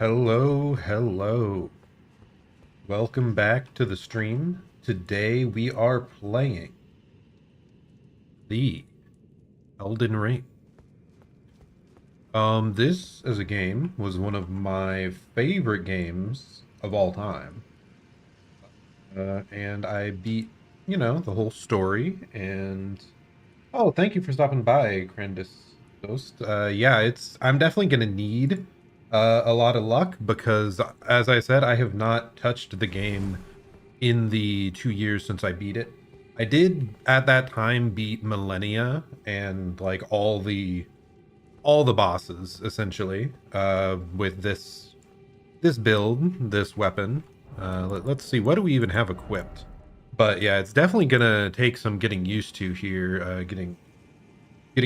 Hello, hello. Welcome back to the stream. Today we are playing the Elden Ring. This as a game was one of my favorite games of all time. And I beat, the whole story and oh, thank you for stopping by, Crandus Ghost. Yeah, I'm definitely gonna need a lot of luck because, as I said, I have not touched the game in the 2 years since I beat it. I did at that time beat Millennia and like all the bosses essentially with this build, this weapon. Let's see, what do we even have equipped? But yeah, it's definitely gonna take some getting used to here, getting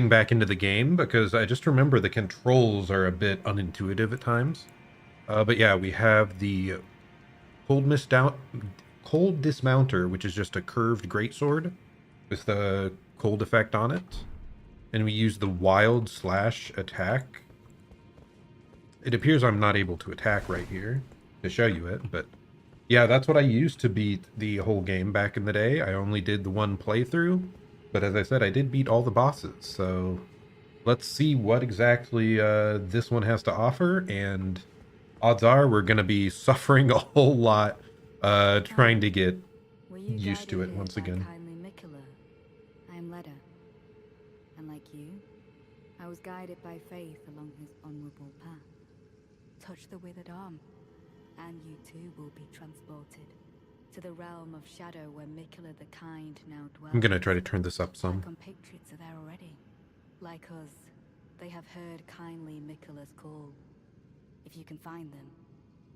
back into the game because I just remember the controls are a bit unintuitive at times. But yeah, we have the cold mist down, cold dismounter, which is just a curved greatsword with the cold effect on it, and we use the wild slash attack. It appears I'm not able to attack right here to show you it, but yeah, that's what I used to beat the whole game back in the day. I only did the one playthrough, but as I said, I did beat all the bosses, so let's see what exactly this one has to offer, and odds are we're going to be suffering a whole lot trying to get used to it once again. I am Leda, and like you, I was guided by faith along his honorable path. Touch the withered arm, and you too will be transported to the realm of shadow where Miquella the Kind now dwells. I'm going to try to turn this up some. My compatriots are there already. Like us, they have heard kindly Miquella's call. If you can find them,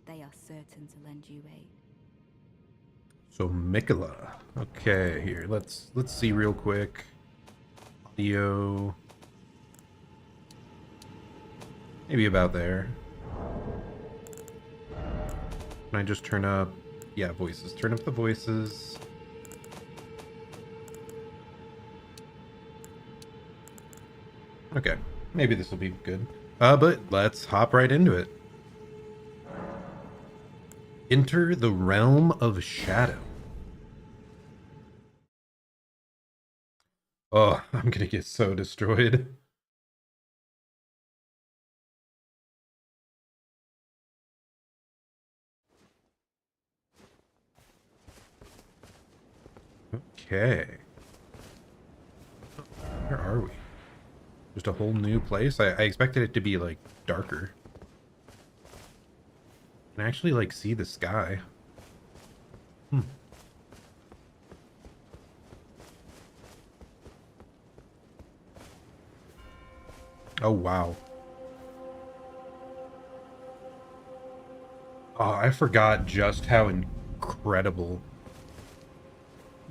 they are certain to lend you aid. So Miquella. Okay, here. Let's see real quick. Audio. Maybe about there. Can I just turn up? Yeah, voices. Turn up the voices. Okay, maybe this will be good. But let's hop right into it. Enter the realm of shadow. Oh, I'm gonna get so destroyed. Okay. Where are we? Just a whole new place? I expected it to be, like, darker. I can actually, like, see the sky. Oh, wow. Oh, I forgot just how incredible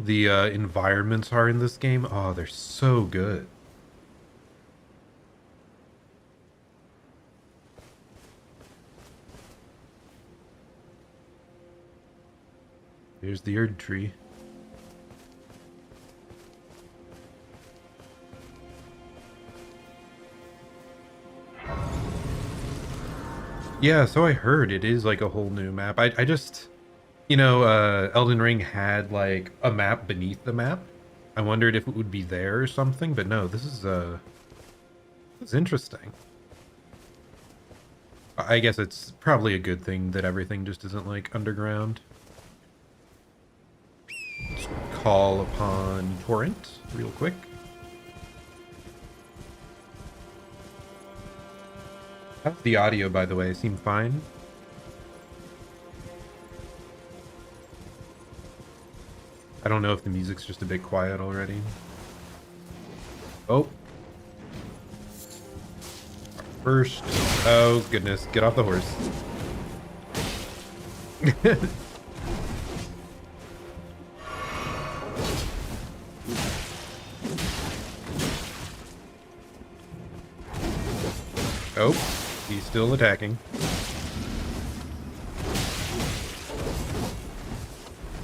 the environments are in this game. Oh, they're so good. Here's the Erdtree. Yeah, so I heard it is like a whole new map. I just, Elden Ring had like a map beneath the map. I wondered if it would be there or something, but no, this is interesting. I guess it's probably a good thing that everything just isn't like underground. Let's call upon Torrent real quick. How's the audio, by the way? Seem fine? I don't know if the music's just a bit quiet already. Oh. First. Oh, goodness. Get off the horse. Oh, he's still attacking.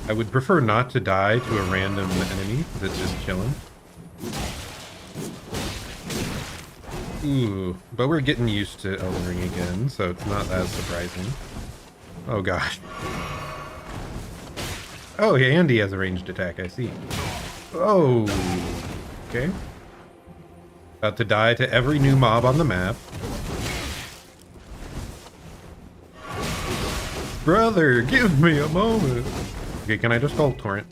I would prefer not to die to a random enemy that's just chilling. Ooh, but we're getting used to Elden Ring again, so it's not that surprising. Oh gosh. Oh, yeah, Andy has a ranged attack, I see. Oh, okay. About to die to every new mob on the map. Brother, give me a moment. Okay, can I just call Torrent?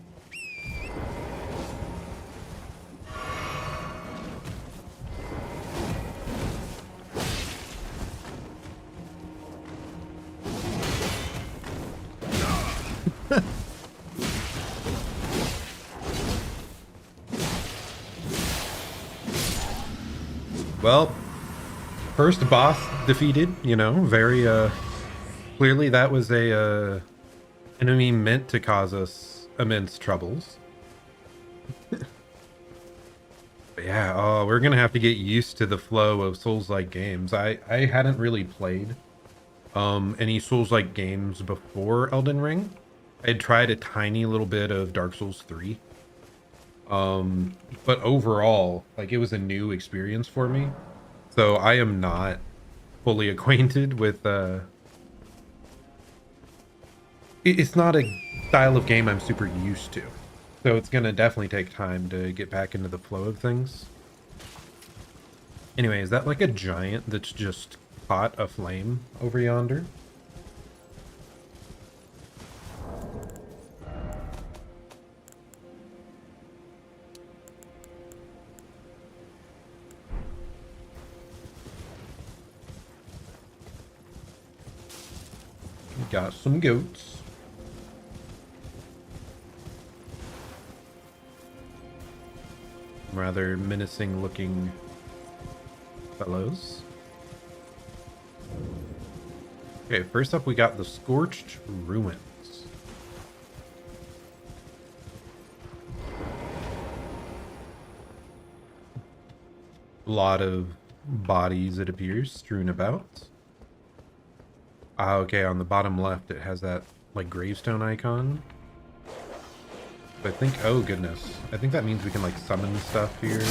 Well, first boss defeated, you know, very, clearly that was a, enemy meant to cause us immense troubles. But yeah, oh, we're gonna have to get used to the flow of Souls-like games. I hadn't really played, any Souls-like games before Elden Ring. I had tried a tiny little bit of Dark Souls 3. But overall, like, it was a new experience for me. So I am not fully acquainted with it's not a style of game I'm super used to. So it's gonna definitely take time to get back into the flow of things. Anyway, is that like a giant that's just caught a flame over yonder? Got some goats. Rather menacing looking fellows. Okay, first up we got the Scorched Ruins. A lot of bodies, it appears, strewn about. Ah, okay, on the bottom left it has that, like, gravestone icon. I think, oh goodness. I think that means we can, like, summon stuff here.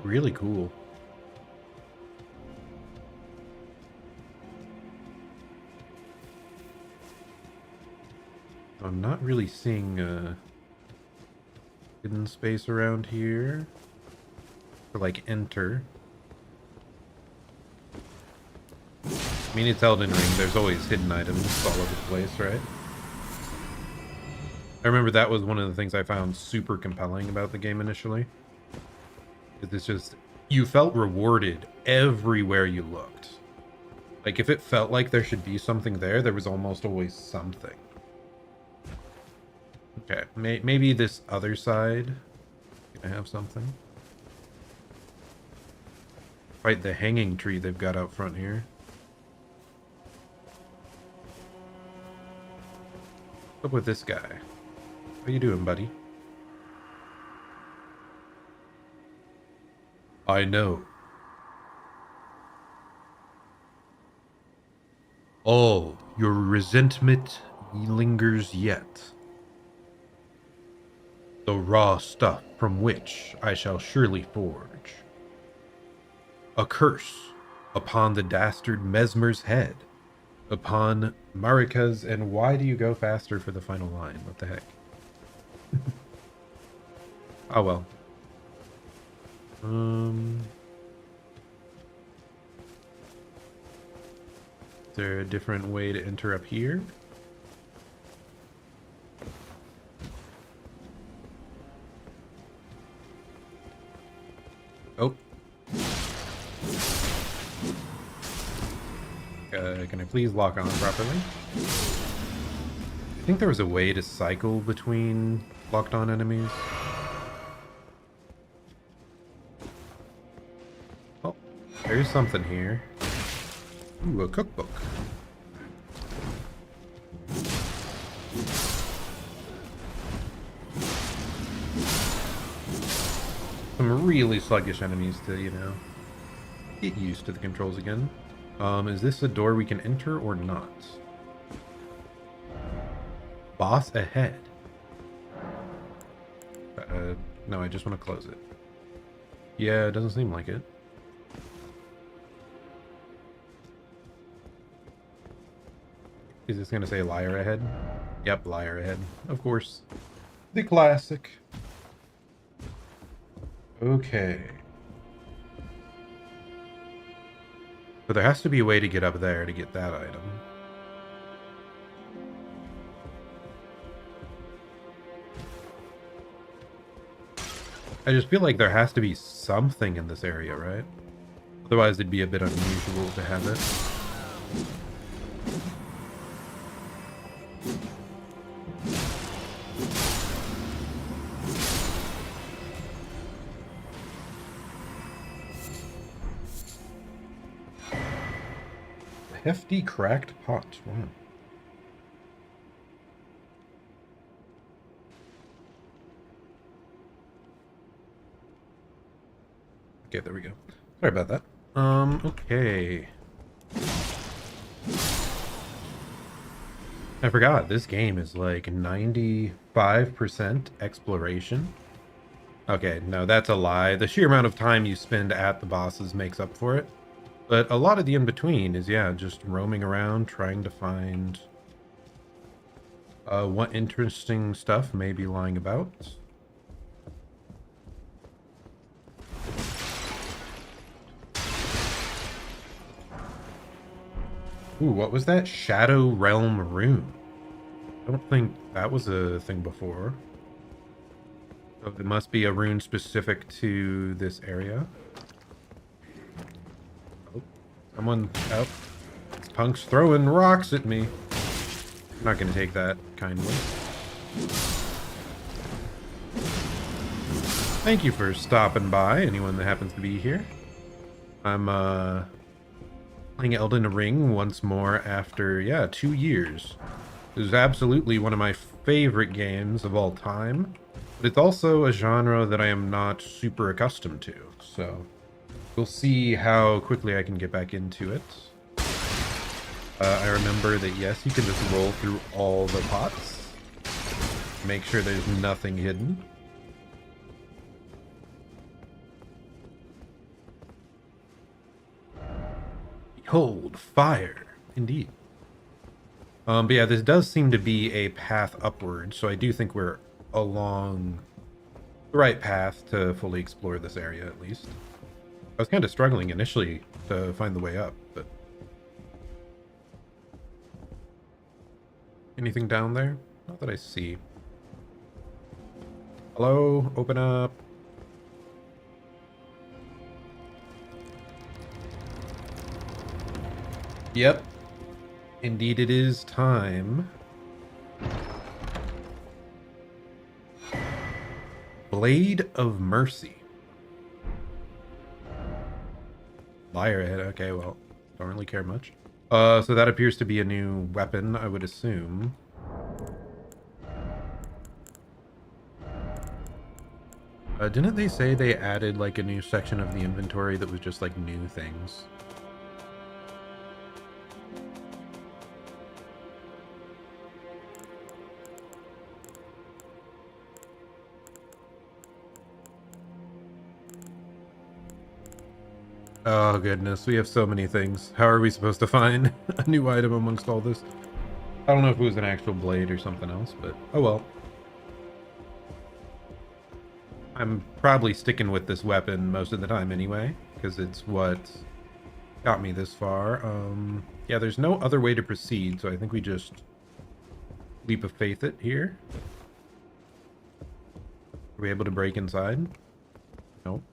Really cool. I'm not really seeing hidden space around here to, like, enter. I mean, it's Elden Ring. There's always hidden items all over the place, right? I remember that was one of the things I found super compelling about the game initially. It's just, you felt rewarded everywhere you looked. Like, if it felt like there should be something there, there was almost always something. Okay, maybe this other side gonna have something. Fight the hanging tree they've got out front here. What's up with this guy? How you doing, buddy? I know. Oh, your resentment lingers yet. The raw stuff from which I shall surely forge. A curse upon the dastard Mesmer's head, upon Marika's, and why do you go faster for the final line? What the heck? Oh well. Is there a different way to enter up here? Oh. Can I please lock on properly? I think there was a way to cycle between locked on enemies. Oh, there's something here. Ooh, a cookbook. some really sluggish enemies to, you know, get used to the controls again. Is this a door we can enter or not? Boss ahead. No, I just want to close it. Yeah, it doesn't seem like it. Is this going to say liar ahead? Yep, liar ahead. Of course. The classic. Okay. So there has to be a way to get up there to get that item. I just feel like there has to be something in this area, right? Otherwise it'd be a bit unusual to have it. Hefty cracked pot. Wow. Okay, there we go. Sorry about that. Okay. I forgot, this game is like 95% exploration. Okay, no, that's a lie. The sheer amount of time you spend at the bosses makes up for it. But a lot of the in-between is, yeah, just roaming around, trying to find what interesting stuff may be lying about. Ooh, what was that? Shadow Realm Rune. I don't think that was a thing before. So it must be a rune specific to this area. Oh, someone out. This punk's throwing rocks at me. I'm not going to take that kindly. Thank you for stopping by, anyone that happens to be here. I'm playing Elden Ring once more after, yeah, 2 years. This is absolutely one of my favorite games of all time, but it's also a genre that I am not super accustomed to, so we'll see how quickly I can get back into it. I remember that, yes, you can just roll through all the pots. Make sure there's nothing hidden. Behold, fire. Indeed. But yeah, this does seem to be a path upward, so I do think we're along the right path to fully explore this area, at least. I was kind of struggling initially to find the way up, but... Anything down there? Not that I see. Hello? Open up. Yep. Indeed it is time. Blade of Mercy. Liar ahead. Okay, well, don't really care much. So that appears to be a new weapon, I would assume. Didn't they say they added like a new section of the inventory that was just like new things? Oh goodness, we have so many things. How are we supposed to find a new item amongst all this? I don't know if it was an actual blade or something else, but oh well. I'm probably sticking with this weapon most of the time anyway, because it's what got me this far. Yeah, there's no other way to proceed, so I think we just leap of faith it here. Are we able to break inside? Nope.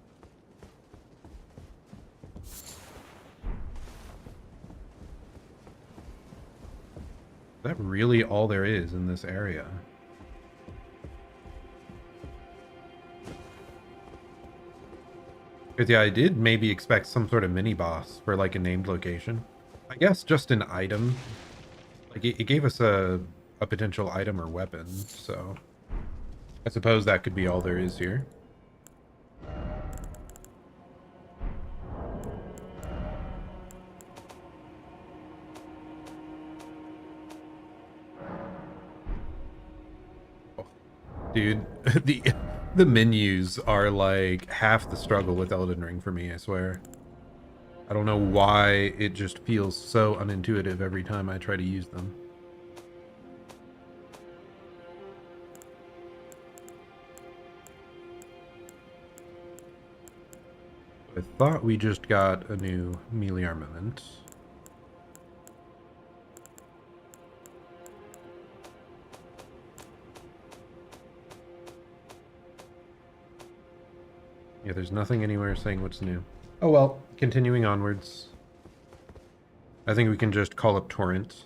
Is that really all there is in this area? Because yeah, I did maybe expect some sort of mini-boss for like a named location. I guess just an item. Like it gave us a potential item or weapon, so I suppose that could be all there is here. Dude, the the menus are like half the struggle with Elden Ring for me, I swear. I don't know why it just feels so unintuitive every time I try to use them. I thought we just got a new melee armament. Yeah, there's nothing anywhere saying what's new. Oh well, continuing onwards. I think we can just call up Torrent.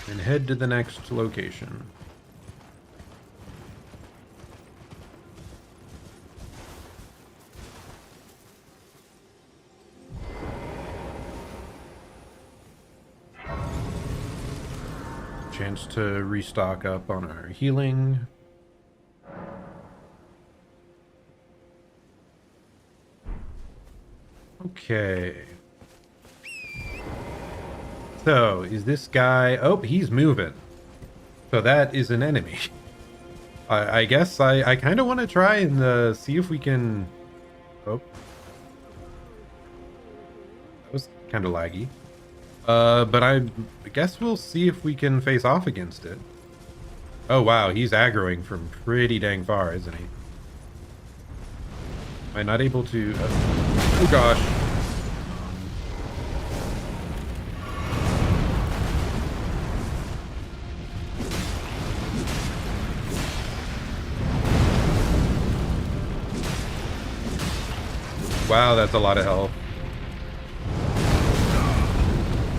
And head to the next location. Chance to restock up on our healing. Okay. So, is this guy... Oh, he's moving. So that is an enemy. I guess I kind of want to try and see if we can... Oh. That was kind of laggy. But I guess we'll see if we can face off against it. Oh, wow. He's aggroing from pretty dang far, isn't he? Am I not able to... oh, gosh. Wow, that's a lot of health.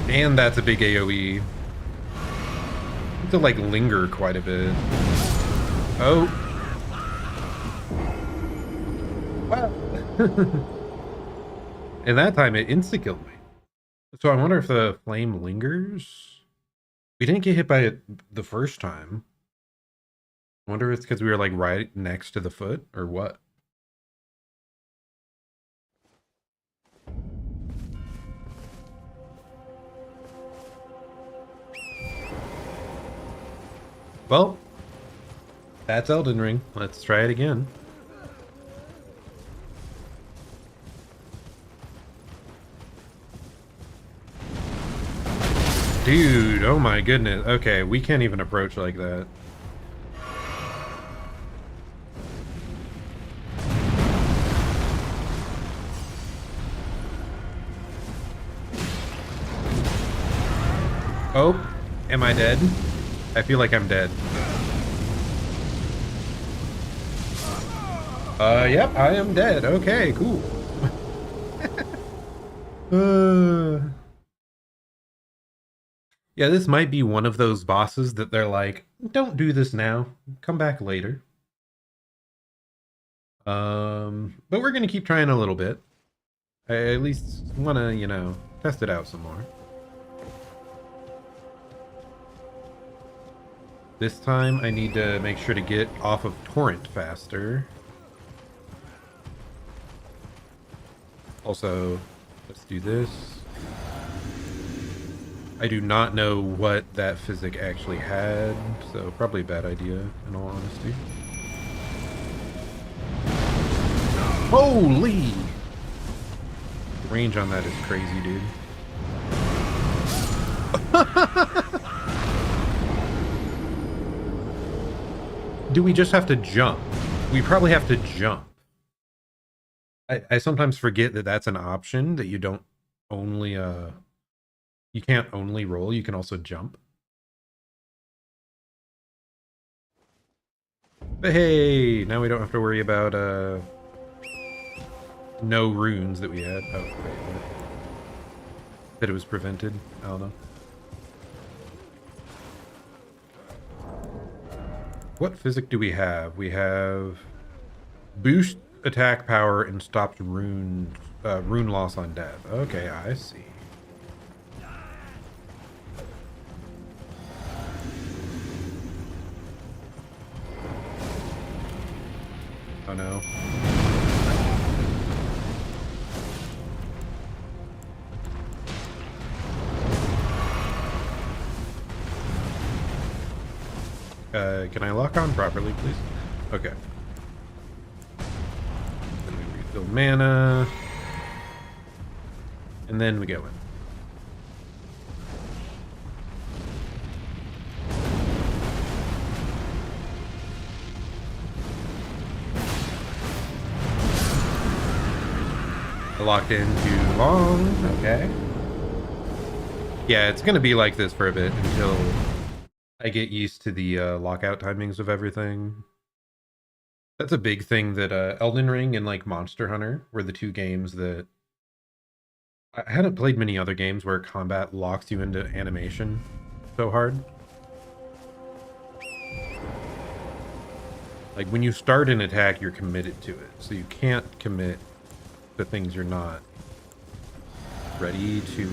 And that's a big AoE. I have to, like, linger quite a bit. Oh. Wow. And that time it insta-killed me. So I wonder if the flame lingers? We didn't get hit by it the first time. I wonder if it's because we were, like, right next to the foot, or what? Well, that's Elden Ring. Let's try it again. Dude, oh my goodness. Okay, we can't even approach like that. Oh, am I dead? I feel like I'm dead. Yep, I am dead. Okay, cool. Yeah, this might be one of those bosses that they're like, don't do this now. Come back later. But we're gonna keep trying a little bit. I at least wanna, you know, test it out some more. This time I need to make sure to get off of Torrent faster. Also, let's do this. I do not know what that physic actually had, so probably a bad idea, in all honesty. Holy! The range on that is crazy, dude. Do we just have to jump? We probably have to jump. I sometimes forget that that's an option, that you don't only, you can't only roll, you can also jump. But hey, now we don't have to worry about, no runes that we had. Oh, wait, what? That it was prevented? I don't know. What physic do we have? We have boost attack power and stopped rune loss on death. Okay, I see. Oh no. Can I lock on properly, please? Okay. Then we refill mana. And then we go in. I locked in too long. Okay. Yeah, it's gonna be like this for a bit until I get used to the lockout timings of everything. That's a big thing that Elden Ring and like Monster Hunter were the two games that I hadn't played many other games where combat locks you into animation so hard. Like when you start an attack, you're committed to it, so you can't commit to things you're not ready to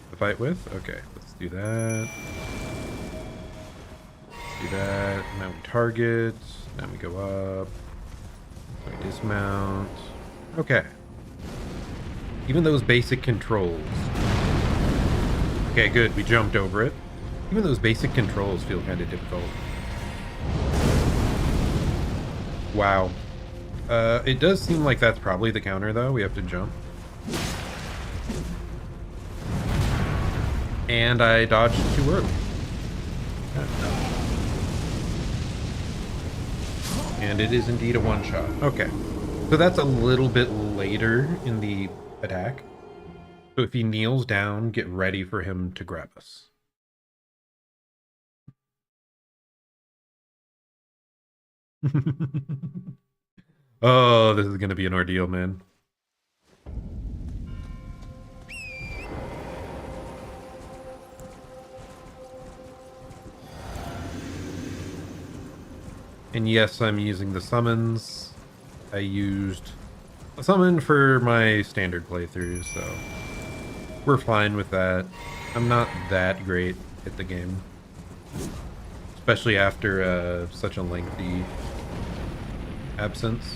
to fight with. Okay, let's do that. Let's do that. Now we target. Now we go up. We dismount. Okay. Even those basic controls. Okay, good. We jumped over it. Even those basic controls feel kind of difficult. Wow. It does seem like that's probably the counter, though. We have to jump. And I dodged too early. And it is indeed a one-shot. Okay. So that's a little bit later in the attack. So if he kneels down, get ready for him to grab us. Oh, this is going to be an ordeal, man. And yes, I'm using the summons. I used a summon for my standard playthrough, so we're fine with that. I'm not that great at the game, especially after such a lengthy absence.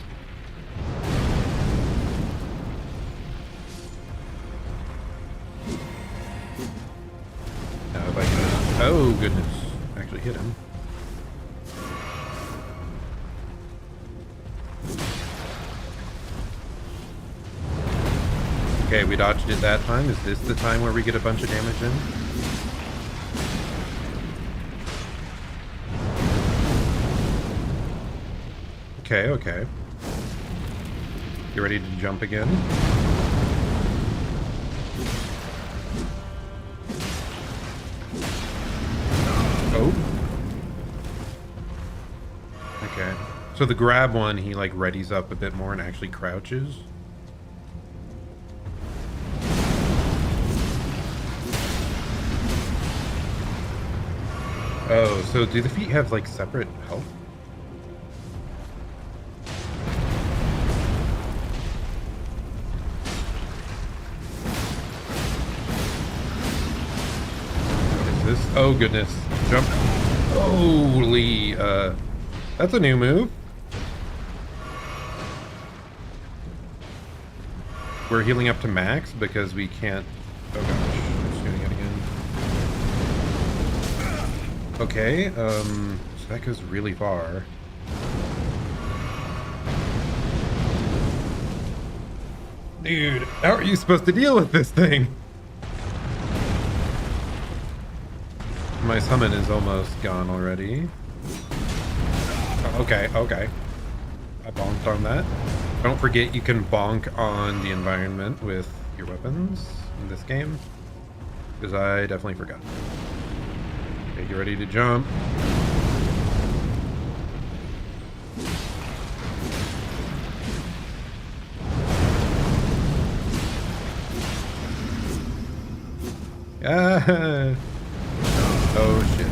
Now if I can... Oh, goodness. Actually hit him. Okay, we dodged it that time. Is this the time where we get a bunch of damage in? Okay, okay. You ready to jump again? Oh. Okay. So the grab one, he like readies up a bit more and actually crouches. Oh, so do the feet have like separate health? What is this? Oh goodness. Jump. Holy, that's a new move. We're healing up to max because we can't... Oh gosh, I'm just doing it again. Okay, so that goes really far. Dude, how are you supposed to deal with this thing? My summon is almost gone already. Okay, okay. I bonked on that. Don't forget you can bonk on the environment with your weapons in this game, because I definitely forgot. Okay, get ready to jump. Ah! Oh shit.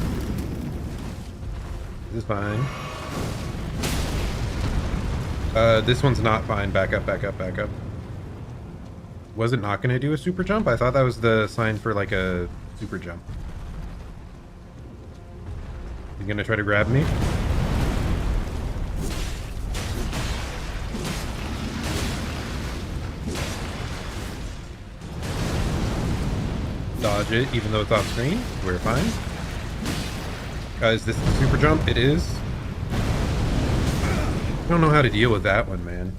This is fine. This one's not fine. Back up, back up, back up. Was it not going to do a super jump? I thought that was the sign for like a super jump. You gonna try to grab me? Dodge it, even though it's off screen. We're fine. Is this the super jump? It is. I don't know how to deal with that one, man.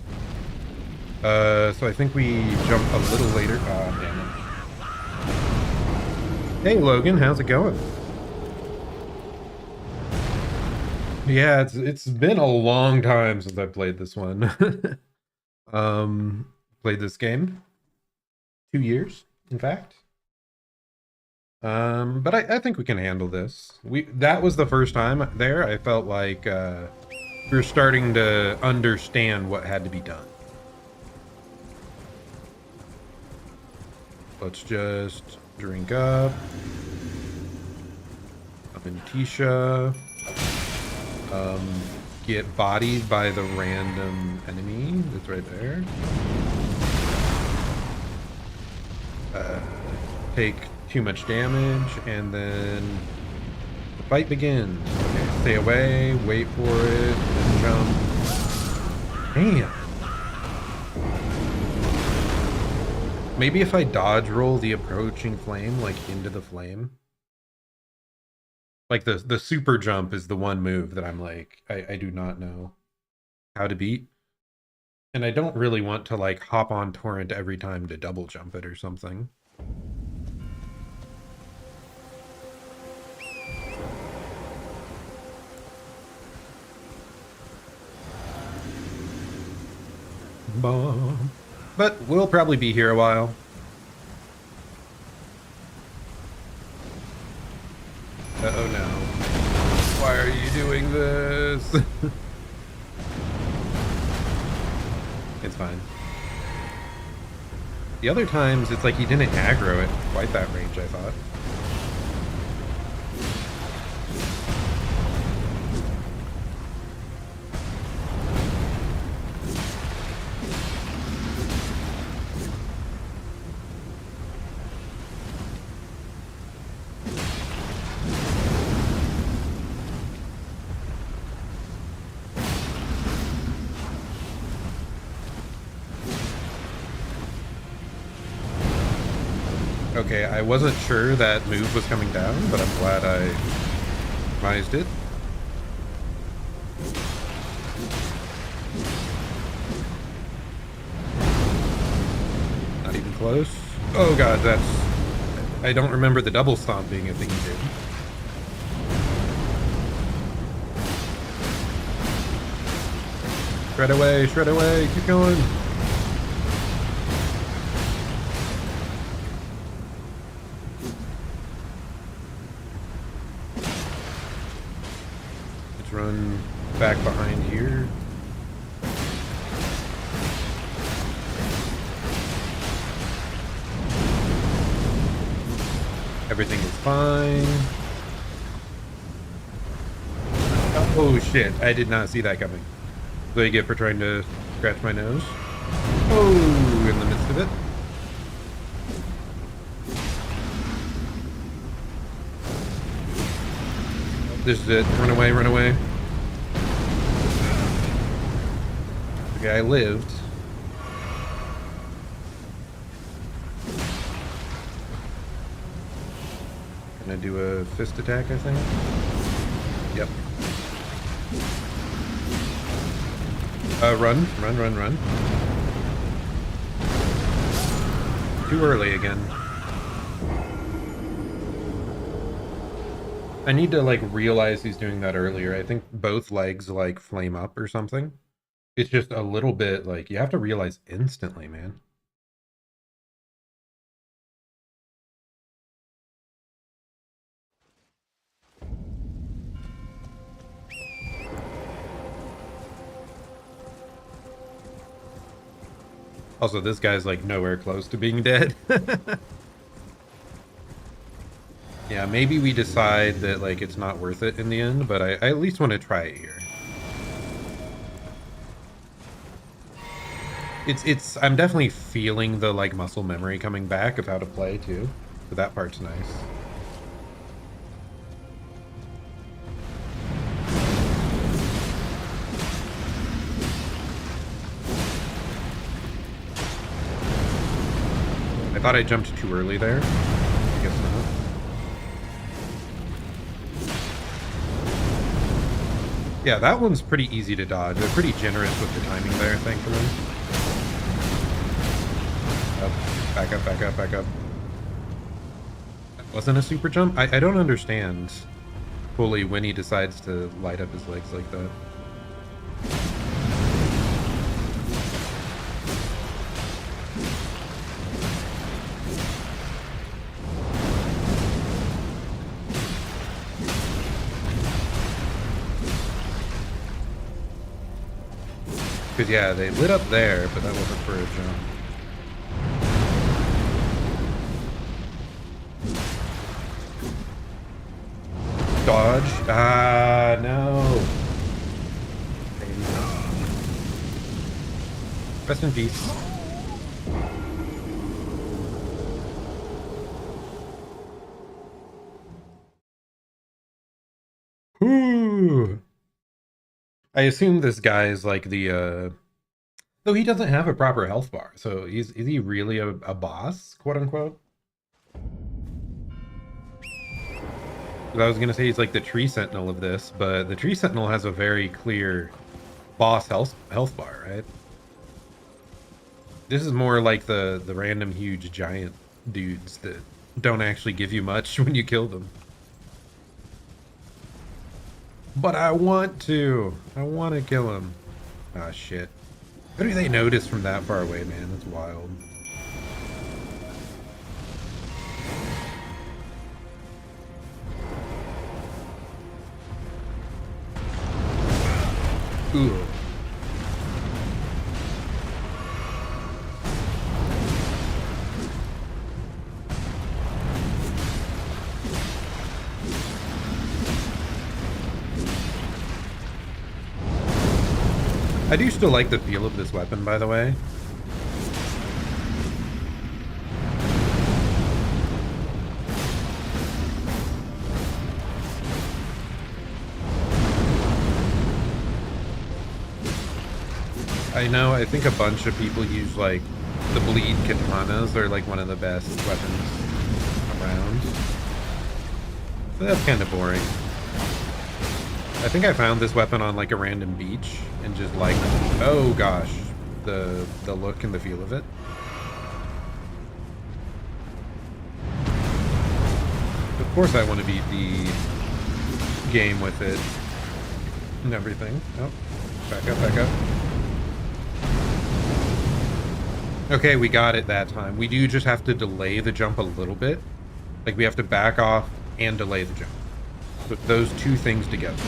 So I think we jump a little later. Ah, damn it. Hey, Logan, how's it going? Yeah, it's been a long time since I played this one. Played this game. 2 years, in fact. But I think we can handle this. That was the first time there. I felt like we were starting to understand what had to be done. Let's just drink up. Up in Tisha. Get bodied by the random enemy that's right there. Take too much damage, and then the fight begins. Okay, stay away, wait for it, then jump. Damn. Maybe if I dodge roll the approaching flame, like into the flame. Like the super jump is the one move that I'm like, I do not know how to beat. And I don't really want to like hop on torrent every time to double jump it or something. But we'll probably be here a while. Oh no. Why are you doing this? It's fine. The other times, it's like he didn't aggro it quite that range, I thought. Okay, I wasn't sure that move was coming down, but I'm glad I realized it. Not even close. Oh god, that's... I don't remember the double stomp being a thing he did. Shred away, keep going. Run back behind here. Everything is fine. Oh shit, I did not see that coming. What do I get for trying to scratch my nose? Oh, in the midst of it. This is it. Run away, run away. The guy lived. Gonna do a fist attack, I think. Yep. Run. Too early again. I need to like realize he's doing that earlier. I think both legs like flame up or something. It's just a little bit like you have to realize instantly, man. Also, this guy's like nowhere close to being dead. Yeah, maybe we decide that like it's not worth it in the end, but I at least want to try it here. I'm definitely feeling the like muscle memory coming back of how to play too. So that part's nice. I thought I jumped too early there. I guess not. Yeah, that one's pretty easy to dodge. They're pretty generous with the timing there, thankfully. Back up, back up, back up. That wasn't a super jump? I don't understand fully when he decides to light up his legs like that. Because, yeah, they lit up there, but that wasn't for a jump. Dodge. Ah, no. Rest in peace. Ooh. I assume this guy is like the though he doesn't have a proper health bar, so is he really a boss, quote unquote? 'Cause I was gonna say he's like the tree sentinel of this, but the tree sentinel has a very clear boss health bar, right? This is more like the random huge giant dudes that don't actually give you much when you kill them. But I want to. I want to kill him. Ah, shit. How do they notice from that far away, man? That's wild. Ooh. I do still like the feel of this weapon, by the way. I know, I think a bunch of people use, like, the bleed katanas. They're, like, one of the best weapons around. But that's kind of boring. I think I found this weapon on, like, a random beach and just liked, oh gosh, the look and the feel of it. Of course I want to beat the game with it and everything. Oh, back up, back up. Okay, we got it that time. We do just have to delay the jump a little bit. Like, we have to back off and delay the jump. So those two things together.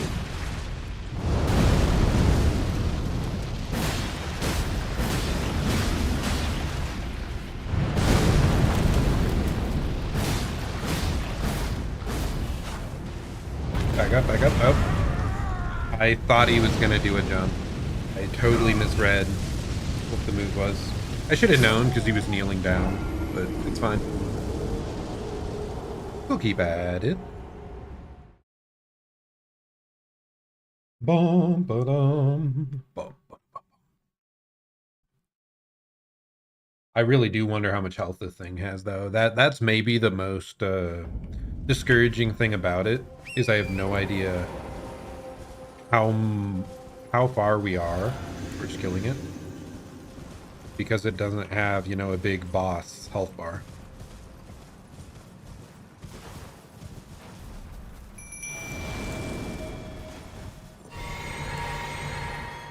Back up, back up, up. I thought he was gonna do a jump. I totally misread what the move was. I should have known because he was kneeling down, but it's fine. We'll keep at it. Bum, ba-dum, bum, bum, bum. I really do wonder how much health this thing has, though. That's maybe the most discouraging thing about it, is I have no idea how far we are for just killing it. Because it doesn't have, you know, a big boss health bar.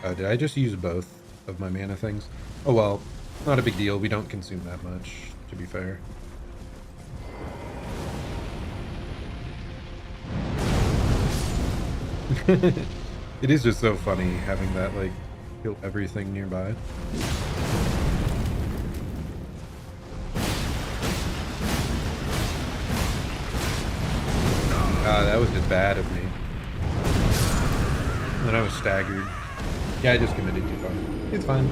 Did I just use both of my mana things? Oh well, not a big deal. We don't consume that much, to be fair. It is just so funny having that, like, kill everything nearby. That was just bad of me. And then I was staggered. Yeah, I just committed too far. It's fine.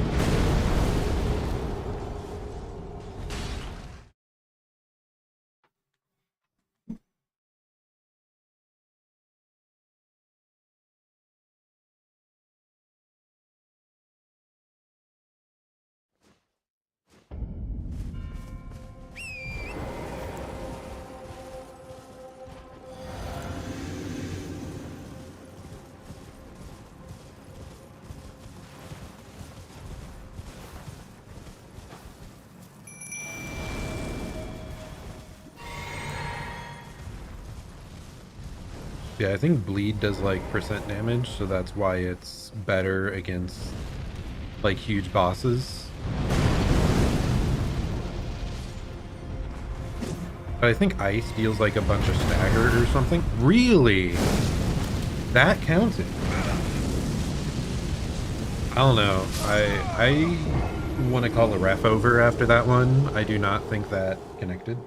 Yeah, I think bleed does like percent damage, so that's why it's better against like huge bosses. But I think ice deals like a bunch of stagger or something. Really? That counted? I don't know. I want to call a ref over after that one. I do not think that connected.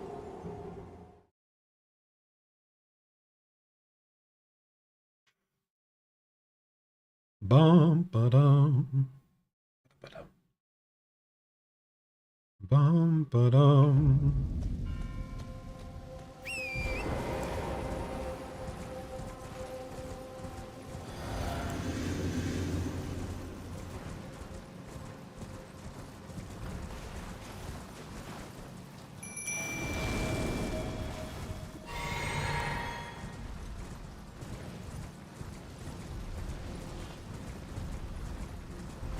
Bum ba dum. Bum ba dum.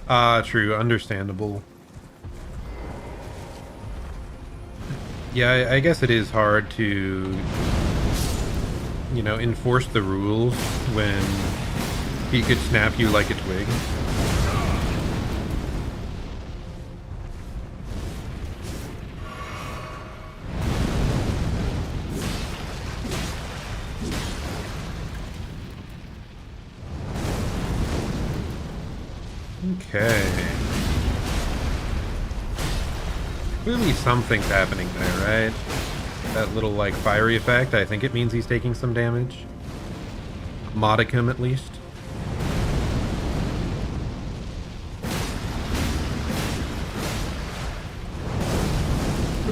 Ah, true. Understandable. Yeah, I guess it is hard to, you know, enforce the rules when he could snap you like a twig. Okay. Clearly something's happening there, right? That little, like, fiery effect, I think it means he's taking some damage. Modicum, at least.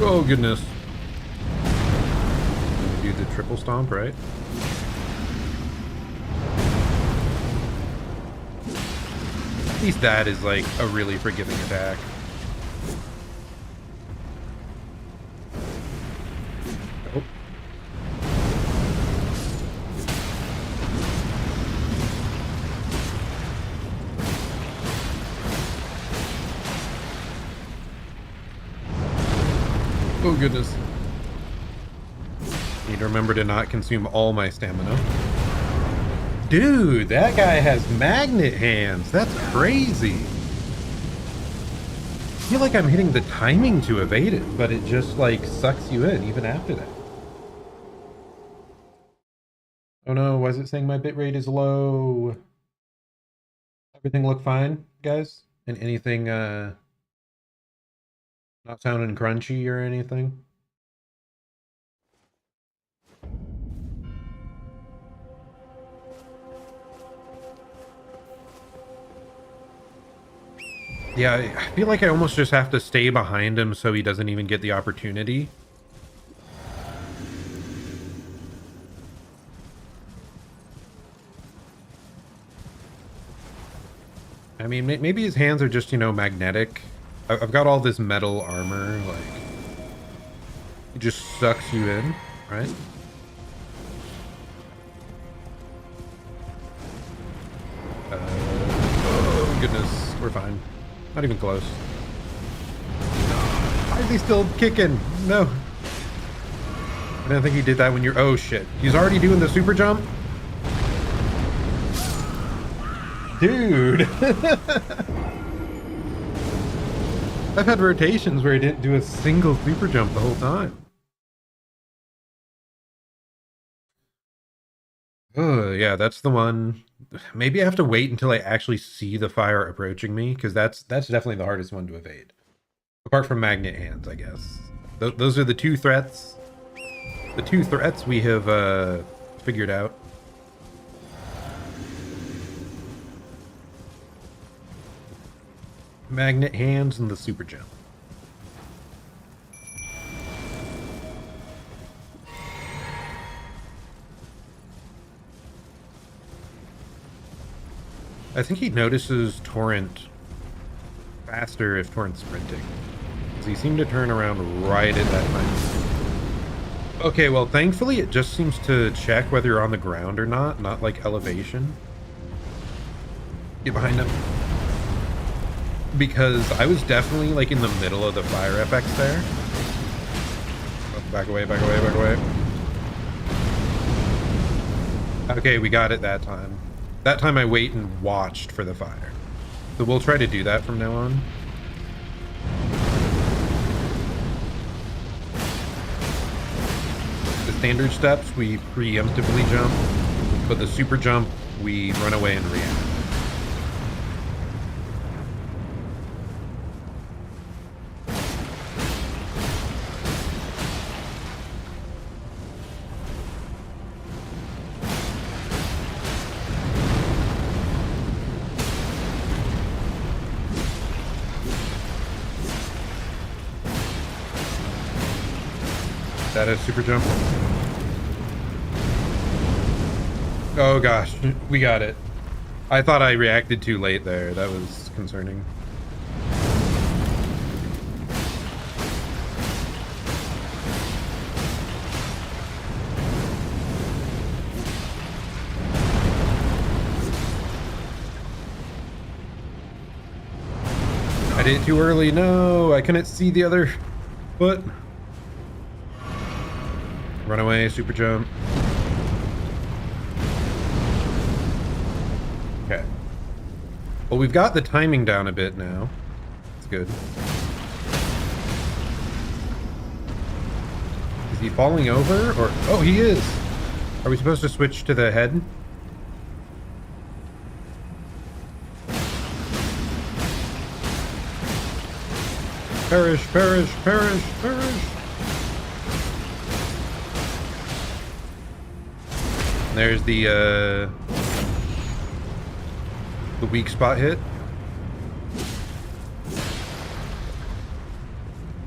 Oh, goodness. Do the triple stomp, right? At least that is, like, a really forgiving attack. Oh. Oh, goodness. Need to remember to not consume all my stamina. Dude, that guy has magnet hands. That's crazy. I feel like I'm hitting the timing to evade it, but it just like sucks you in even after that. Oh no, why is it saying my bitrate is low? Everything look fine, guys? And anything not sounding crunchy or anything? Yeah, I feel like I almost just have to stay behind him so he doesn't even get the opportunity. I mean, maybe his hands are just, you know, magnetic. I've got all this metal armor, like, it just sucks you in, right? Oh, goodness, we're fine. Not even close. Why is he still kicking? No. I don't think he did that when you're... Oh, shit. He's already doing the super jump? Dude. I've had rotations where he didn't do a single super jump the whole time. Oh, yeah, that's the one. Maybe I have to wait until I actually see the fire approaching me, because that's definitely the hardest one to evade. Apart from magnet hands, I guess. Those are the two threats. The two threats we have figured out. Magnet hands and the super jump. I think he notices Torrent faster if Torrent's sprinting. So he seemed to turn around right at that time. Okay, well, thankfully it just seems to check whether you're on the ground or not like elevation. Get behind him. Because I was definitely like in the middle of the fire FX there. Oh, back away, back away, back away. Okay, we got it that time. That time I wait and watched for the fire. So we'll try to do that from now on. The standard steps, we preemptively jump, but the super jump, we run away and react. That is super jump. Oh gosh, we got it. I thought I reacted too late there. That was concerning. I did it too early. No, I couldn't see the other foot. Run away, super jump. Okay. Well, we've got the timing down a bit now. It's good. Is he falling over or... Oh, he is! Are we supposed to switch to the head? Perish, perish, perish, perish! There's the weak spot hit.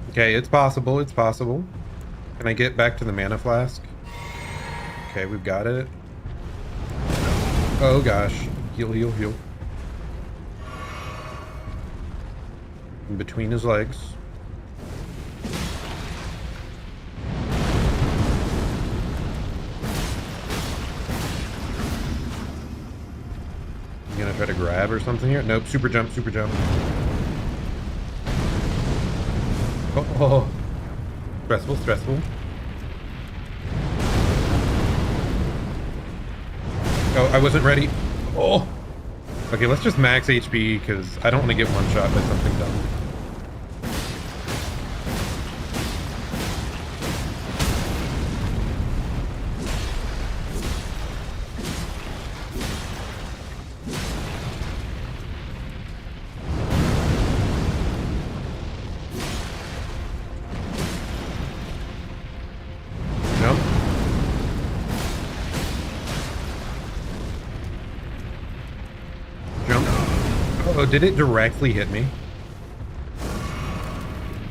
Okay, it's possible, it's possible. Can I get back to the mana flask? Okay, we've got it. Oh gosh. Heal, heal, heal. In between his legs. You gonna try to grab or something here? Nope, super jump, super jump. Oh, stressful, stressful. Oh, I wasn't ready. Oh. Okay, let's just max HP because I don't want to get one shot by something dumb. Jump. Jump. Oh, did it directly hit me?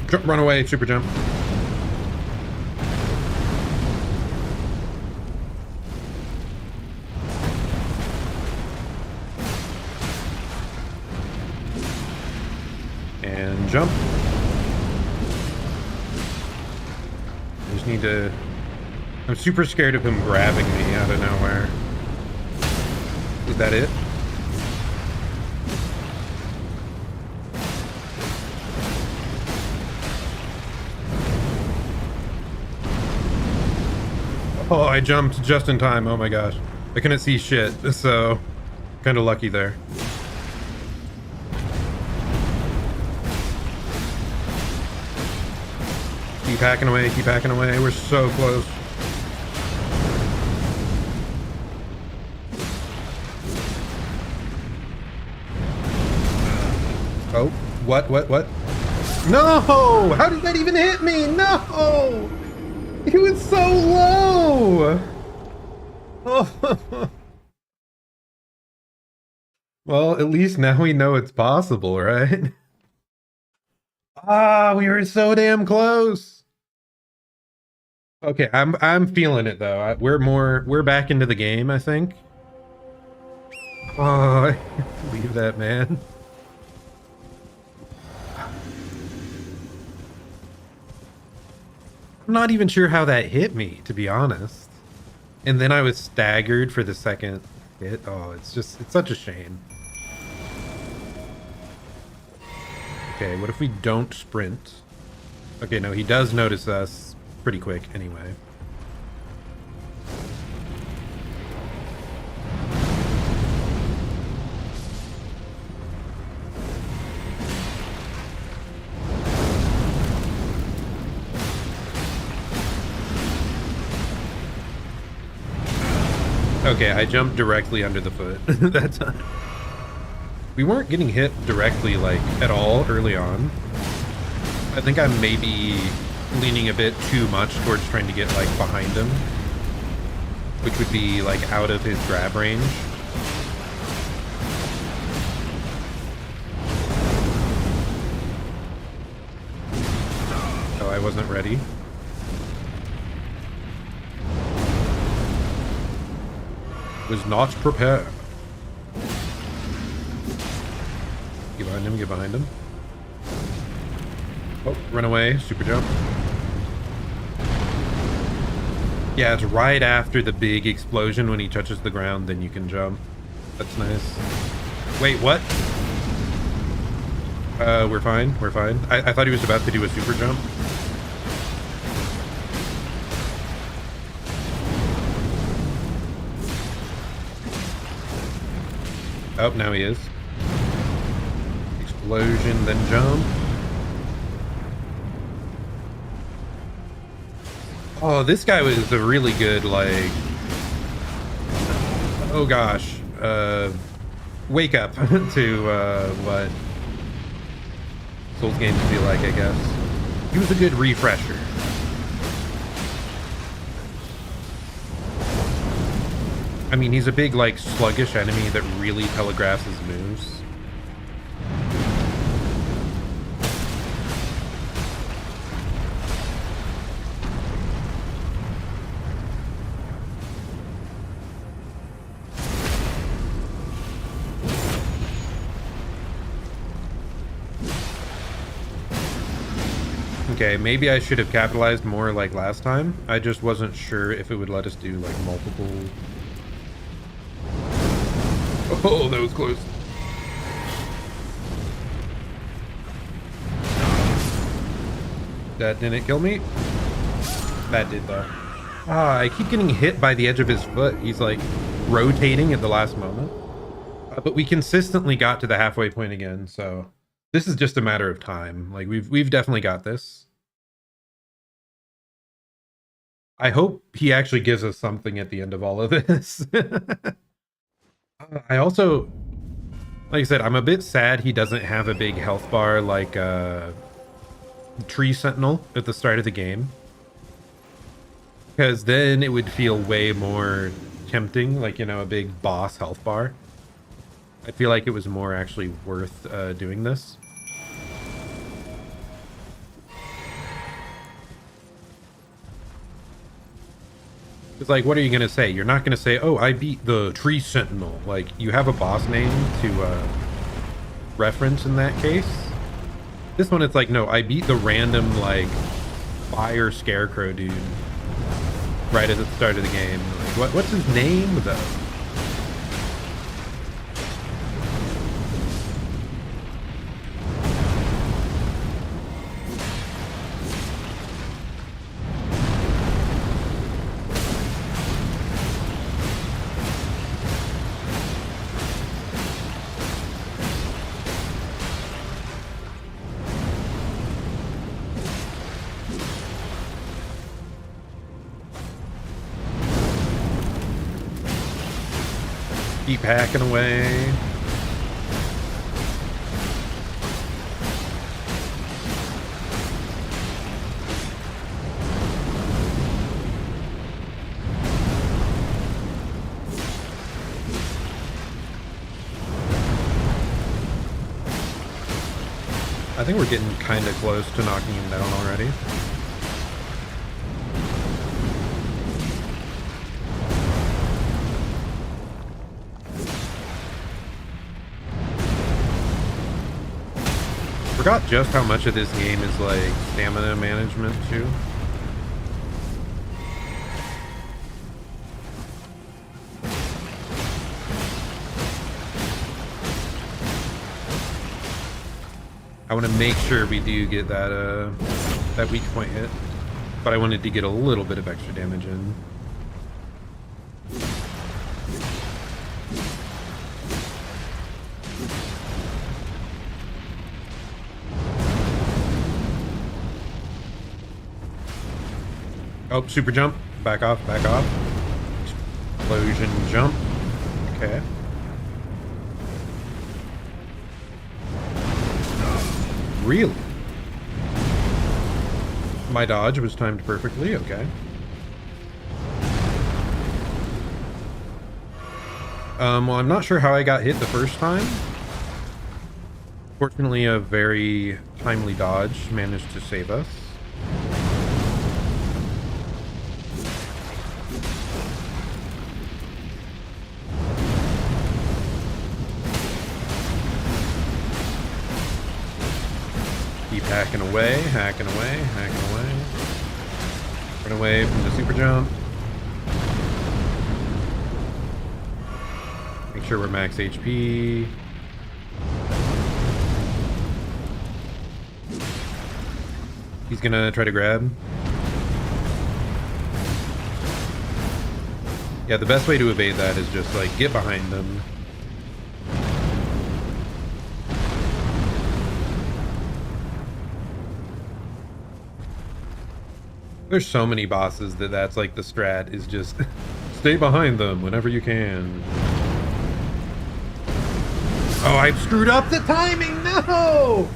Jump, run away, super jump. And jump. I just need to... I'm super scared of him grabbing me out of nowhere. Is that it? Oh, I jumped just in time. Oh my gosh. I couldn't see shit, so kind of lucky there. Keep hacking away, keep hacking away. We're so close. Oh, what? No! How did that even hit me? No! He was so low! Oh. Well, at least now we know it's possible, right? Ah, we were so damn close. Okay, I'm feeling it though. We're back into the game, I think. Oh, leave that, man. I'm not even sure how that hit me, to be honest. And then I was staggered for the second hit. Oh, it's such a shame. Okay, what if we don't sprint? Okay, no, he does notice us pretty quick anyway. Okay, I jumped directly under the foot that time. We weren't getting hit directly, like, at all early on. I think I'm maybe leaning a bit too much towards trying to get, like, behind him, which would be, like, out of his grab range. Oh, I wasn't ready. Was not prepared. Get behind him, get behind him. Oh, run away, super jump. Yeah, it's right after the big explosion when he touches the ground, then you can jump. That's nice. Wait, what? We're fine, we're fine. I thought he was about to do a super jump. Oh, now he is. Explosion, then jump. Oh, this guy was a really good, like... Oh gosh. Wake up to what Souls games feel like, I guess. He was a good refresher. I mean, he's a big, like, sluggish enemy that really telegraphs his moves. Okay, maybe I should have capitalized more like last time. I just wasn't sure if it would let us do, like, multiple... Oh, that was close. That didn't kill me. That did, though. Ah, I keep getting hit by the edge of his foot. He's, like, rotating at the last moment. But we consistently got to the halfway point again, so... This is just a matter of time. Like, we've definitely got this. I hope he actually gives us something at the end of all of this. I also, like I said, I'm a bit sad he doesn't have a big health bar like Tree Sentinel at the start of the game. Because then it would feel way more tempting, like, you know, a big boss health bar. I feel like it was more actually worth doing this. It's like, what are you going to say? You're not going to say, oh, I beat the Tree Sentinel. Like, you have a boss name to reference in that case. This one, it's like, no, I beat the random, like, fire scarecrow dude right at the start of the game. Like, what's his name, though? Keep hacking away. I think we're getting kind of close to knocking him down already. Forgot just how much of this game is like stamina management too. I want to make sure we do get that that weak point hit, but I wanted to get a little bit of extra damage in. Oh, super jump. Back off, back off. Explosion jump. Okay. Really? My dodge was timed perfectly. Okay. Well, I'm not sure how I got hit the first time. Fortunately, a very timely dodge managed to save us. Keep hacking away, hacking away, hacking away. Run away from the super jump. Make sure we're max HP. He's gonna try to grab. Yeah, the best way to evade that is just like get behind them. There's so many bosses that's like the strat is just stay behind them whenever you can. Oh, I screwed up the timing. No.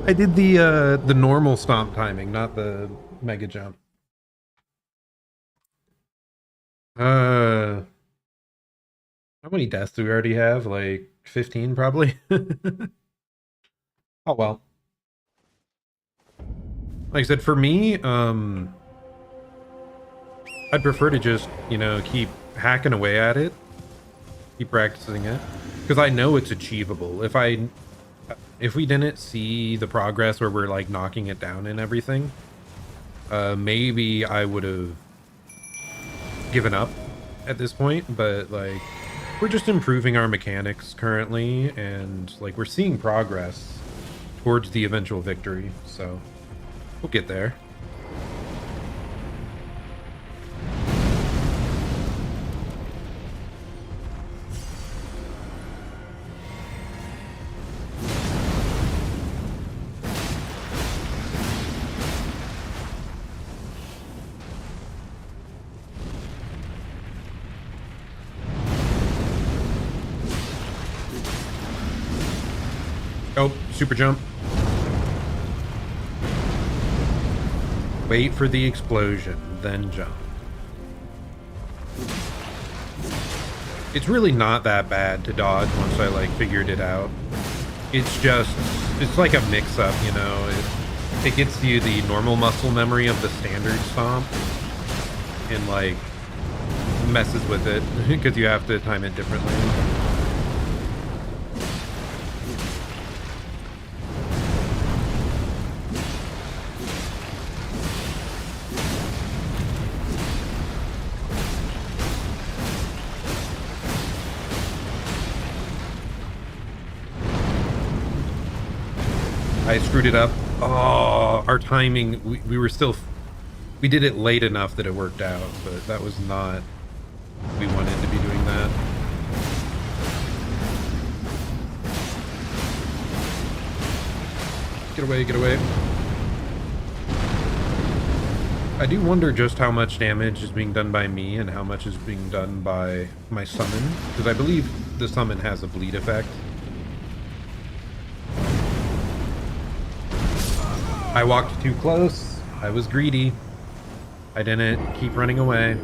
I did the normal stomp timing, not the mega jump. How many deaths do we already have? Like 15 probably. Oh well. Like I said, for me, I'd prefer to just, you know, keep hacking away at it, keep practicing it, because I know it's achievable. If we didn't see the progress where we're like knocking it down and everything, maybe I would have given up at this point. But like, we're just improving our mechanics currently, and like we're seeing progress towards the eventual victory. So we'll get there. Oh, super jump. Wait for the explosion, then jump. It's really not that bad to dodge once I like figured it out. It's like a mix-up, you know. It gets you the normal muscle memory of the standard stomp and like messes with it because you have to time it differently. I screwed it up. Oh, our timing, we did it late enough that it worked out, but that was not, we wanted to be doing that. Get away, get away. I do wonder just how much damage is being done by me and how much is being done by my summon, because I believe the summon has a bleed effect. I walked too close. I was greedy. I didn't keep running away.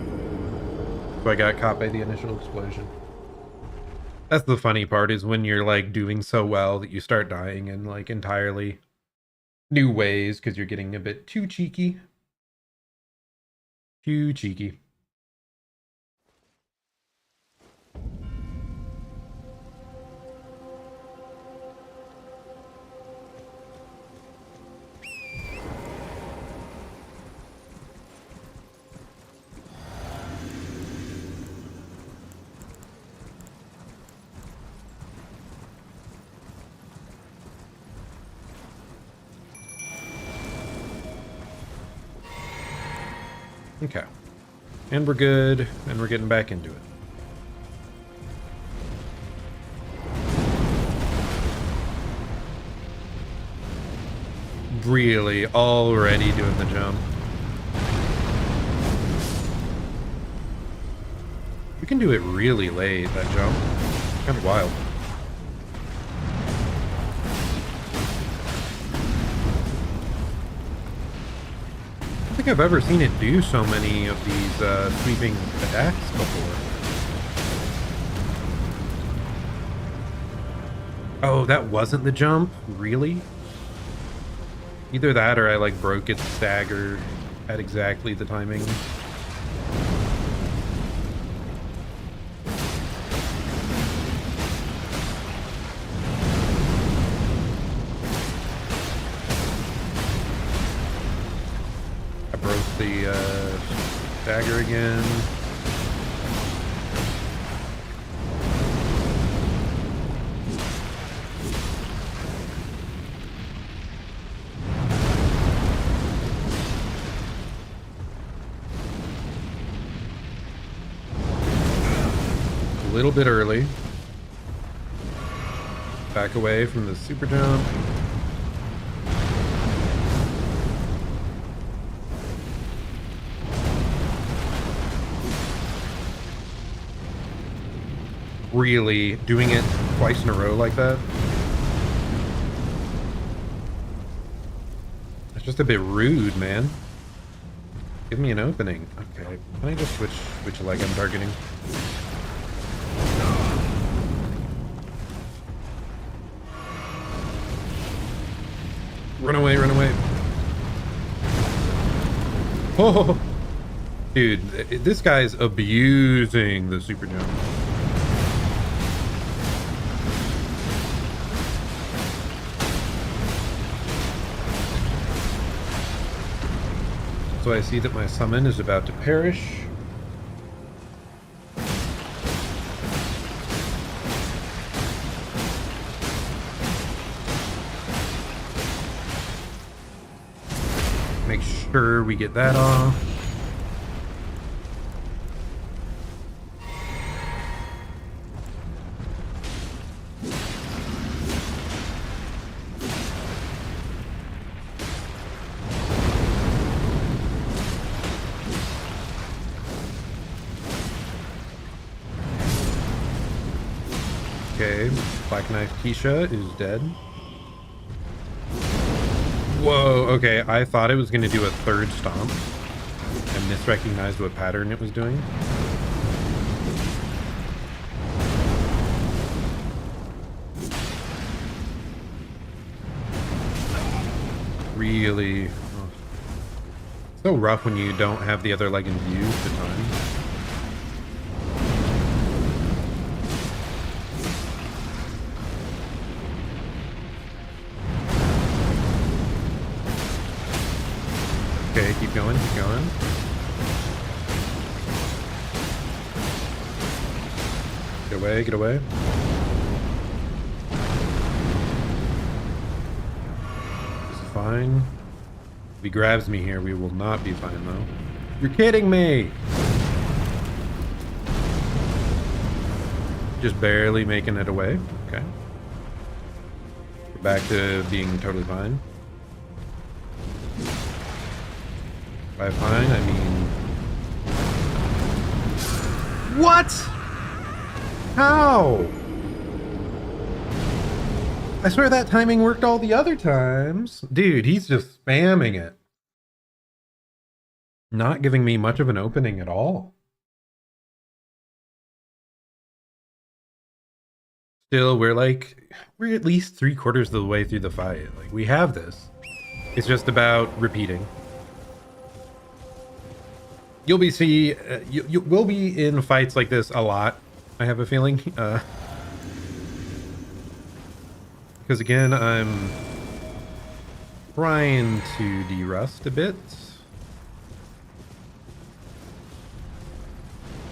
So I got caught by the initial explosion. That's the funny part, is when you're like doing so well that you start dying in like entirely new ways because you're getting a bit too cheeky. Too cheeky. Okay. And we're good, and we're getting back into it. Really, already doing the jump. We can do it really late, that jump. Kind of wild. I don't think I've ever seen it do so many of these sweeping attacks before. Oh, that wasn't the jump? Really? Either that or I like broke its stagger at exactly the timing. I broke the stagger again. A little bit early. Back away from the super jump. Really doing it twice in a row like that? It's just a bit rude, man. Give me an opening. Okay. Can I just switch which leg I'm targeting? Run away, run away. Oh, dude, this guy's abusing the super jump. So I see that my summon is about to perish. Make sure we get that off. Okay, Black Knife Keisha is dead. Whoa, okay, I thought it was going to do a third stomp and misrecognized what pattern it was doing. Really so rough when you don't have the other leg in view at the time. Okay, keep going, keep going. Get away, get away. This is fine. If he grabs me here, we will not be fine though. You're kidding me! Just barely making it away. Okay. We're back to being totally fine. By fine, I mean... What? How? I swear that timing worked all the other times. Dude, he's just spamming it. Not giving me much of an opening at all. Still, we're at least 3/4 of the way through the fight. Like, we have this. It's just about repeating. We'll be in fights like this a lot, I have a feeling. Because again, I'm trying to de-rust a bit.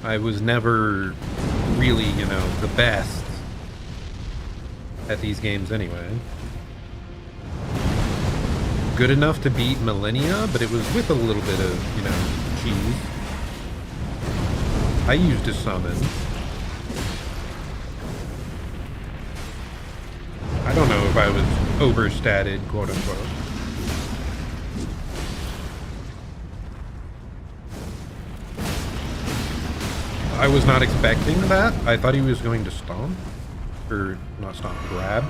I was never really, the best at these games anyway. Good enough to beat Millennia, but it was with a little bit of, cheese. I used a summon. I don't know if I was overstated, quote unquote. I was not expecting that. I thought he was going to stomp. Or not stomp, grab.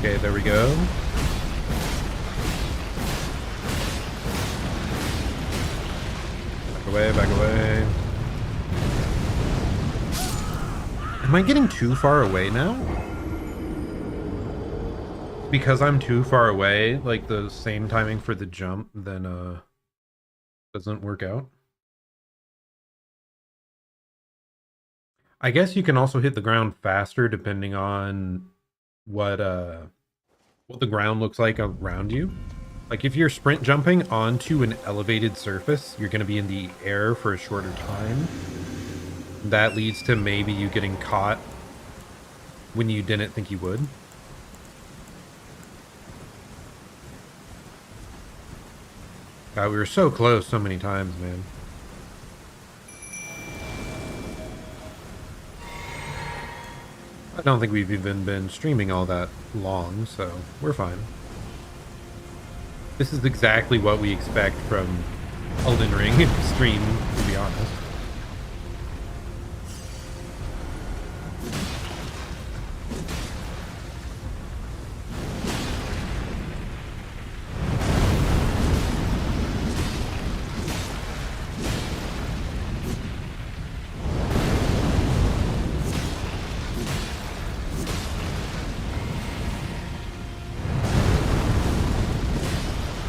Okay, there we go. Back away, back away. Am I getting too far away now? Because I'm too far away, like the same timing for the jump, then doesn't work out. I guess you can also hit the ground faster depending on what the ground looks like around you. Like if you're sprint jumping onto an elevated surface, you're going to be in the air for a shorter time. That leads to maybe you getting caught when you didn't think you would. God, we were so close so many times, man. I don't think we've even been streaming all that long, so we're fine. This is exactly what we expect from Elden Ring stream, to be honest.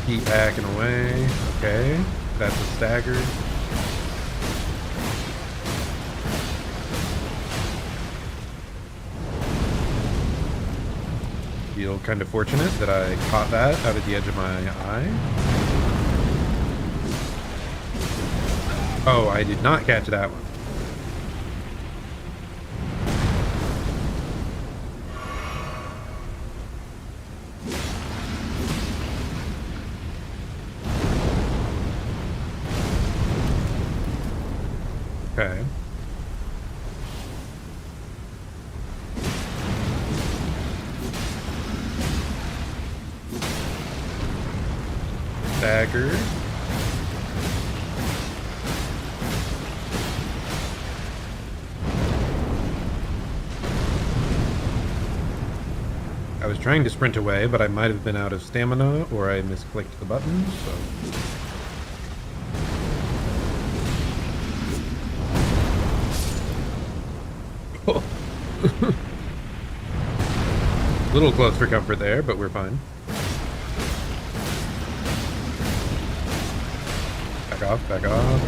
Keep hacking away. Okay, that's a stagger. Feel kind of fortunate that I caught that out of the edge of my eye. Oh, I did not catch that one. Okay. Stagger. I was trying to sprint away, but I might have been out of stamina or I misclicked the button, so... Little close for comfort there, but we're fine. Back off, back off.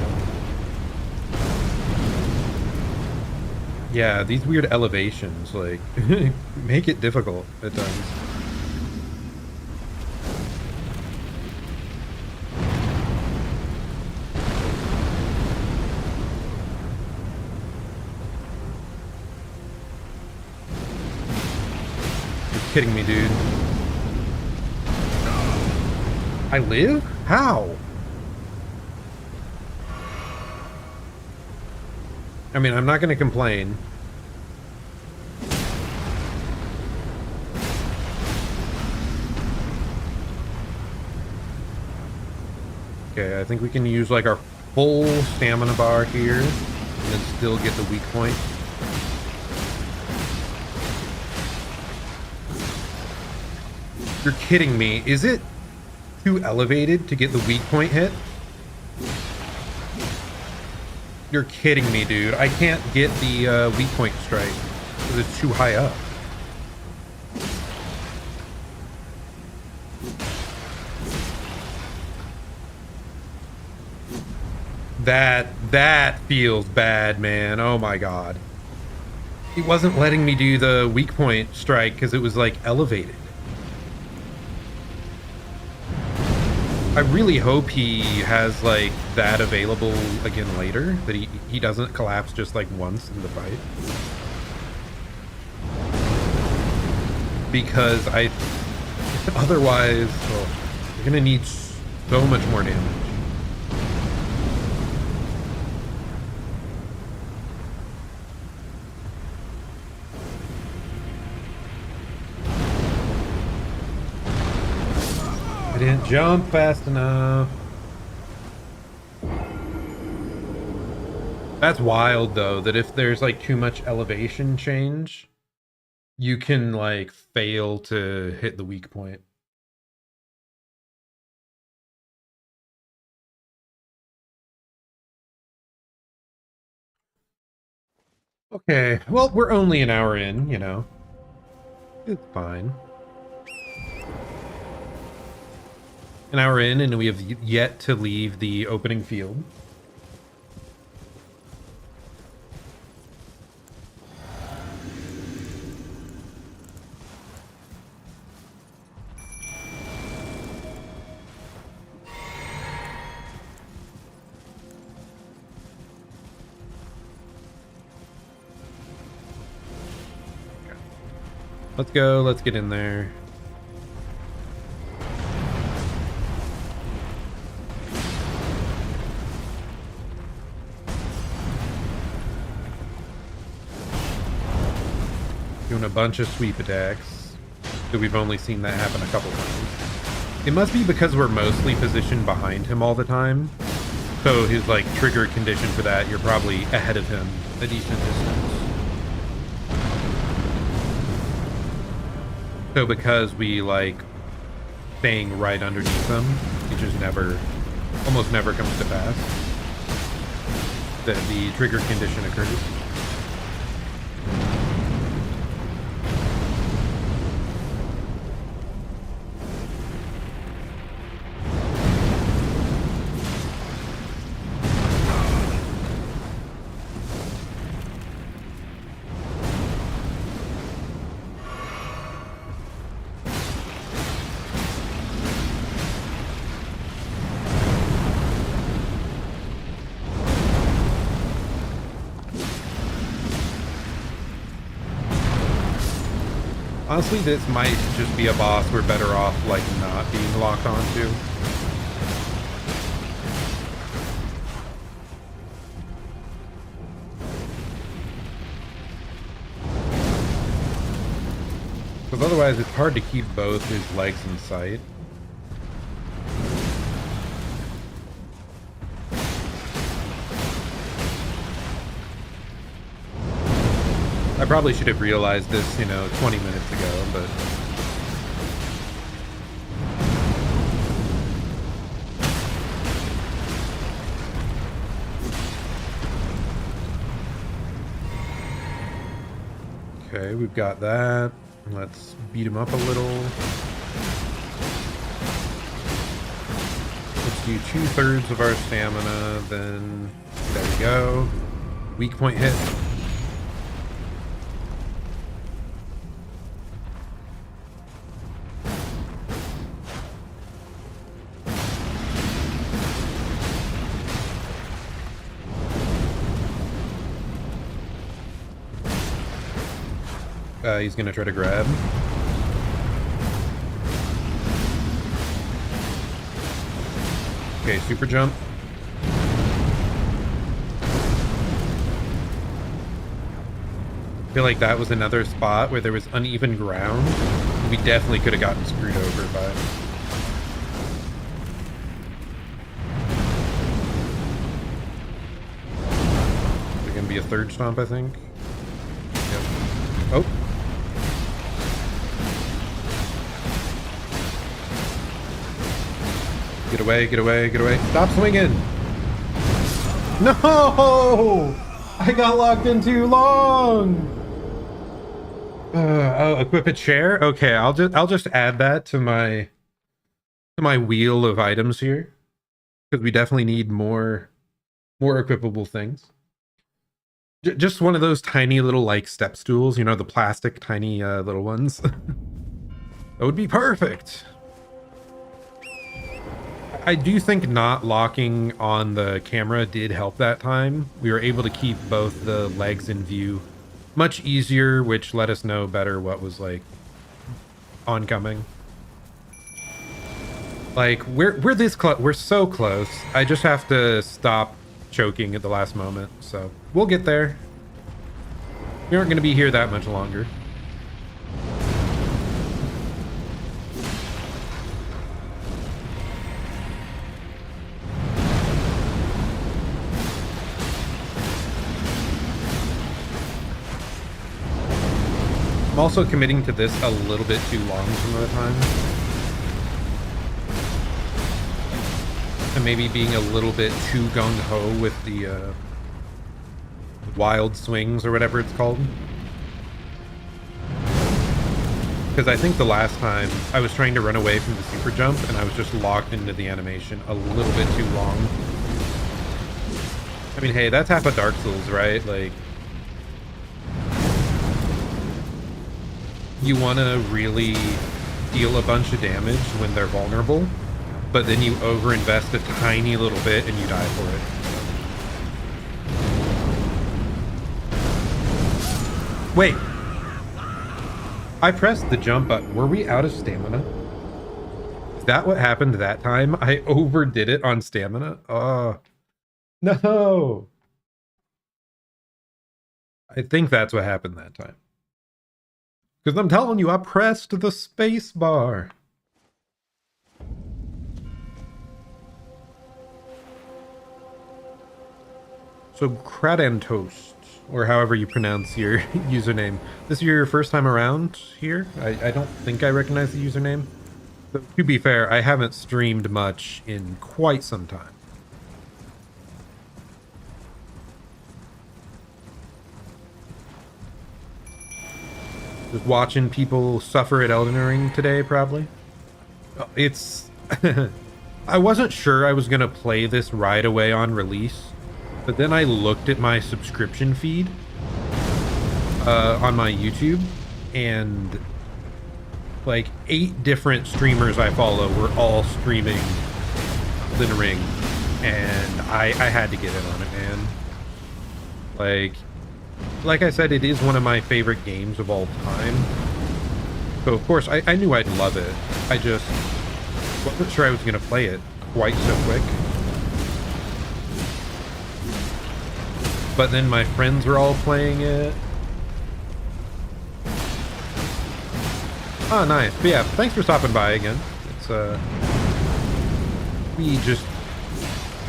Yeah, these weird elevations, like, make it difficult at times. Kidding me, dude. I live? How? I mean, I'm not gonna complain. Okay, I think we can use like our full stamina bar here and then still get the weak point. You're kidding me. Is it too elevated to get the weak point hit? You're kidding me, dude. I can't get the weak point strike because it's too high up. That feels bad, man. Oh my god. It wasn't letting me do the weak point strike because it was like elevated. I really hope he has like that available again later, that he doesn't collapse just like once in the fight. Because otherwise, well, you're gonna need so much more damage. jump fast enough. That's wild though, that if there's like too much elevation change, you can like fail to hit the weak point. Okay, well, we're only an hour in, you know. It's fine. An hour in, and we have yet to leave the opening field. Let's go, let's get in there. Doing a bunch of sweep attacks. So we've only seen that happen a couple times. It must be because we're mostly positioned behind him all the time. So his like trigger condition for that, you're probably ahead of him a decent distance. So because we like staying right underneath them, it just almost never comes to pass that the trigger condition occurs. Honestly, this might just be a boss we're better off, like, not being locked onto. Because otherwise, it's hard to keep both his legs in sight. I probably should have realized this, 20 minutes ago, but... Okay, we've got that. Let's beat him up a little. Let's do 2/3 of our stamina, then... There we go. Weak point hit. He's gonna try to grab. Okay, super jump. I feel like that was another spot where there was uneven ground. We definitely could have gotten screwed over by it. There's gonna be a third stomp, I think. Yep. Oh. Get away, get away, get away. Stop swinging! No! I got locked in too long! Oh, equip a chair? Okay, I'll just add that to my wheel of items here. Because we definitely need more equipable things. Just one of those tiny little like step stools, the plastic tiny little ones. That would be perfect. I do think not locking on the camera did help that time. We were able to keep both the legs in view much easier, which let us know better what was like oncoming. Like we're this close. We're so close. I just have to stop choking at the last moment. So we'll get there. We aren't going to be here that much longer. I'm also committing to this a little bit too long some of the time. And maybe being a little bit too gung-ho with the wild swings or whatever it's called. Because I think the last time I was trying to run away from the super jump and I was just locked into the animation a little bit too long. I mean, hey, that's half a Dark Souls, right? Like, you want to really deal a bunch of damage when they're vulnerable, but then you overinvest a tiny little bit and you die for it. Wait. I pressed the jump button. Were we out of stamina? Is that what happened that time? I overdid it on stamina? Oh, no. I think that's what happened that time. Because I'm telling you, I pressed the space bar. So Kradantoast, or however you pronounce your username. This is your first time around here? I don't think I recognize the username. So, to be fair, I haven't streamed much in quite some time. Just watching people suffer at Elden Ring today, probably. It's... I wasn't sure I was going to play this right away on release, but then I looked at my subscription feed on my YouTube, and like 8 different streamers I follow were all streaming Elden Ring, and I had to get in on it, man. Like I said, it is one of my favorite games of all time. So of course, I knew I'd love it. I just wasn't sure I was going to play it quite so quick. But then my friends were all playing it. Oh, nice. But yeah, thanks for stopping by again. It's, we just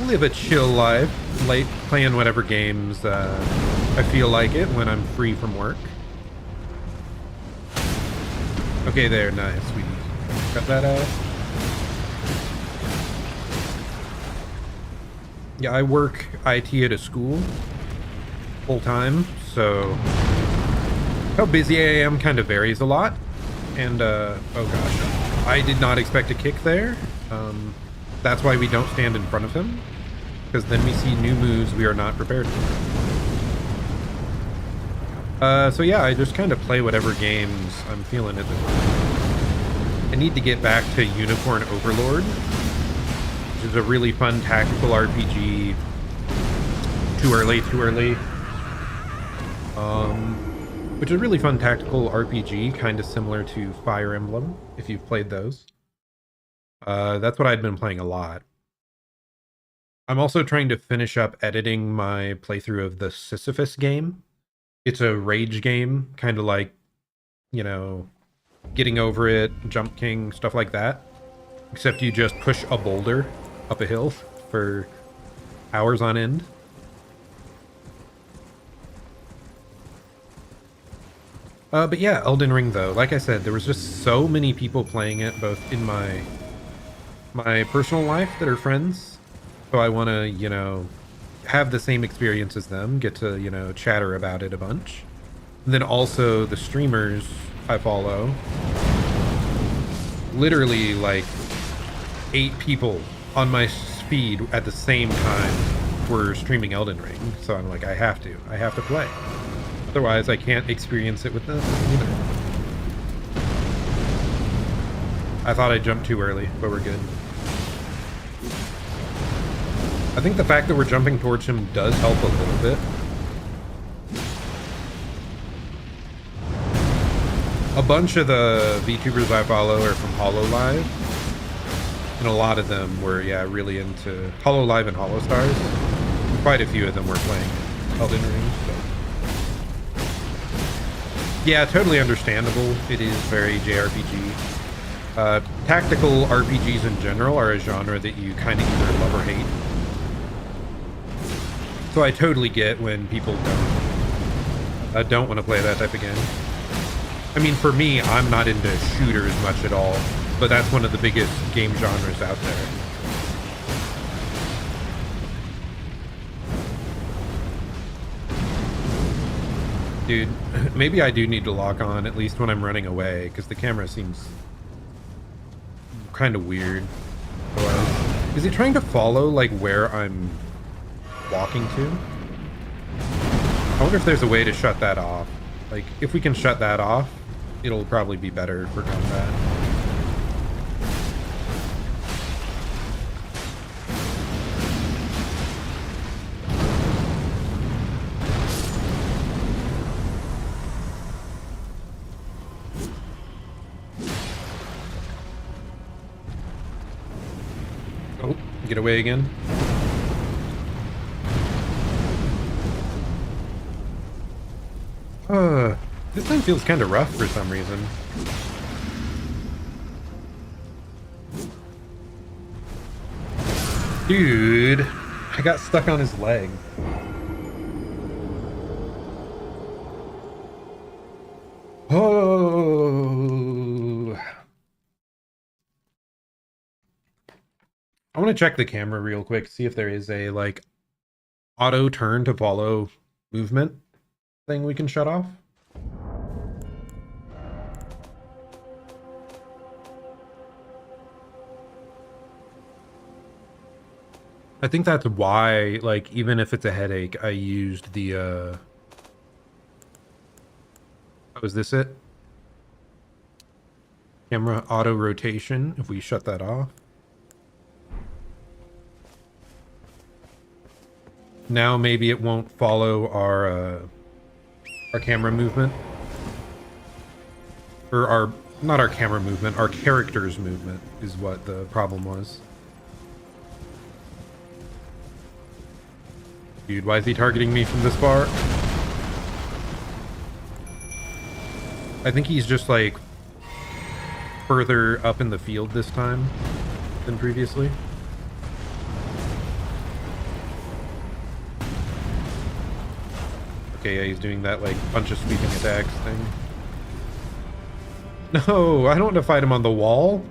live a chill life, playing whatever games I feel like it when I'm free from work. Okay, there, nice. We cut that out. Yeah, I work IT at a school full time, so how busy I am kind of varies a lot. And oh gosh, I did not expect a kick there. That's why we don't stand in front of him, because then we see new moves we are not prepared for. So yeah, I just kind of play whatever games I'm feeling at the time. I need to get back to Unicorn Overlord, which is a really fun tactical RPG. Too early. Which is a really fun tactical RPG, kind of similar to Fire Emblem, if you've played those. That's what I'd been playing a lot. I'm also trying to finish up editing my playthrough of the Sisyphus game. It's a rage game, kind of like, you know, Getting Over It, Jump King, stuff like that. Except you just push a boulder up a hill for hours on end. But yeah, Elden Ring though, like I said, there was just so many people playing it, both in my personal life that are friends. So I want to, you know, have the same experience as them, get to, you know, chatter about it a bunch. And then also the streamers I follow. Literally like 8 people on my feed at the same time were streaming Elden Ring. So I'm like, I have to play. Otherwise, I can't experience it with them either. I thought I jumped too early, but we're good. I think the fact that we're jumping towards him does help a little bit. A bunch of the VTubers I follow are from HoloLive. And a lot of them were, yeah, really into HoloLive and HoloStars. Quite a few of them were playing Elden Ring, so. Yeah, totally understandable. It is very JRPG. Tactical RPGs in general are a genre that you kind of either love or hate. So I totally get when people don't want to play that type of game. I mean, for me, I'm not into shooters much at all, but that's one of the biggest game genres out there. Dude, maybe I do need to lock on, at least when I'm running away, because the camera seems kind of weird. Is it trying to follow, like, where I'm walking to? I wonder if there's a way to shut that off. Like, if we can shut that off, it'll probably be better for combat. Oh, get away again. This thing feels kind of rough for some reason. Dude, I got stuck on his leg. Oh. I want to check the camera real quick, see if there is a, like, auto turn to follow movement thing we can shut off. I think that's why, like, even if it's a headache, I used the, oh, is this it? Camera auto rotation, if we shut that off. Now maybe it won't follow our camera movement. Or our, not our camera movement, our character's movement is what the problem was. Dude, why is he targeting me from this far? I think he's just, like, further up in the field this time than previously. Okay, yeah, he's doing that, like, bunch of sweeping attacks thing. No, I don't want to fight him on the wall.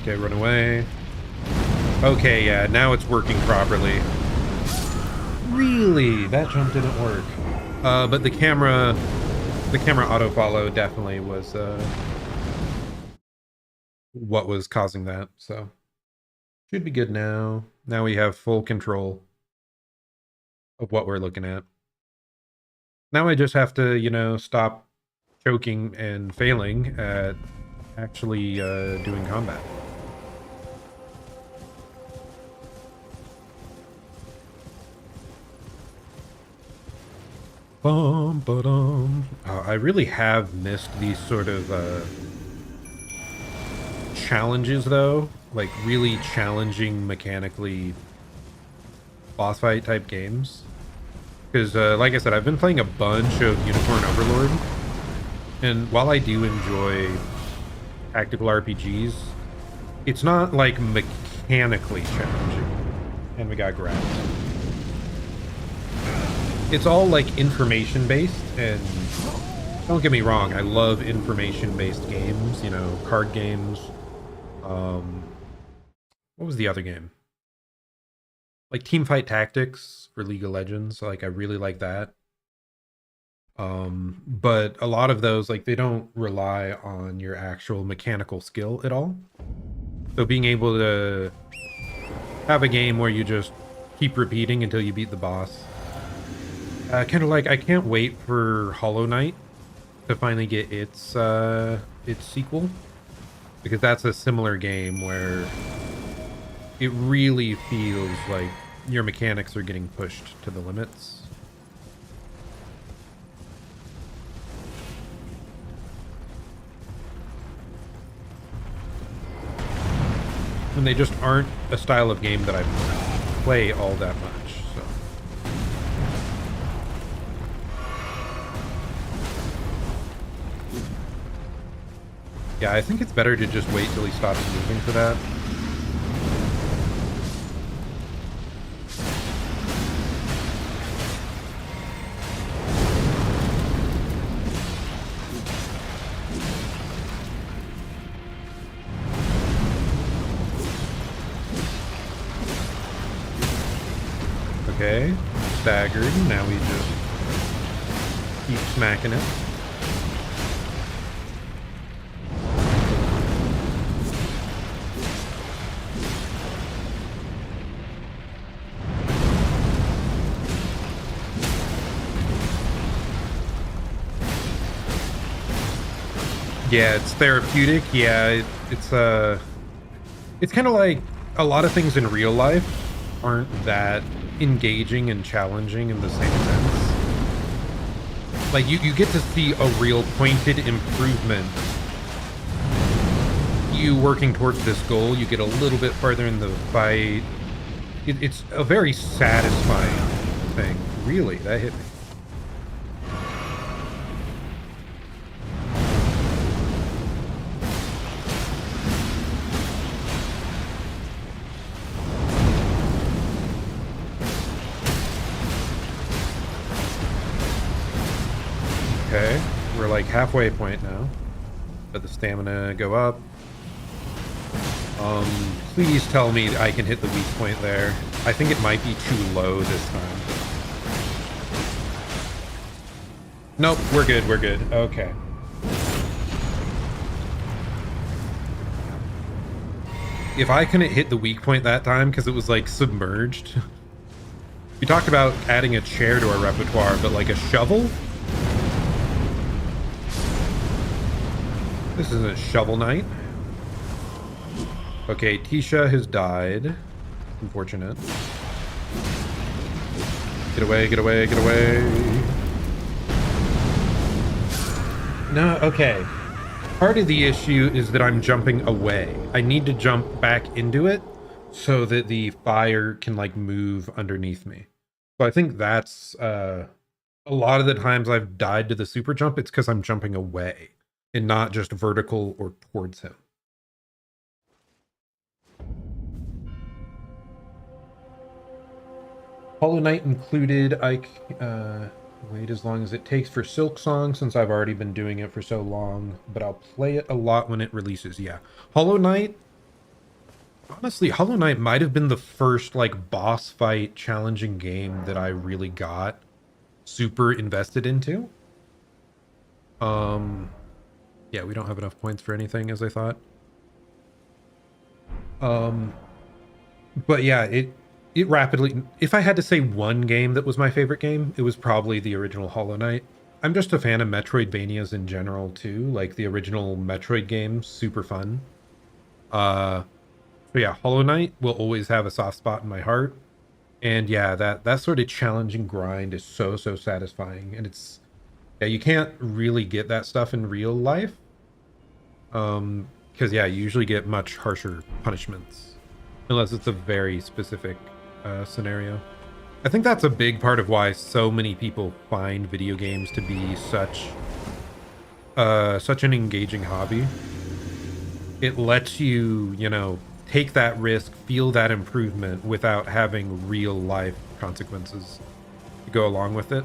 Okay, run away. Okay, yeah, now it's working properly. Really? That jump didn't work. But the camera auto follow definitely was what was causing that, so should be good now. Now we have full control of what we're looking at. Now I just have to, you know, stop choking and failing at actually doing combat. I really have missed these sort of challenges, though. Like, really challenging mechanically boss fight type games. Because, like I said, I've been playing a bunch of Unicorn Overlord. And while I do enjoy tactical RPGs, it's not, like, mechanically challenging. And we got grabbed. It's all, like, information-based, and don't get me wrong, I love information-based games, you know, card games. What was the other game? Like Teamfight Tactics for League of Legends, like, I really like that. But a lot of those, like, they don't rely on your actual mechanical skill at all. So being able to have a game where you just keep repeating until you beat the boss. Kind of like, I can't wait for Hollow Knight to finally get its sequel, because that's a similar game where it really feels like your mechanics are getting pushed to the limits. And they just aren't a style of game that I play all that much. Yeah, I think it's better to just wait till he stops moving for that. Okay, staggered. Now we just keep smacking it. Yeah, it's therapeutic. Yeah, it's kind of like a lot of things in real life aren't that engaging and challenging in the same sense. Like you get to see a real pointed improvement. You working towards this goal, you get a little bit further in the fight. It's a very satisfying thing. Really, that hit me. Okay, we're like halfway point now. Let the stamina go up. Please tell me I can hit the weak point there. I think it might be too low this time. Nope, we're good, we're good. Okay. If I couldn't hit the weak point that time because it was like submerged. We talked about adding a chair to our repertoire, but like a shovel? This isn't Shovel Knight. Okay, Tisha has died. Unfortunate. Get away, get away, get away. No, okay. Part of the issue is that I'm jumping away. I need to jump back into it so that the fire can like move underneath me. So I think that's a lot of the times I've died to the super jump, it's because I'm jumping away and not just vertical or towards him. Hollow Knight included. Wait as long as it takes for Silk Song, since I've already been doing it for so long, but I'll play it a lot when it releases. Yeah, Hollow Knight. Honestly, Hollow Knight might have been the first like boss fight challenging game that I really got super invested into. Yeah, we don't have enough points for anything, as I thought. But yeah, it rapidly, if I had to say one game that was my favorite game, it was probably the original Hollow Knight. I'm just a fan of Metroidvanias in general too, like the original Metroid games, super fun. So yeah, Hollow Knight will always have a soft spot in my heart. And yeah, that sort of challenging grind is so satisfying, and it's, yeah, you can't really get that stuff in real life. Because yeah, you usually get much harsher punishments unless it's a very specific scenario. I think that's a big part of why so many people find video games to be such an engaging hobby. It lets you, you know, take that risk, feel that improvement without having real life consequences to go along with it.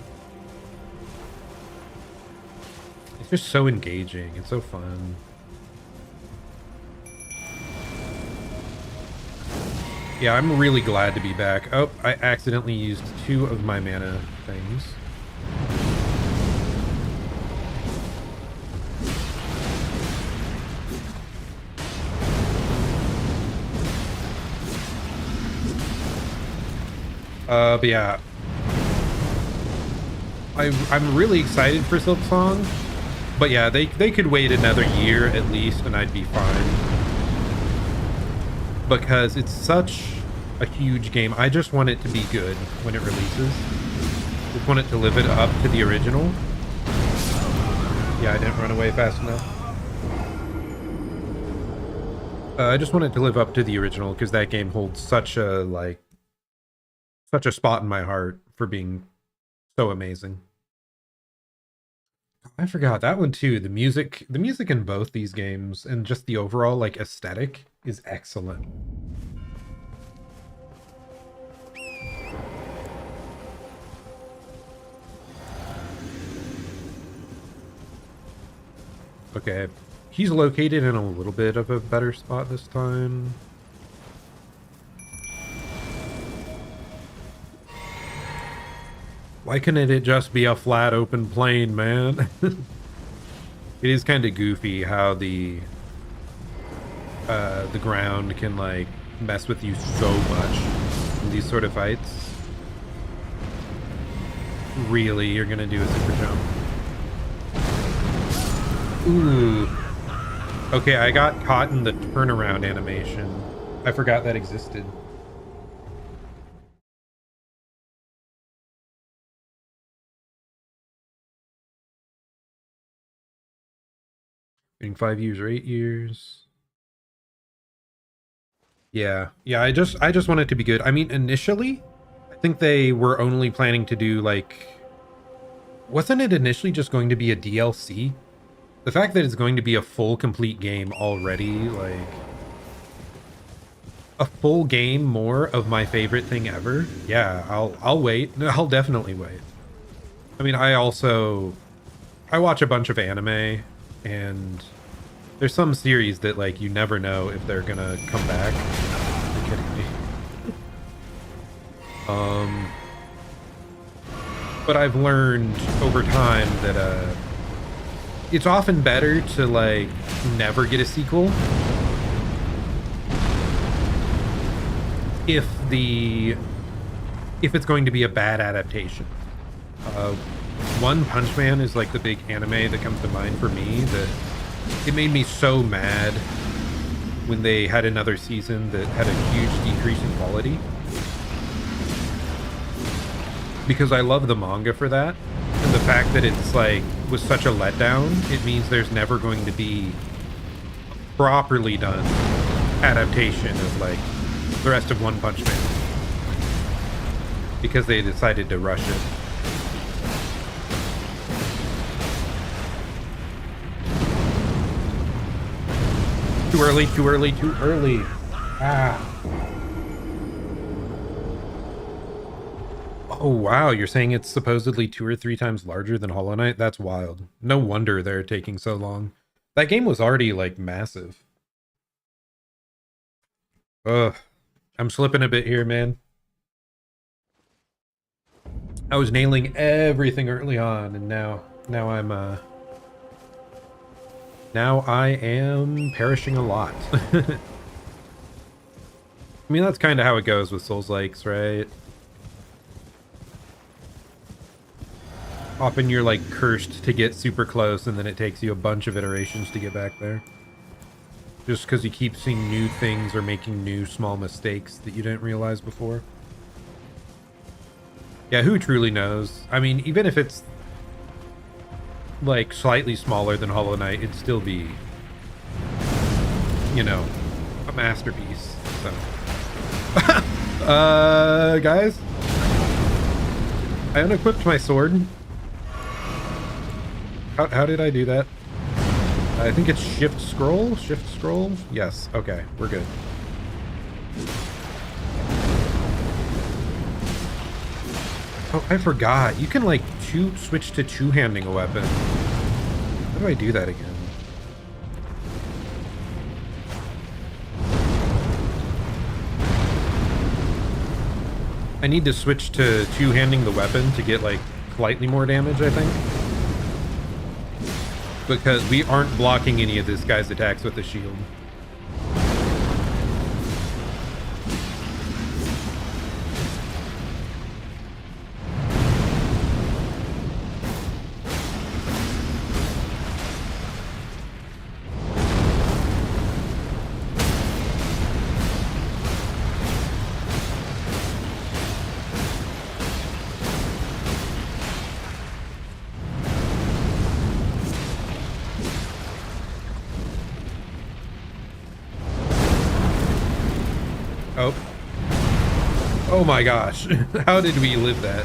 It's just so engaging. It's so fun. Yeah, I'm really glad to be back. Oh, I accidentally used 2 of my mana things. But yeah. I'm really excited for Silk Song. But yeah, they could wait another year at least and I'd be fine. Because it's such a huge game. I just want it to be good when it releases. Just want it to live it up to the original. Yeah, I didn't run away fast enough. I just want it to live up to the original because that game holds such a spot in my heart for being so amazing. I forgot that one too. The music in both these games and just the overall like aesthetic is excellent. Okay, he's located in a little bit of a better spot this time. Why couldn't it just be a flat open plain, man? It is kind of goofy how the ground can like mess with you so much in these sort of fights. Really, you're gonna do a super jump? Ooh. Okay, I got caught in the turnaround animation. I forgot that existed. In 5 years or 8 years. Yeah. Yeah, I just want it to be good. I mean, initially, I think they were only planning to do like, wasn't it initially just going to be a DLC? The fact that it's going to be a full complete game already, like a full game more of my favorite thing ever. Yeah, I'll wait. I'll definitely wait. I mean, I watch a bunch of anime, and there's some series that like you never know if they're gonna come back. You're kidding me. But I've learned over time that it's often better to like never get a sequel if it's going to be a bad adaptation. One Punch Man is like the big anime that comes to mind for me. That it made me so mad when they had another season that had a huge decrease in quality, because I love the manga for that, and the fact that it's like was such a letdown, it means there's never going to be a properly done adaptation of like the rest of One Punch Man, because they decided to rush it. Too early, too early, too early. Ah. Oh, wow. You're saying it's supposedly 2 or 3 times larger than Hollow Knight? That's wild. No wonder they're taking so long. That game was already, like, massive. Ugh. I'm slipping a bit here, man. I was nailing everything early on, and now I am perishing a lot. I mean, that's kind of how it goes with Souls-likes, right? Often you're like cursed to get super close, and then it takes you a bunch of iterations to get back there. Just because you keep seeing new things or making new small mistakes that you didn't realize before. Yeah, who truly knows? I mean, even if it's like slightly smaller than Hollow Knight, it'd still be, you know, a masterpiece. So, guys, I unequipped my sword. How did I do that? I think it's shift scroll? Shift scroll? Yes. Okay, we're good. Oh, I forgot. You can like switch to two-handing a weapon. How do I do that again? I need to switch to two-handing the weapon to get like slightly more damage, I think. Because we aren't blocking any of this guy's attacks with the shield. Oh. Oh my gosh. How did we live that?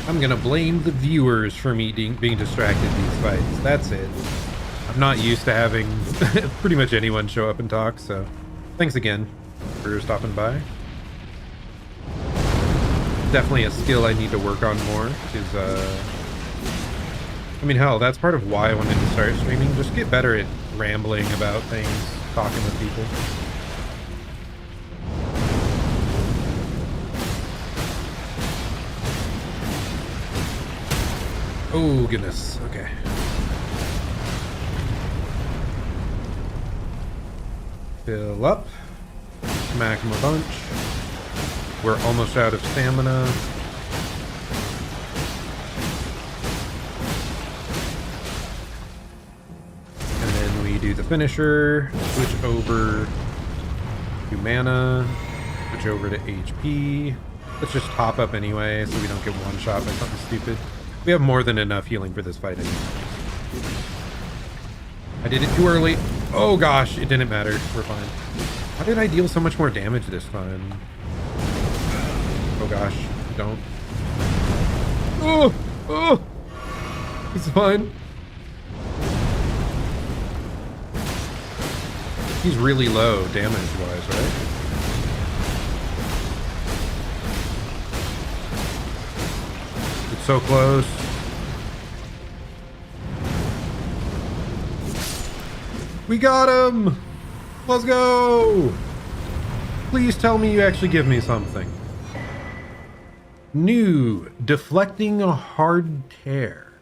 I'm gonna blame the viewers for me being distracted in these fights. That's it. I'm not used to having pretty much anyone show up and talk, so thanks again for stopping by. Definitely a skill I need to work on more, is I mean, hell, that's part of why I wanted to start streaming. Just get better at rambling about things, talking with people. Oh, goodness. Okay. Fill up. Smack him a bunch. We're almost out of stamina. And then we do the finisher. Switch over to mana. Switch over to HP. Let's just top up anyway so we don't get one shot by something stupid. We have more than enough healing for this fight anyway. I did it too early. Oh gosh, it didn't matter. We're fine. How did I deal so much more damage this time? Oh gosh, don't. Oh! Oh! It's fine. He's really low damage-wise, right? It's so close. We got him! Let's go! Please tell me you actually give me something. New, deflecting a hard tear.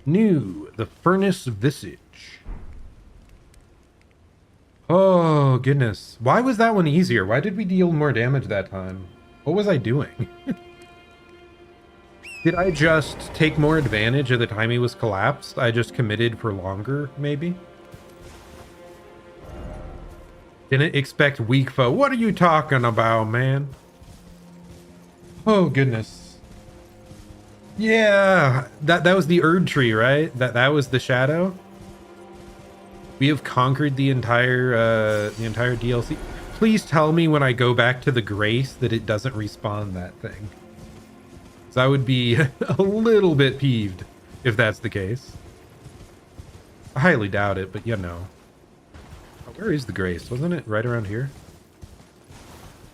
New, the furnace visage. Oh, goodness. Why was that one easier? Why did we deal more damage that time? What was I doing? Did I just take more advantage of the time he was collapsed? I just committed for longer, maybe? Didn't expect weak foe. What are you talking about, man? Oh, goodness. Yeah, that was the Erdtree, right? That was the shadow. We have conquered the entire DLC. Please tell me when I go back to the Grace that it doesn't respawn that thing. So I would be a little bit peeved if that's the case. I highly doubt it, but you know. Where is the Grace? Wasn't it right around here?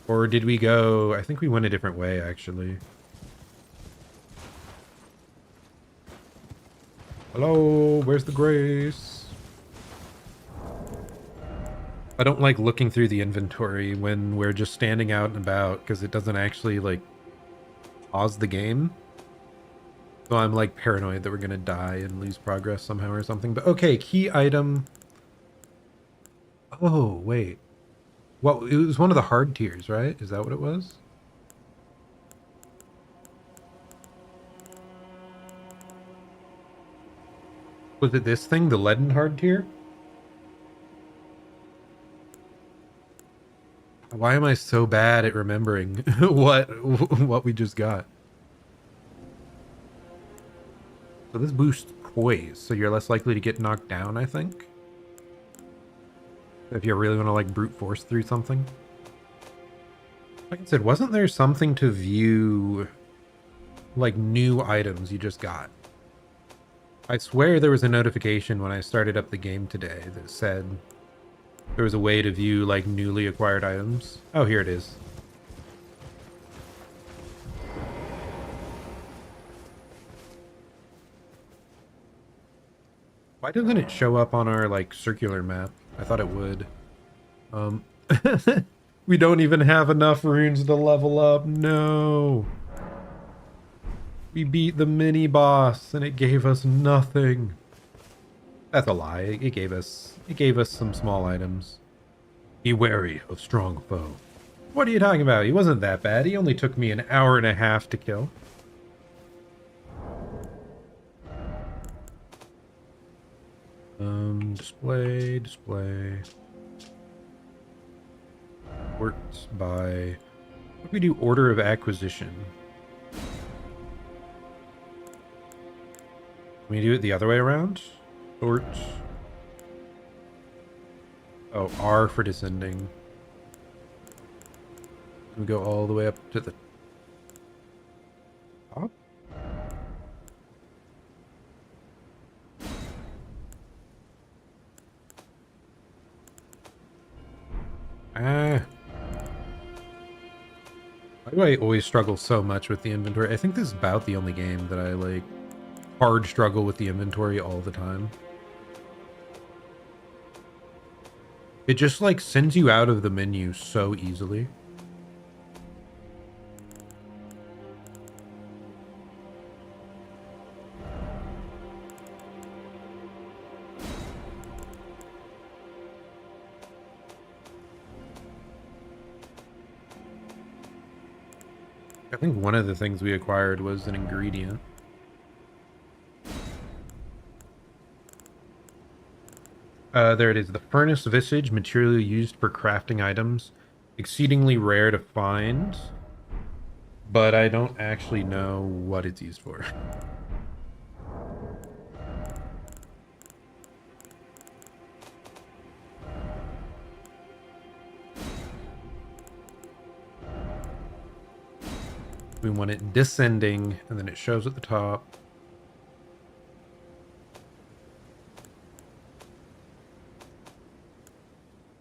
Or did we go... I think we went a different way, actually. Hello, where's the Grace? I don't like looking through the inventory when we're just standing out and about, because it doesn't actually, like, pause the game. So I'm, like, paranoid that we're gonna die and lose progress somehow or something. But okay, key item... Oh, wait. Well, it was one of the hard tiers, right? Is that what it was? Was it this thing, the leaden hard tier? Why am I so bad at remembering what we just got? So this boosts poise, so you're less likely to get knocked down, I think. If you really want to, like, brute force through something. Like I said, wasn't there something to view, like, new items you just got? I swear there was a notification when I started up the game today that said there was a way to view, like, newly acquired items. Oh, here it is. Why doesn't it show up on our, like, circular map? I thought it would. We don't even have enough runes to level up. No. We beat the mini boss and it gave us nothing. That's a lie. It gave us some small items. Be wary of strong foe. What are you talking about? He wasn't that bad. He only took me an hour and a half to kill. Display. Works by... What do we do? Order of acquisition. Can we do it the other way around? Sort. Oh, R for descending. We go all the way up to the top. Ah. Why do I always struggle so much with the inventory? I think this is about the only game that I, like, hard struggle with the inventory all the time. It just like sends you out of the menu so easily. I think one of the things we acquired was an ingredient. There it is. The furnace visage, material used for crafting items. Exceedingly rare to find, but I don't actually know what it's used for. We want it descending, and then it shows at the top.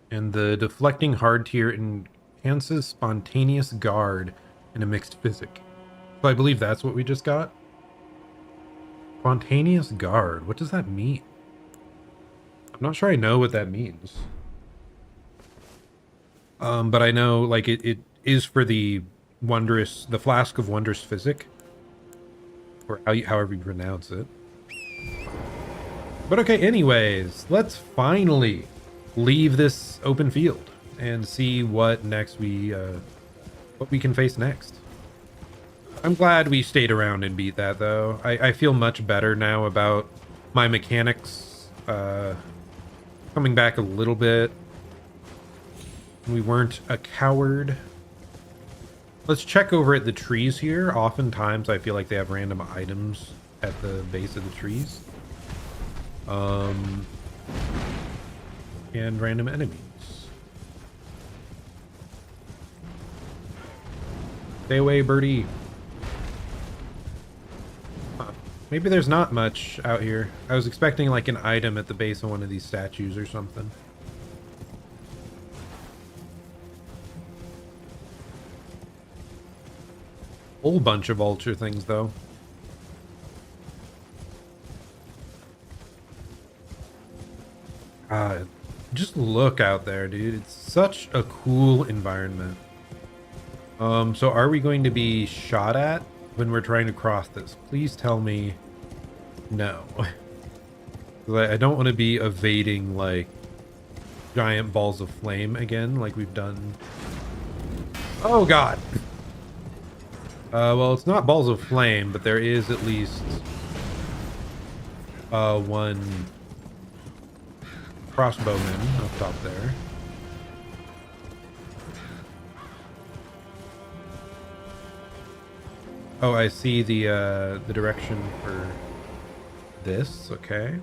And the deflecting hard tier enhances spontaneous guard in a mixed physic. So I believe that's what we just got. Spontaneous guard. What does that mean? I'm not sure I know what that means. But I know like it is for the flask of wondrous physic, or however you pronounce it. But okay, anyways, let's finally leave this open field and see what we can face next. I'm glad we stayed around and beat that, though. I feel much better now about my mechanics coming back a little bit. We weren't a coward. Let's check over at the trees here. Oftentimes, I feel like they have random items at the base of the trees. And random enemies. Stay away, birdie. Huh. Maybe there's not much out here. I was expecting like an item at the base of one of these statues or something. Whole bunch of vulture things, though. Just look out there, dude. It's such a cool environment. So are we going to be shot at when we're trying to cross this? Please tell me no. I don't want to be evading like giant balls of flame again, like we've done. Oh god. Well, it's not balls of flame, but there is at least one crossbowman up top there. Oh, I see the direction for this. Okay.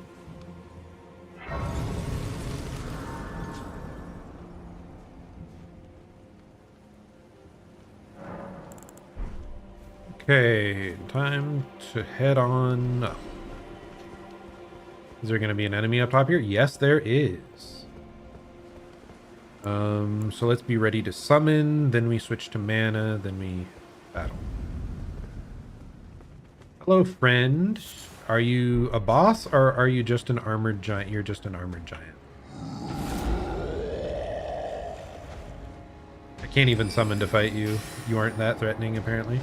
Okay, time to head on up. Is there going to be an enemy up top here? Yes, there is. So let's be ready to summon, then we switch to mana, then we battle. Hello, friend. Are you a boss, or are you just an armored giant? You're just an armored giant. I can't even summon to fight you. You aren't that threatening, apparently.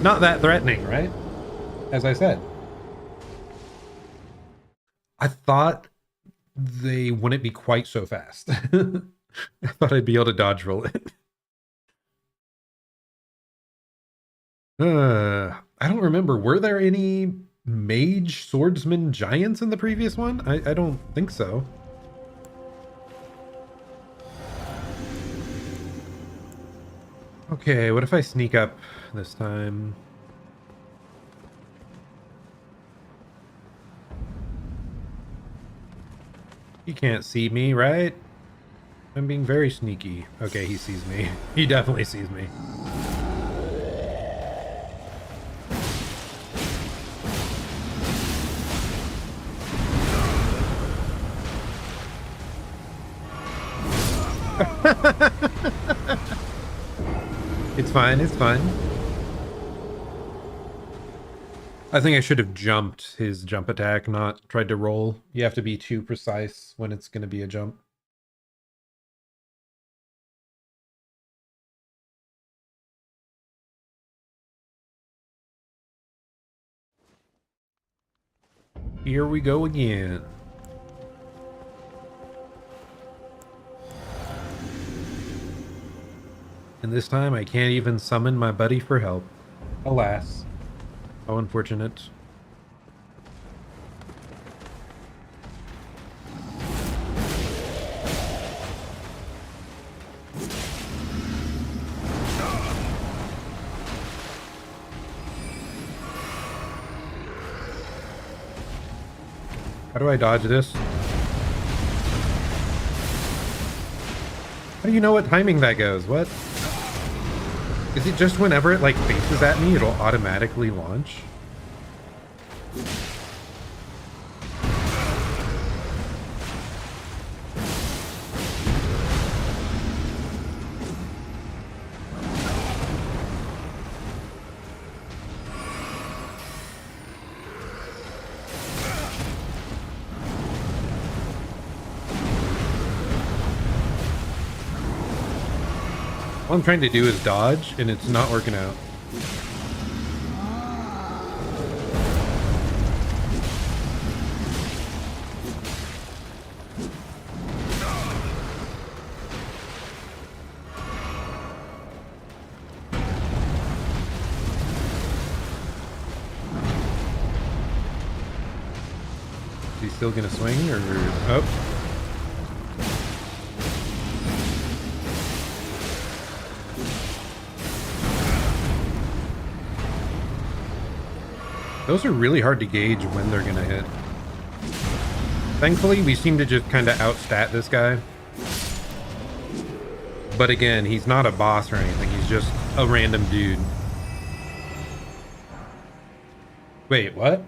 Not that threatening, right? As I said. I thought they wouldn't be quite so fast. I thought I'd be able to dodge roll it. I don't remember. Were there any mage swordsman giants in the previous one? I don't think so. Okay, what if I sneak up this time? He can't see me, right? I'm being very sneaky. Okay, he sees me. He definitely sees me. It's fine, it's fine. I think I should have jumped his jump attack, not tried to roll. You have to be too precise when it's going to be a jump. Here we go again. And this time I can't even summon my buddy for help. Alas. How unfortunate. How do I dodge this? How do you know what timing that goes? What? Is it just whenever it like faces at me, it'll automatically launch? All I'm trying to do is dodge, and it's not working out. Is he still gonna swing, or... Oh. Those are really hard to gauge when they're gonna hit. Thankfully, we seem to just kind of outstat this guy. But again, he's not a boss or anything. He's just a random dude. Wait, what?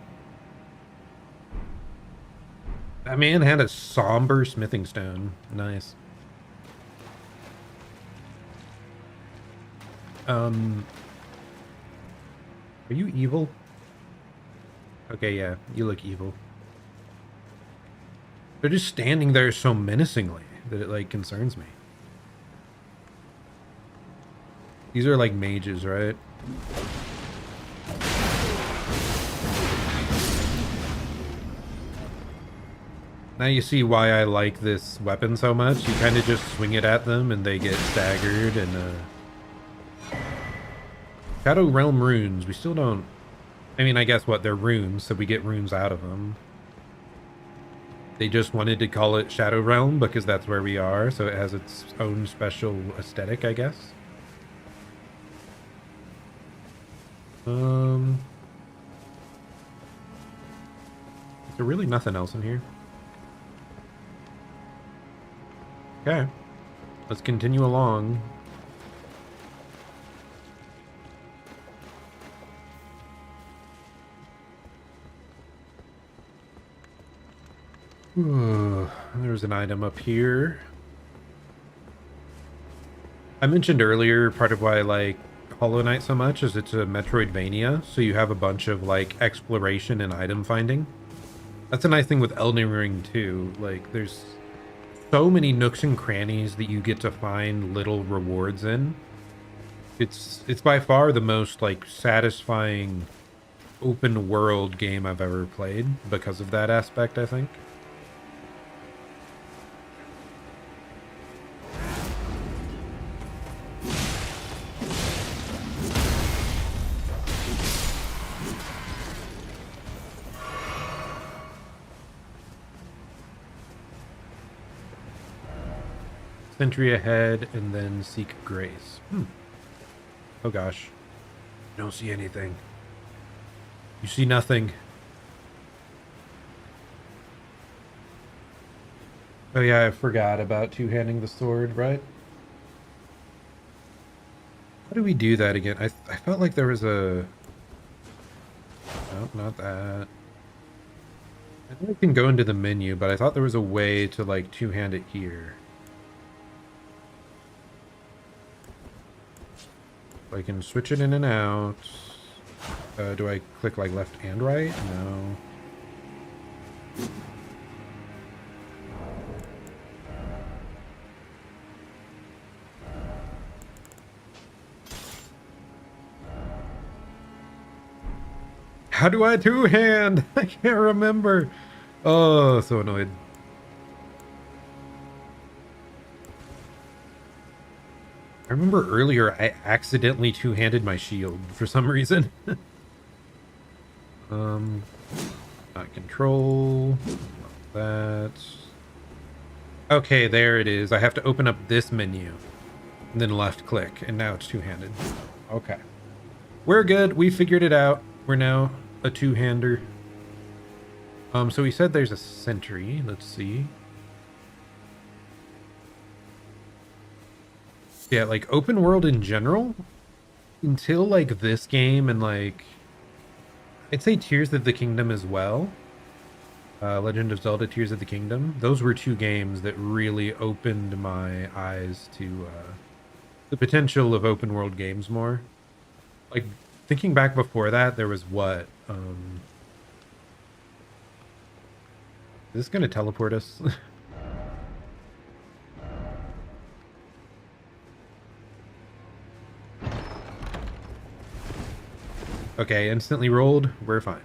That man had a somber smithing stone. Nice. Are you evil? Okay, yeah, you look evil. They're just standing there so menacingly that it, like, concerns me. These are, like, mages, right? Now you see why I like this weapon so much. You kind of just swing it at them and they get staggered and, Shadow Realm runes, we still don't... I mean, I guess what, they're runes, so we get runes out of them. They just wanted to call it Shadow Realm because that's where we are, so it has its own special aesthetic, I guess. Is there really nothing else in here? Okay. Let's continue along. There's an item up here. I mentioned earlier part of why I like Hollow Knight so much is it's a Metroidvania, so you have a bunch of like exploration and item finding. That's a nice thing with Elden Ring too. Like there's so many nooks and crannies that you get to find little rewards in. It's by far the most like satisfying open world game I've ever played because of that aspect, I think. Sentry ahead, and then seek grace. Oh gosh. I don't see anything. You see nothing. Oh yeah, I forgot about two-handing the sword, right? How do we do that again? I felt like there was a... Nope, not that. I think I can go into the menu, but I thought there was a way to like two-hand it here. I can switch it in and out. Do I click like left and right? No. How do I two-hand? I can't remember. Oh, so annoyed. I remember earlier I accidentally two-handed my shield for some reason. Not control. Not that. Okay, there it is. I have to open up this menu and then left click, and now it's two-handed. Okay. We're good. We figured it out. We're now a two-hander. So he said there's a sentry. Let's see. Yeah, like open world in general, until like this game and like I'd say Tears of the Kingdom as well. Legend of Zelda Tears of the Kingdom. Those were two games that really opened my eyes to the potential of open world games more. Like thinking back before that, there was what? Is this gonna teleport us? Okay, instantly rolled. We're fine.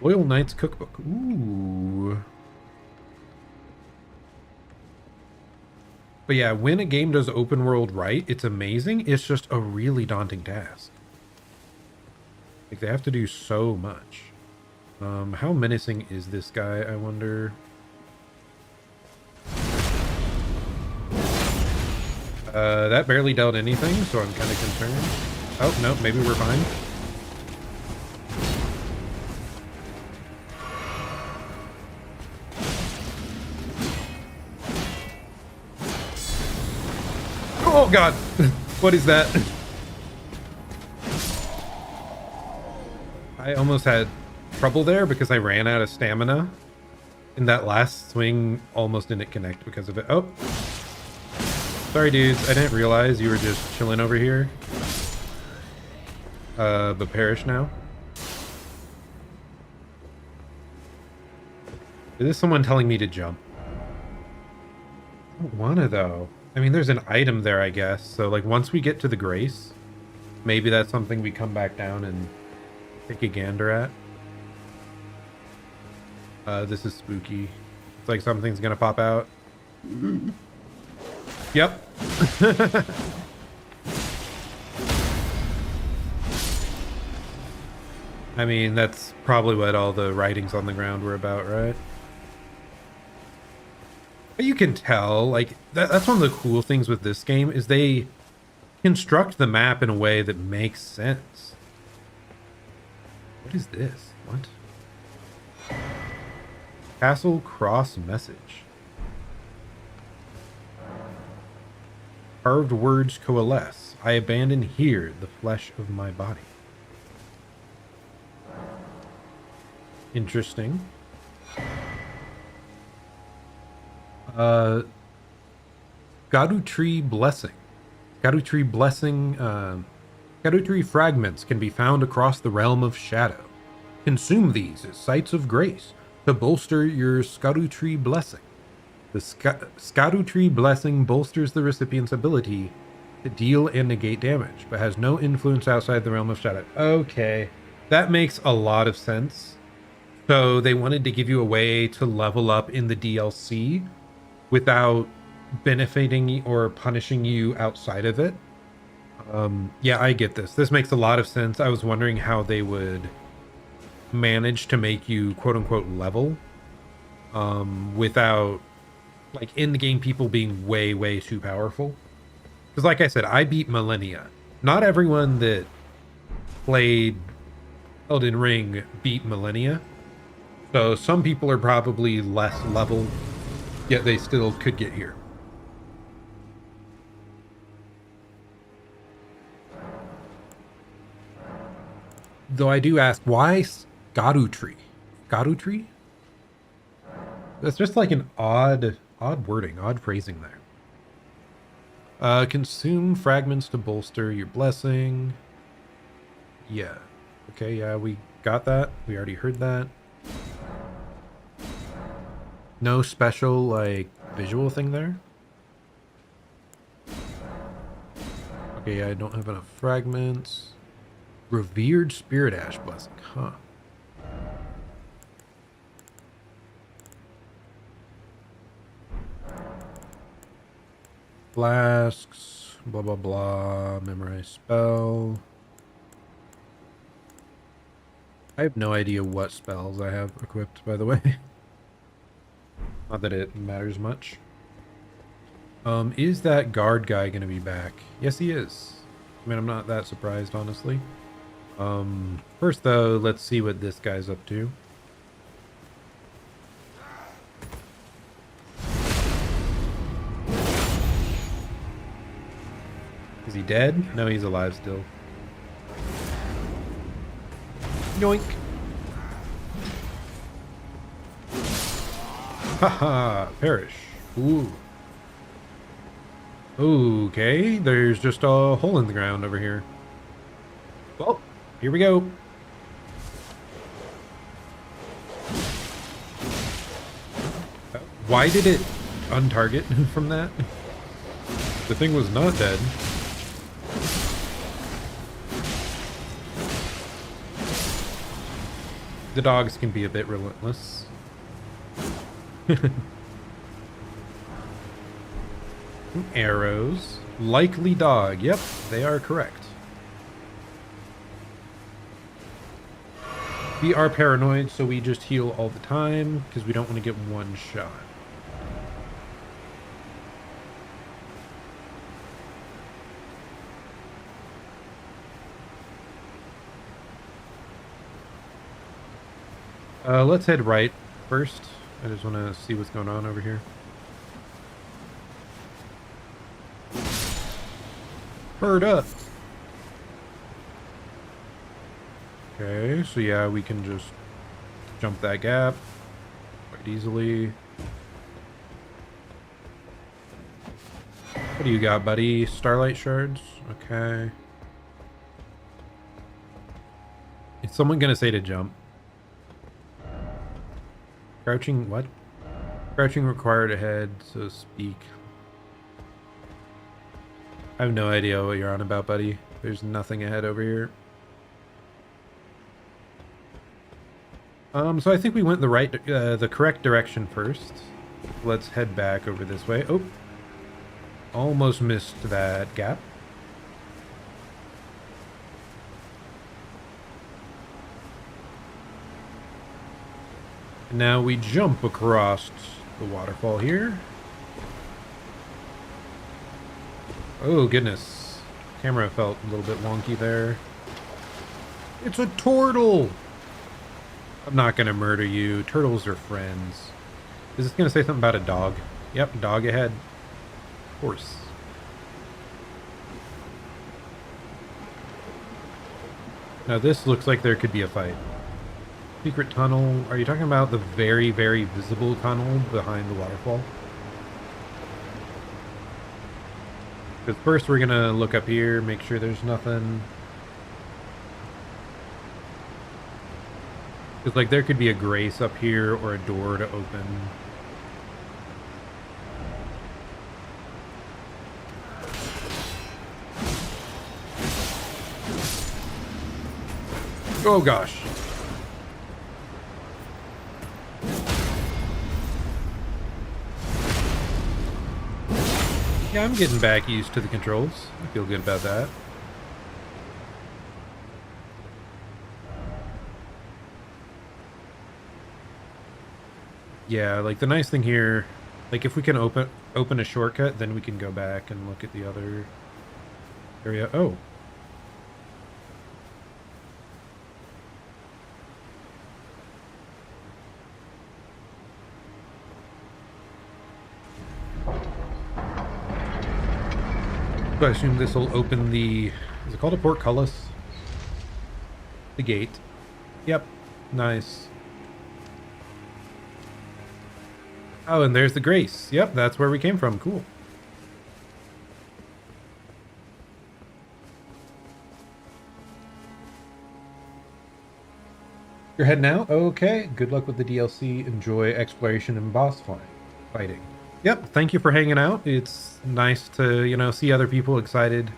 Loyal Knight's Cookbook. Ooh. But yeah, when a game does open world right, it's amazing. It's just a really daunting task. Like, they have to do so much. How menacing is this guy, I wonder? That barely dealt anything, so I'm kind of concerned. Oh, no, maybe we're fine. Oh, God. What is that? I almost had trouble there because I ran out of stamina. And that last swing almost didn't connect because of it. Oh. Sorry, dudes. I didn't realize you were just chilling over here. But perish now. Is this someone telling me to jump? I don't wanna, though. I mean, there's an item there, I guess. So, like, once we get to the Grace, maybe that's something we come back down and take a gander at. This is spooky. It's like something's gonna pop out. Yep. I mean, that's probably what all the writings on the ground were about, right? But you can tell, like, that's one of the cool things with this game is they construct the map in a way that makes sense. What is this? What? Castle Cross message. Carved words coalesce. I abandon here the flesh of my body. Interesting. Erdtree blessing. Erdtree blessing. Erdtree fragments can be found across the realm of shadow. Consume these as sites of grace to bolster your Erdtree blessing. The Erdtree blessing bolsters the recipient's ability to deal and negate damage, but has no influence outside the realm of shadow. Okay, that makes a lot of sense. So they wanted to give you a way to level up in the DLC without benefiting or punishing you outside of it. Yeah, I get this. This makes a lot of sense. I was wondering how they would manage to make you quote unquote level without like in the game people being way too powerful. Because like I said, I beat Millennia. Not everyone that played Elden Ring beat Millennia. So some people are probably less level, yet they still could get here. Though I do ask, why Erdtree? Erdtree? That's just like an odd wording, odd phrasing there. Consume fragments to bolster your blessing. Yeah. Okay, yeah, we got that. We already heard that. No special, like, visual thing there? Okay, yeah, I don't have enough fragments. Revered Spirit Ash Blessing, huh. Flasks, blah, blah, blah. Memorize spell. I have no idea what spells I have equipped, by the way. Not that it matters much. Is that guard guy gonna be back? Yes, he is. I mean, I'm not that surprised, honestly. First though, let's see what this guy's up to. Is he dead? No, he's alive still. Yoink! Haha, perish. Ooh. Okay, there's just a hole in the ground over here. Well, here we go. Why did it untarget from that? The thing was not dead. The dogs can be a bit relentless. Arrows. Likely dog. Yep, they are correct. We are paranoid, so we just heal all the time because we don't want to get one shot. Let's head right first. I just want to see what's going on over here. Bird up. Okay, so yeah, we can just jump that gap quite easily. What do you got, buddy? Starlight shards? Okay. Is someone gonna say to jump? Crouching, what? Crouching required ahead, so speak. I have no idea what you're on about, buddy. There's nothing ahead over here. So I think we went the correct direction first. Let's head back over this way. Oh, almost missed that gap. Now we jump across the waterfall here. Oh, goodness. Camera felt a little bit wonky there. It's a turtle! I'm not gonna murder you. Turtles are friends. Is this gonna say something about a dog? Yep, dog ahead. Of course. Now this looks like there could be a fight. Secret tunnel. Are you talking about the very, very visible tunnel behind the waterfall? Because first we're gonna look up here, make sure there's nothing. Because like there could be a grace up here or a door to open. Oh gosh. Yeah, I'm getting back used to the controls. I feel good about that. Yeah, like the nice thing here, like if we can open a shortcut, then we can go back and look at the other area. Oh. So I assume this will open the, is it called a portcullis? The gate. Yep. Nice. Oh, and there's the grace. Yep, that's where we came from. Cool. You're heading out? Okay. Good luck with the DLC. Enjoy exploration and boss fighting. Yep. Thank you for hanging out. It's nice to, see other people excited.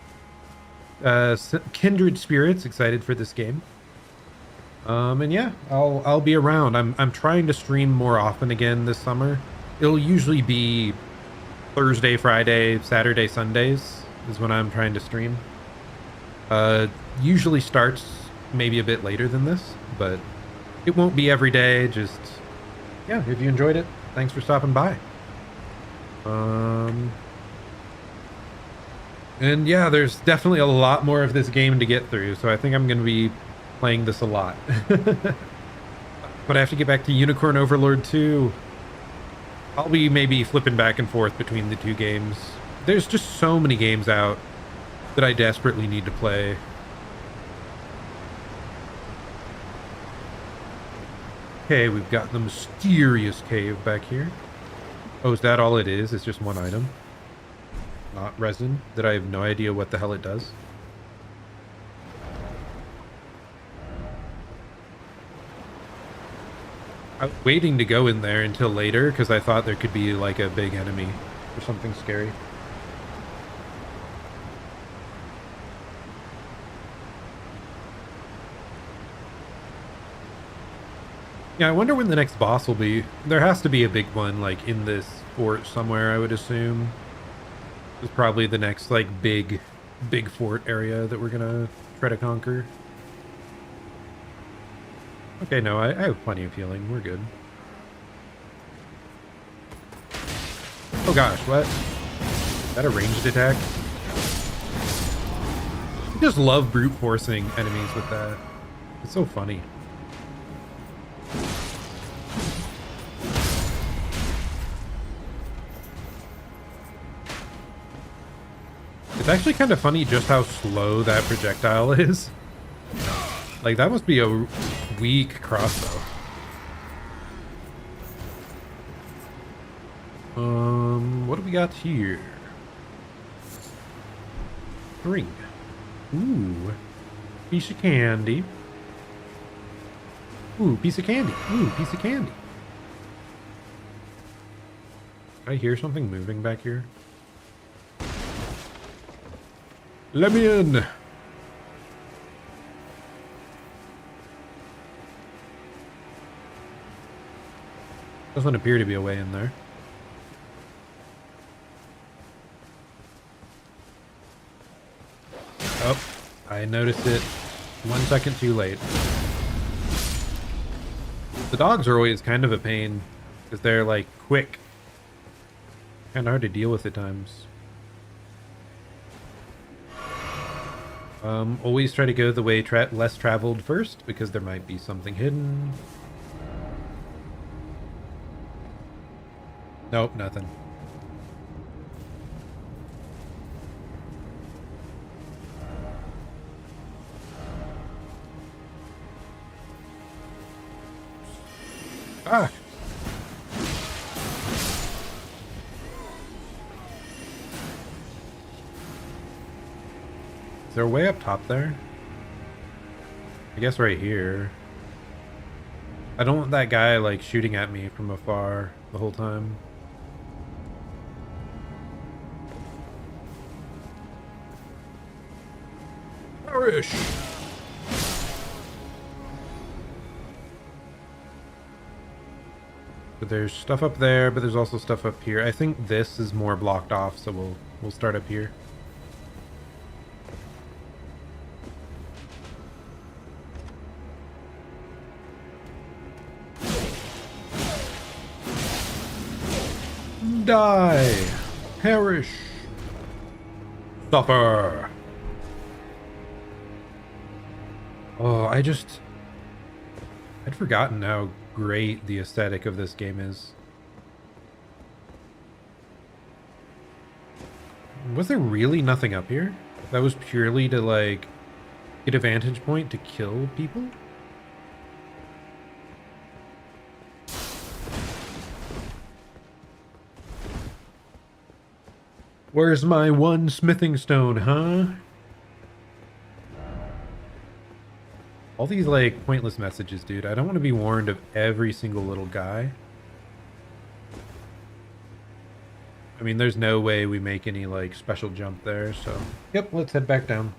Kindred spirits excited for this game. And yeah, I'll be around. I'm trying to stream more often again this summer. It'll usually be Thursday, Friday, Saturday, Sundays is when I'm trying to stream. Usually starts maybe a bit later than this, but it won't be every day. Just, yeah, if you enjoyed it, thanks for stopping by. And yeah, there's definitely a lot more of this game to get through, so I think I'm going to be playing this a lot. But I have to get back to Unicorn Overlord 2. I'll be maybe flipping back and forth between the two games. There's just so many games out that I desperately need to play. Okay, we've got the mysterious cave back here. Oh, is that all it is? It's just one item? Not resin? That I have no idea what the hell it does? I was waiting to go in there until later because I thought there could be like a big enemy or something scary. Yeah, I wonder when the next boss will be. There has to be a big one like in this fort somewhere, I would assume. It's probably the next like big fort area that we're gonna try to conquer. Okay, no, I have plenty of healing. We're good. Oh gosh, what? Is that a ranged attack? I just love brute forcing enemies with that. It's so funny. It's actually kind of funny just how slow that projectile is. Like, that must be a weak crossbow. What do we got here? Ring. Ooh. Piece of candy. Ooh, piece of candy. Ooh, piece of candy. I hear something moving back here. Let me in. Doesn't appear to be a way in there. Oh, I noticed it 1 second too late. The dogs are always kind of a pain because they're like quick. Kind of hard to deal with at times. Always try to go the way less traveled first because there might be something hidden. Nope, nothing. Ah! Is there a way up top there? I guess right here. I don't want that guy like shooting at me from afar the whole time. Perish! But there's stuff up there, but there's also stuff up here. I think this is more blocked off, so we'll start up here. Die! Perish! Suffer! Oh, I'd forgotten how great the aesthetic of this game is. Was there really nothing up here? That was purely to, like, get a vantage point to kill people? Where's my one smithing stone, huh? All these, like, pointless messages, dude. I don't want to be warned of every single little guy. I mean, there's no way we make any, like, special jump there, so... Yep, let's head back down.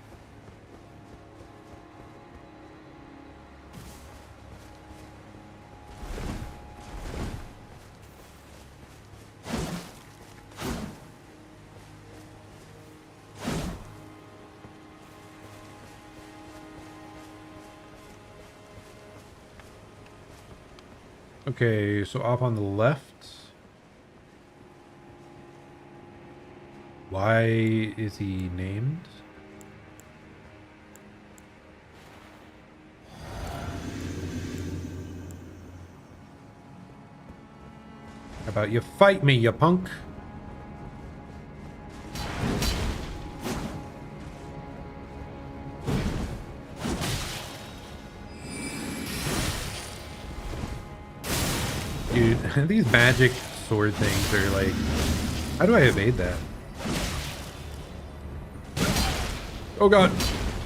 Okay, so off on the left. Why is he named? How about you fight me, you punk? Dude, these magic sword things are like... How do I evade that? Oh god!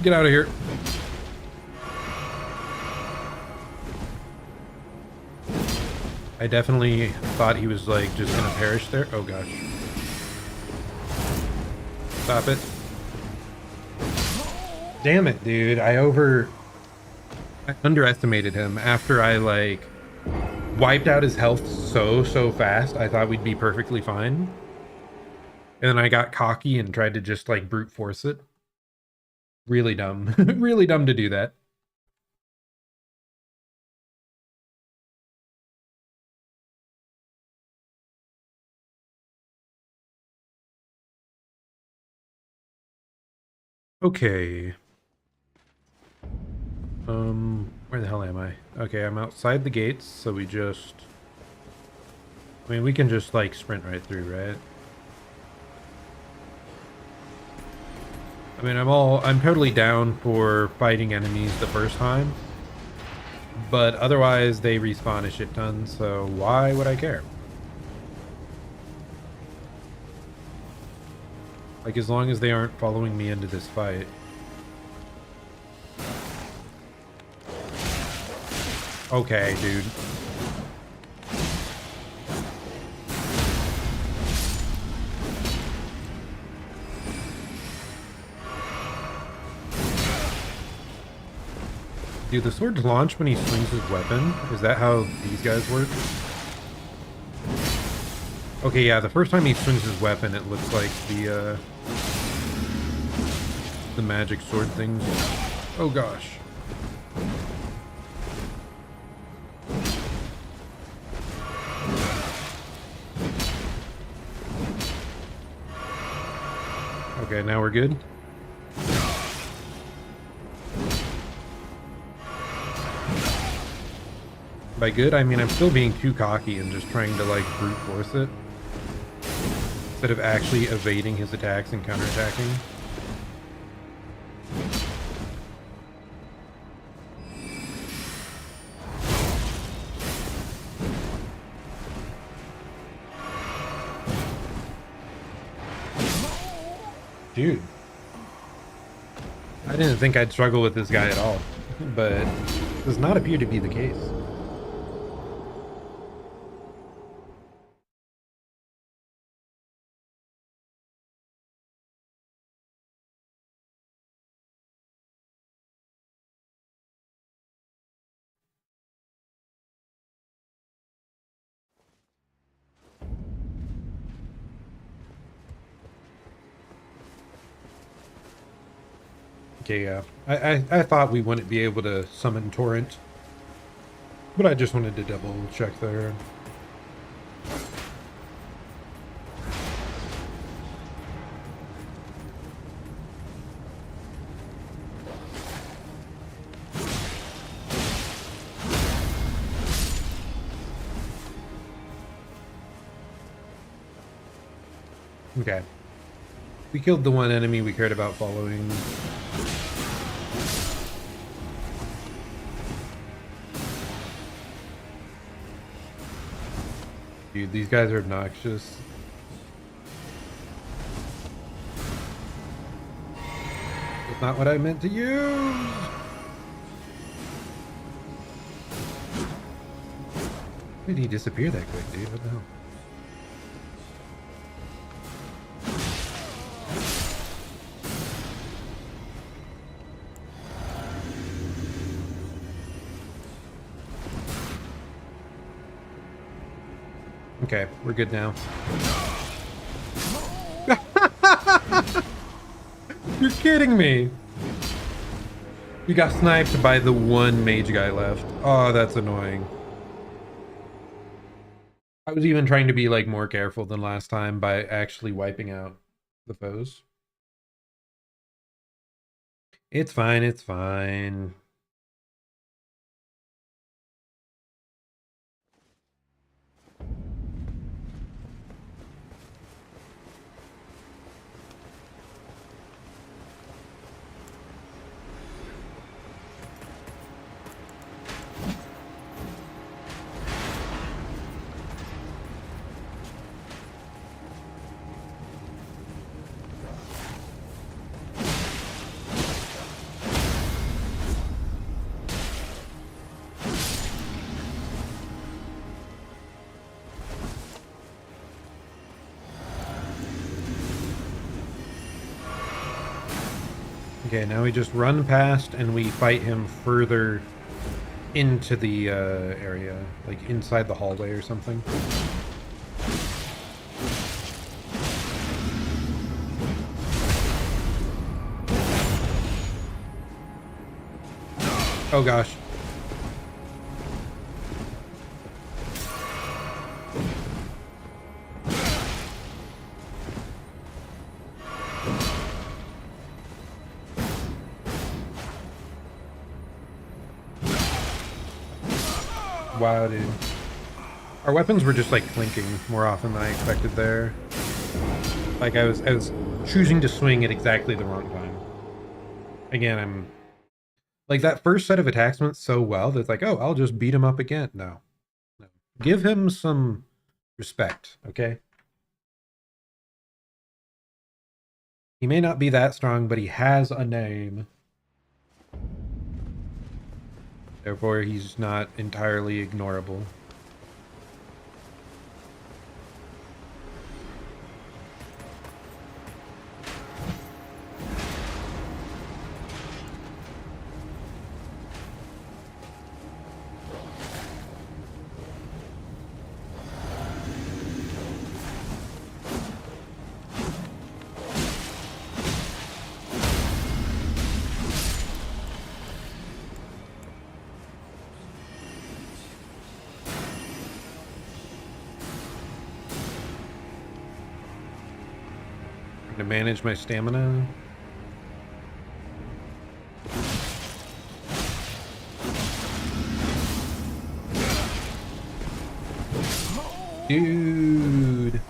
Get out of here. I definitely thought he was like just gonna perish there. Oh gosh. Stop it. Damn it, dude. I underestimated him after I like wiped out his health so fast. I thought we'd be perfectly fine. And then I got cocky and tried to just like brute force it. Really dumb. Really dumb to do that. Okay. Where the hell am I? Okay, I'm outside the gates, so we just... I mean, we can just, like, sprint right through, right? I mean, I'm totally down for fighting enemies the first time. But otherwise, they respawn a shit ton, so why would I care? Like, as long as they aren't following me into this fight. Okay, dude. Do the swords launch when he swings his weapon? Is that how these guys work? Okay, yeah, the first time he swings his weapon, it looks like the magic sword things. Oh gosh. Okay, now we're good. By good, I mean I'm still being too cocky and just trying to like brute force it instead of actually evading his attacks and counterattacking. Dude. I didn't think I'd struggle with this guy at all, but does not appear to be the case. Okay, yeah. I thought we wouldn't be able to summon Torrent, but I just wanted to double check there. Okay. We killed the one enemy we cared about following. Dude, these guys are obnoxious. That's not what I meant to use! Why did he disappear that quick, dude? What the hell? Okay, we're good now. You're kidding me! You got sniped by the one mage guy left. Oh, that's annoying. I was even trying to be like more careful than last time by actually wiping out the foes. It's fine, it's fine. Okay, now we just run past and we fight him further into the area, like inside the hallway or something. Oh gosh. Wow, dude. Our weapons were just like clinking more often than I expected there. Like I was choosing to swing at exactly the wrong time. Again, I'm like that first set of attacks went so well that it's like, oh, I'll just beat him up again. No. No. Give him some respect, okay? He may not be that strong, but he has a name. Therefore, he's not entirely ignorable. To manage my stamina. Dude.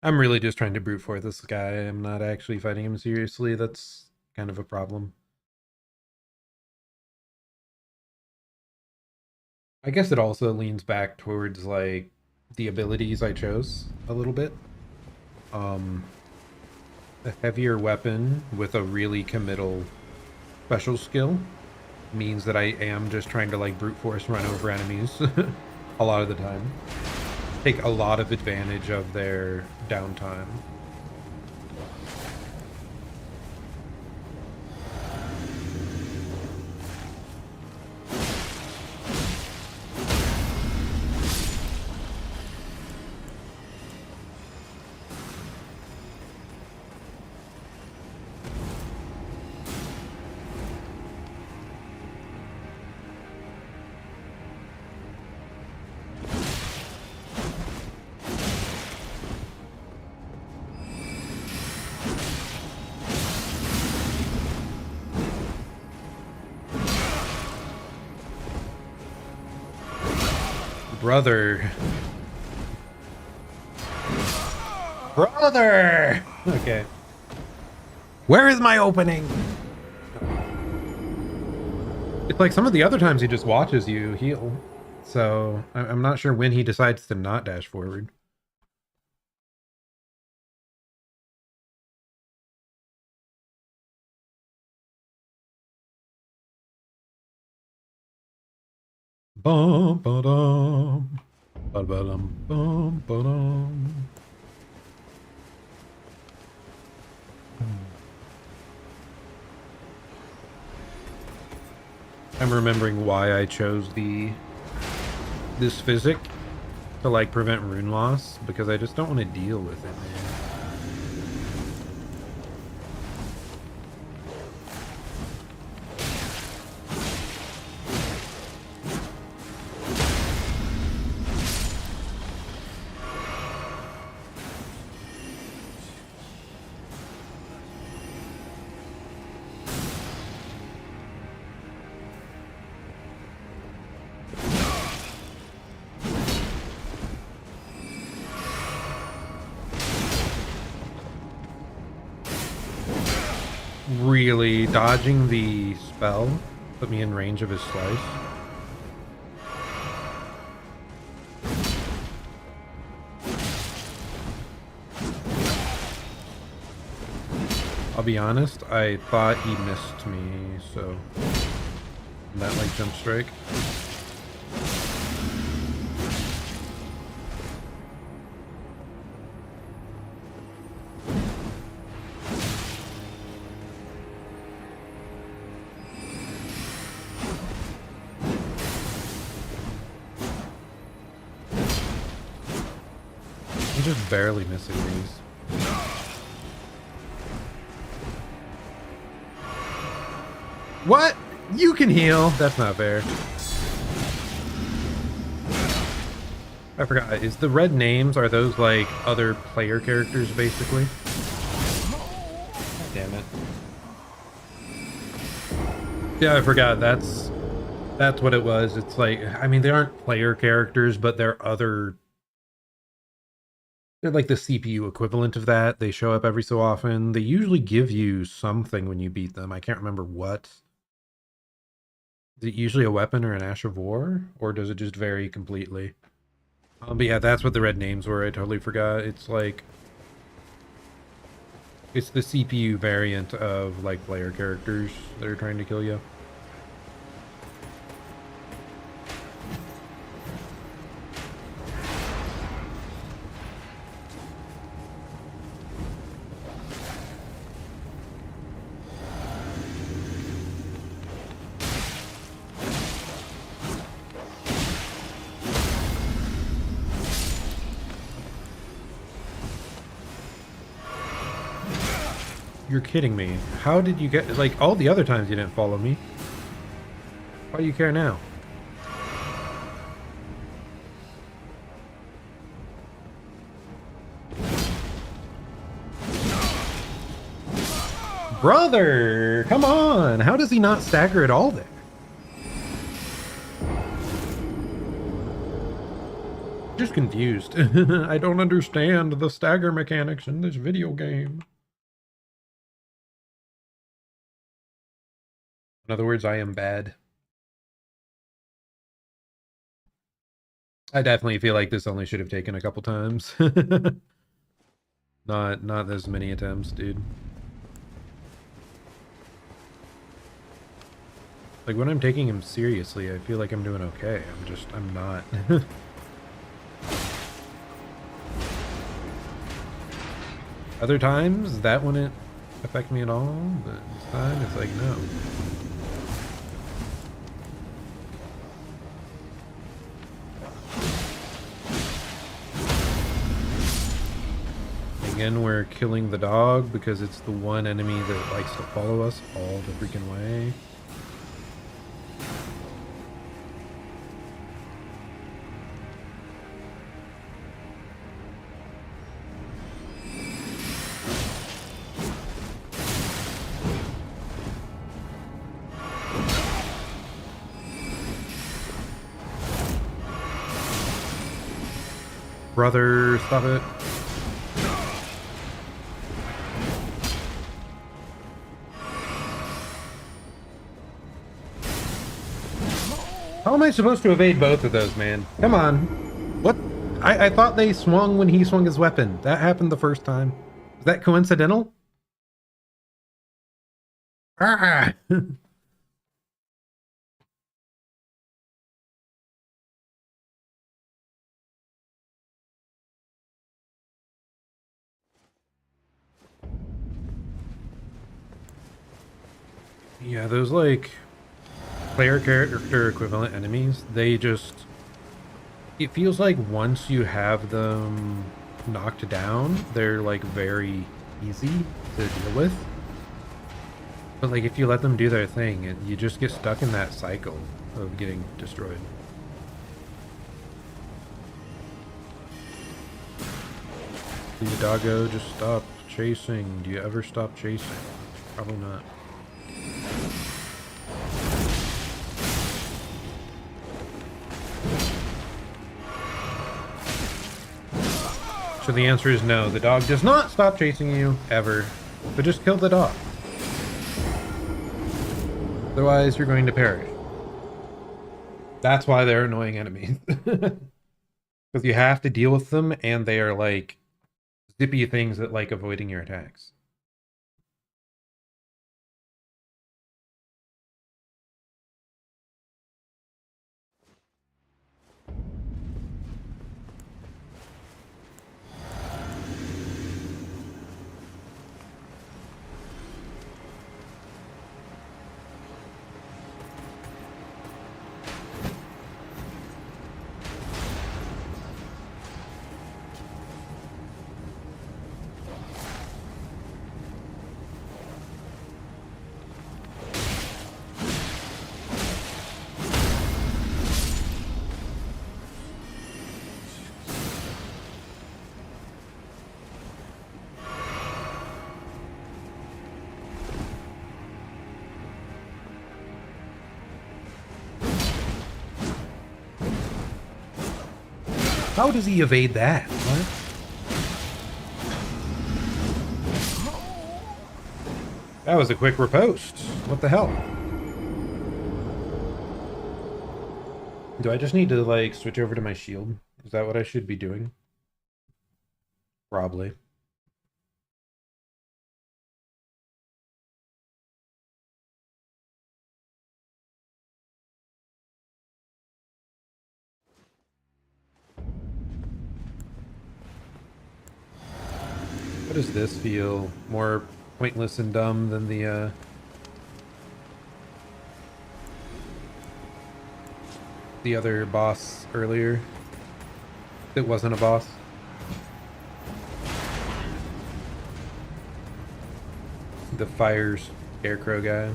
I'm really just trying to brute force this guy. I'm not actually fighting him seriously. That's kind of a problem. I guess it also leans back towards like the abilities I chose a little bit. A heavier weapon with a really committal special skill means that I am just trying to like brute force run over enemies a lot of the time. Take a lot of advantage of their downtime. Brother. Brother! Okay. Where is my opening? It's like some of the other times he just watches you heal. So I'm not sure when he decides to not dash forward. Bum, ba-dum. Ba-ba-dum, bum, ba-dum. I'm remembering why I chose this physic to like prevent rune loss, because I just don't want to deal with it, man. Really, dodging the spell put me in range of his slice. I'll be honest, I thought he missed me, so that like jump strike. I'm just barely missing these. What? You can heal. That's not fair. I forgot. Is the red names, are those like other player characters basically? Damn it. Yeah, I forgot. That's what it was. It's like, I mean, they aren't player characters, but they're like the CPU equivalent of that. They show up every so often. They usually give you something when you beat them. I can't remember what. Is it usually a weapon or an Ash of War? Or does it just vary completely? But yeah, that's what the red names were. I totally forgot. It's like... It's the CPU variant of, like, player characters that are trying to kill you. You're kidding me. How did you get... Like, all the other times you didn't follow me. Why do you care now? Brother! Come on! How does he not stagger at all there? Just confused. I don't understand the stagger mechanics in this video game. In other words, I am bad. I definitely feel like this only should have taken a couple times. Not as many attempts, dude. Like, when I'm taking him seriously, I feel like I'm doing okay. I'm not. Other times, that wouldn't affect me at all, but this time, it's like, no. Again, we're killing the dog because it's the one enemy that likes to follow us all the freaking way. Brother, stop it. How am I supposed to evade both of those, man? Come on. What? I thought they swung when he swung his weapon. That happened the first time. Is that coincidental? Ah! Yeah, those like player character equivalent enemies, they just, it feels like once you have them knocked down, they're like very easy to deal with. But like if you let them do their thing, you just get stuck in that cycle of getting destroyed. Do you doggo just stop chasing? Do you ever stop chasing? Probably not. So the answer is no. The dog does not stop chasing you ever, but just kill the dog. Otherwise, you're going to perish. That's why they're annoying enemies. Because you have to deal with them, and they are like zippy things that like avoiding your attacks. How does he evade that? What? That was a quick riposte. What the hell? Do I just need to like switch over to my shield? Is that what I should be doing? Probably. What does this feel? More pointless and dumb than the other boss earlier? It wasn't a boss. The fires scarecrow guy.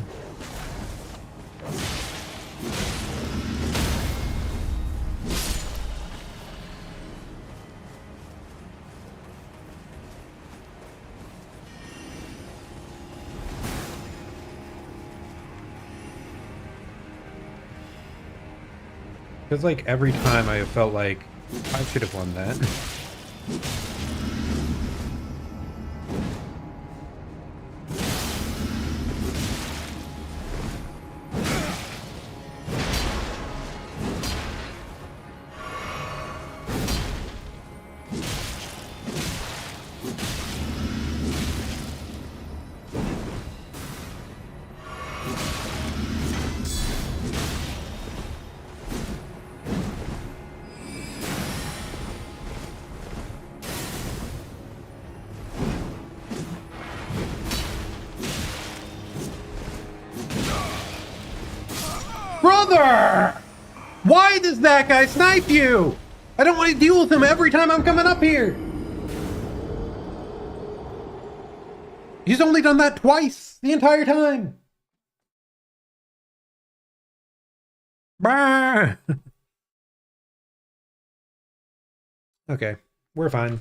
Because like every time I have felt like I should have won that. Brother! Why does that guy snipe you? I don't want to deal with him every time I'm coming up here. He's only done that twice the entire time. Bah! Okay, we're fine.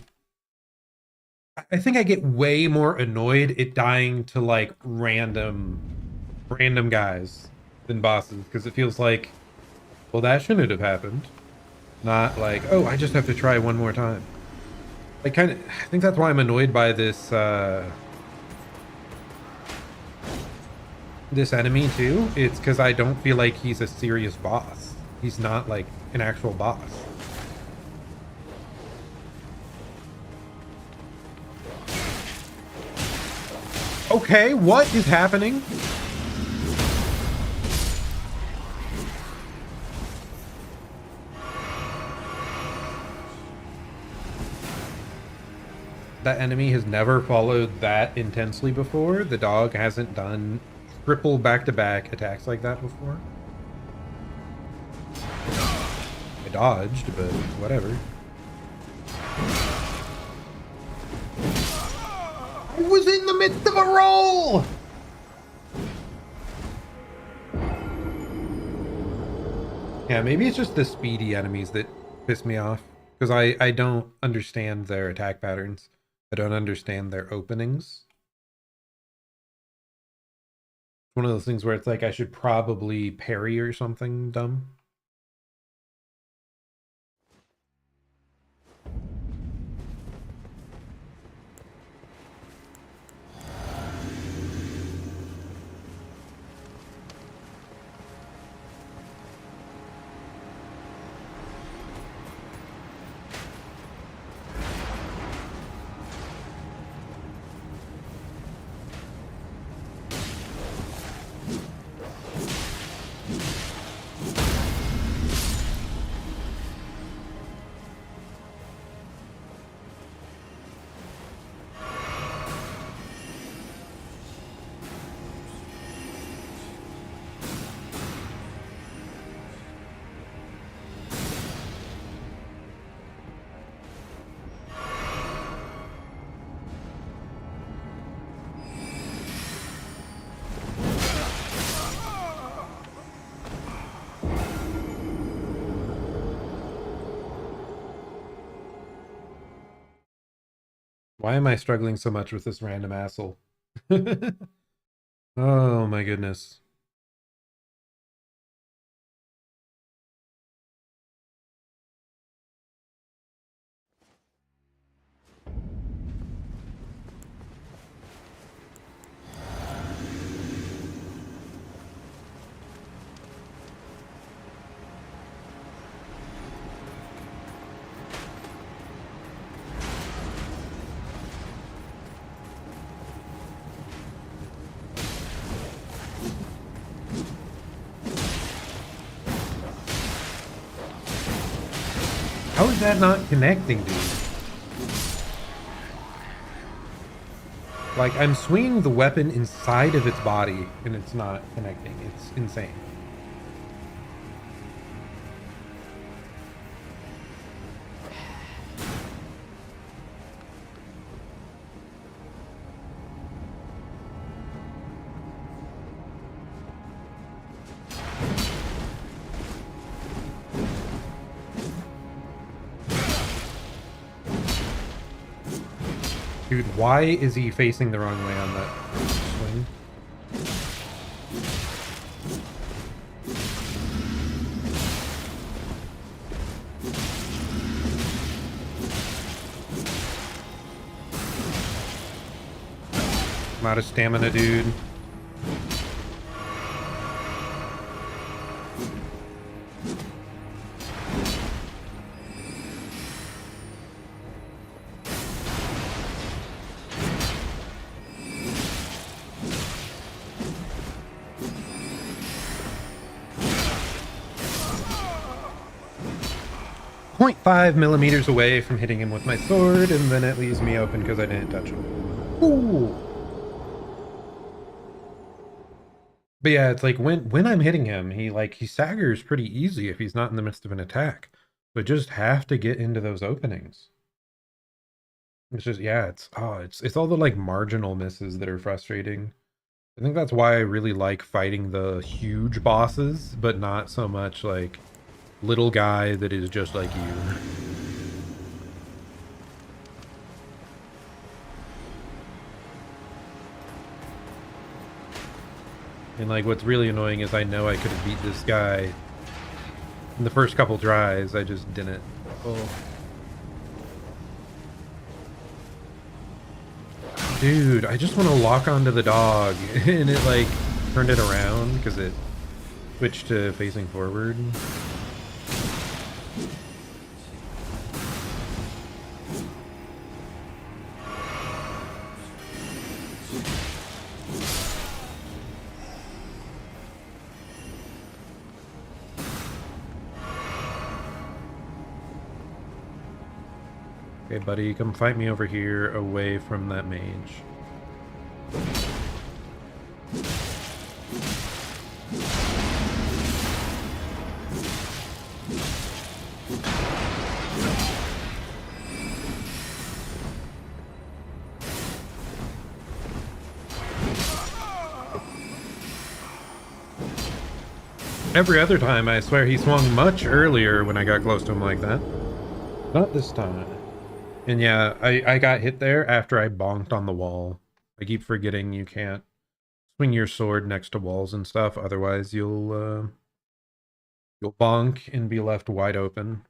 I think I get way more annoyed at dying to like random guys than bosses, because it feels like, well, that shouldn't have happened. Not like, oh, I just have to try one more time. Like, kind of, I think that's why I'm annoyed by this this enemy too. It's because I don't feel like he's a serious boss. He's not like an actual boss. Okay, what is happening? That enemy has never followed that intensely before. The dog hasn't done triple back-to-back attacks like that before. I dodged, but whatever. I was in the midst of a roll! Yeah, maybe it's just the speedy enemies that piss me off. Because I don't understand their attack patterns. I don't understand their openings. One of those things where it's like I should probably parry or something dumb. Why am I struggling so much with this random asshole? Oh my goodness. How is that not connecting, dude? Like, I'm swinging the weapon inside of its body, and it's not connecting. It's insane. Dude, why is he facing the wrong way on that swing? I'm out of stamina, dude. .5 millimeters away from hitting him with my sword, and then it leaves me open because I didn't touch him. Ooh. But yeah, it's like when I'm hitting him, he staggers pretty easy if he's not in the midst of an attack. But just have to get into those openings. It's just it's all the like marginal misses that are frustrating. I think that's why I really like fighting the huge bosses, but not so much like little guy that is just like you. And like what's really annoying is I know I could have beat this guy in the first couple tries, I just didn't. Oh. Dude, I just want to lock onto the dog, and it like turned it around because it switched to facing forward. Okay, buddy, come fight me over here away from that mage. Every other time, I swear he swung much earlier when I got close to him like that. Not this time. And yeah, I got hit there after I bonked on the wall. I keep forgetting you can't swing your sword next to walls and stuff, otherwise you'll bonk and be left wide open.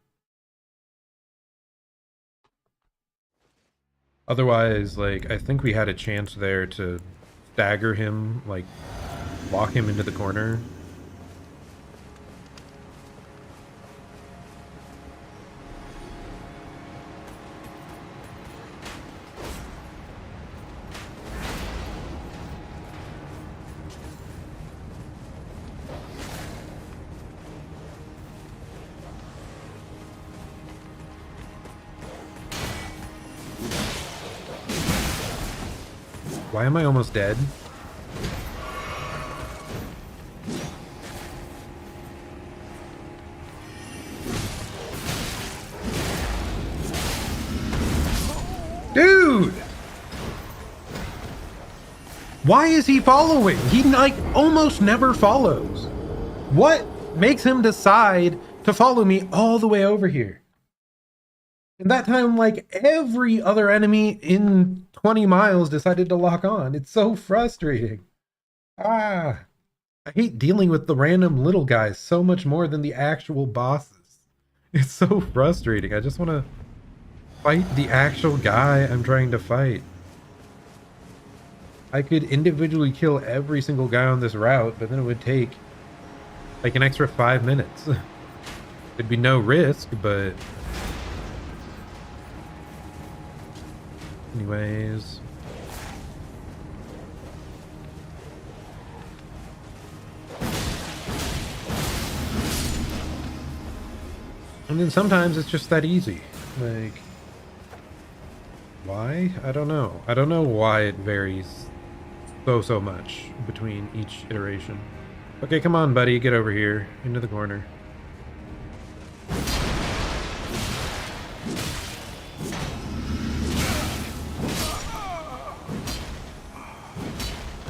Otherwise, like, I think we had a chance there to stagger him, like, lock him into the corner. Why am I almost dead? Dude! Why is he following? He, like, almost never follows. What makes him decide to follow me all the way over here? And that time, like, every other enemy in 20 miles decided to lock on. It's so frustrating. I hate dealing with the random little guys so much more than the actual bosses. It's so frustrating. I just want to fight the actual guy I'm trying to fight. I could individually kill every single guy on this route, but then it would take like an extra 5 minutes. It'd be no risk, but anyways. And then sometimes it's just that easy. Like, why? I don't know. I don't know why it varies so much between each iteration. Okay, come on, buddy. Get over here. Into the corner.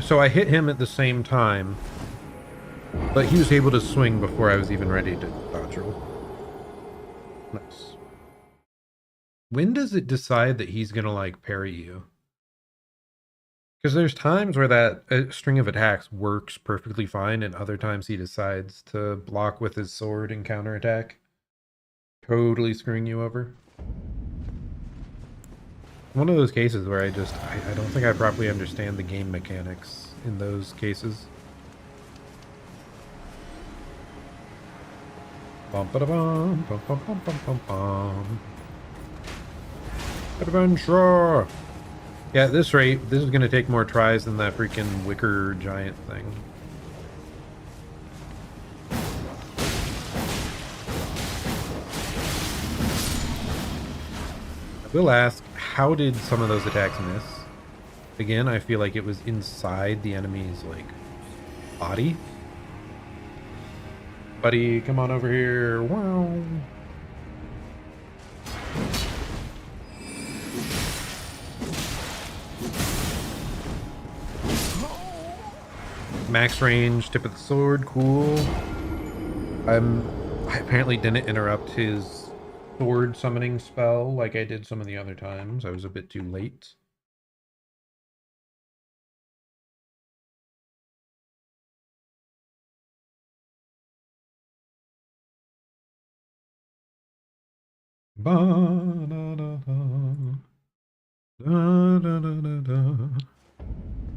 So I hit him at the same time, but he was able to swing before I was even ready to dodge roll. Nice. When does it decide that he's gonna, like, parry you? Because there's times where that string of attacks works perfectly fine, and other times he decides to block with his sword and counterattack, totally screwing you over. One of those cases where I don't think I properly understand the game mechanics in those cases. Bum ba da bum bum bum bum bum bum bum. Adventure! Yeah, at this rate, this is gonna take more tries than that freaking wicker giant thing. I will ask, how did some of those attacks miss? Again, I feel like it was inside the enemy's, like, body. Buddy, come on over here. Wow. Max range, tip of the sword, cool. I apparently didn't interrupt his sword summoning spell like I did some of the other times. I was a bit too late.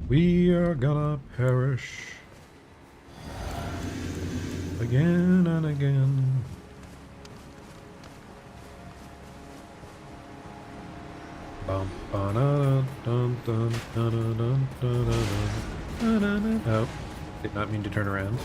We are gonna perish again and again. Oh, did not mean to turn around.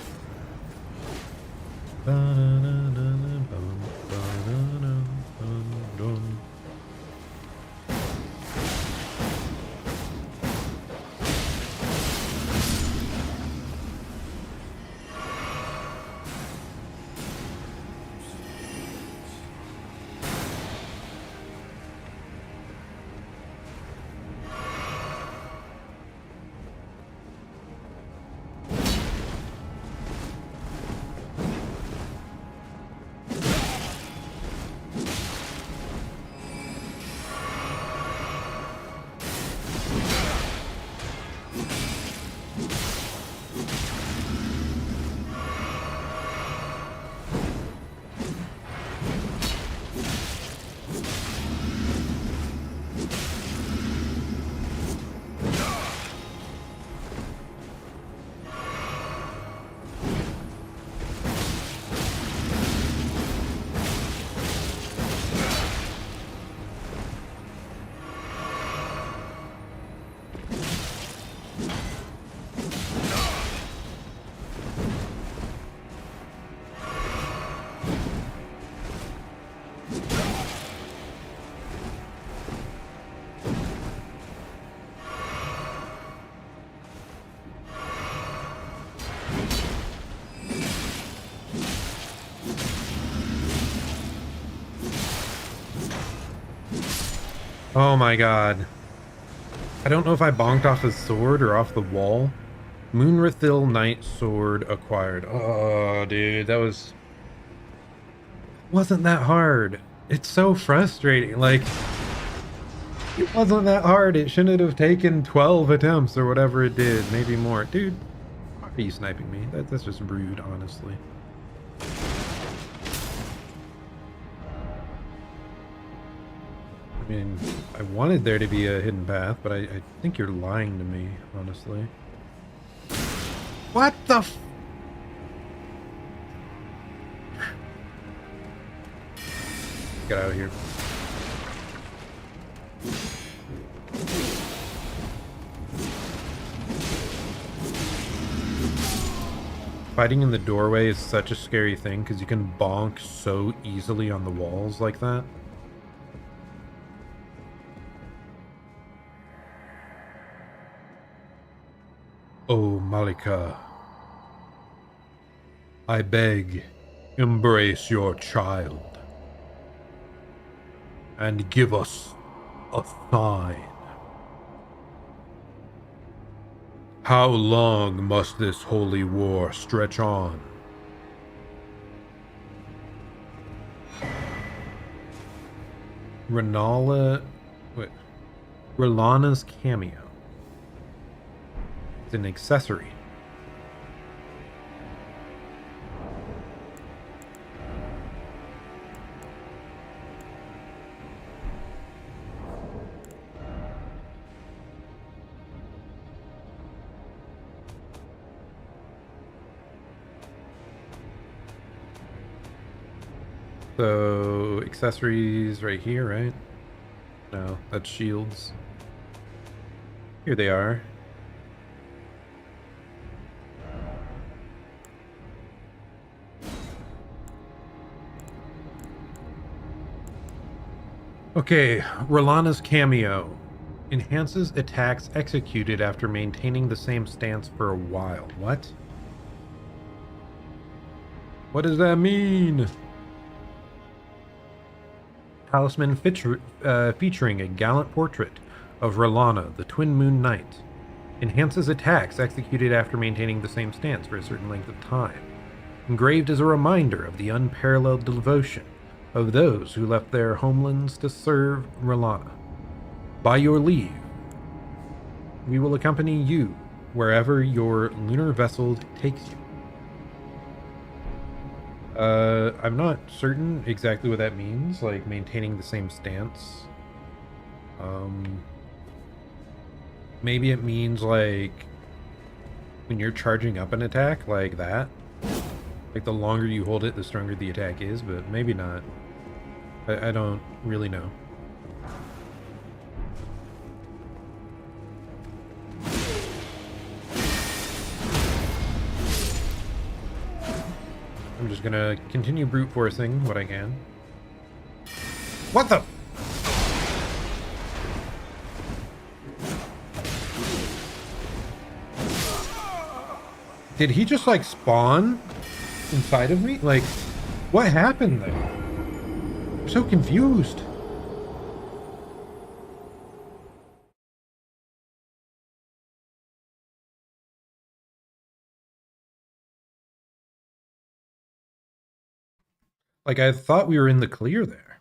Oh my god. I don't know if I bonked off his sword or off the wall. Moonrathil Knight Sword acquired. Oh, dude, that wasn't that hard. It's so frustrating. Like, it wasn't that hard. It shouldn't have taken 12 attempts or whatever it did. Maybe more. Dude, why are you sniping me? That's just rude, honestly. I mean, I wanted there to be a hidden path, but I think you're lying to me, honestly. What the f- Get out of here. Fighting in the doorway is such a scary thing because you can bonk so easily on the walls like that. Oh, Malika, I beg, embrace your child and give us a sign. How long must this holy war stretch on? Rellana's cameo. It's an accessory. So, accessories right here, right? No, that's shields. Here they are. Okay, Rellana's cameo. Enhances attacks executed after maintaining the same stance for a while. What? What does that mean? Talisman featuring a gallant portrait of Rellana, the Twin Moon Knight. Enhances attacks executed after maintaining the same stance for a certain length of time. Engraved as a reminder of the unparalleled devotion of those who left their homelands to serve Rellana. By your leave, we will accompany you wherever your lunar vessel takes you. I'm not certain exactly what that means, like maintaining the same stance. Maybe it means like when you're charging up an attack like that. Like the longer you hold it, the stronger the attack is, but maybe not. I don't really know. I'm just gonna continue brute forcing what I can. What the? Did he just like spawn inside of me? Like, what happened there? I'm so confused. Like, I thought we were in the clear there.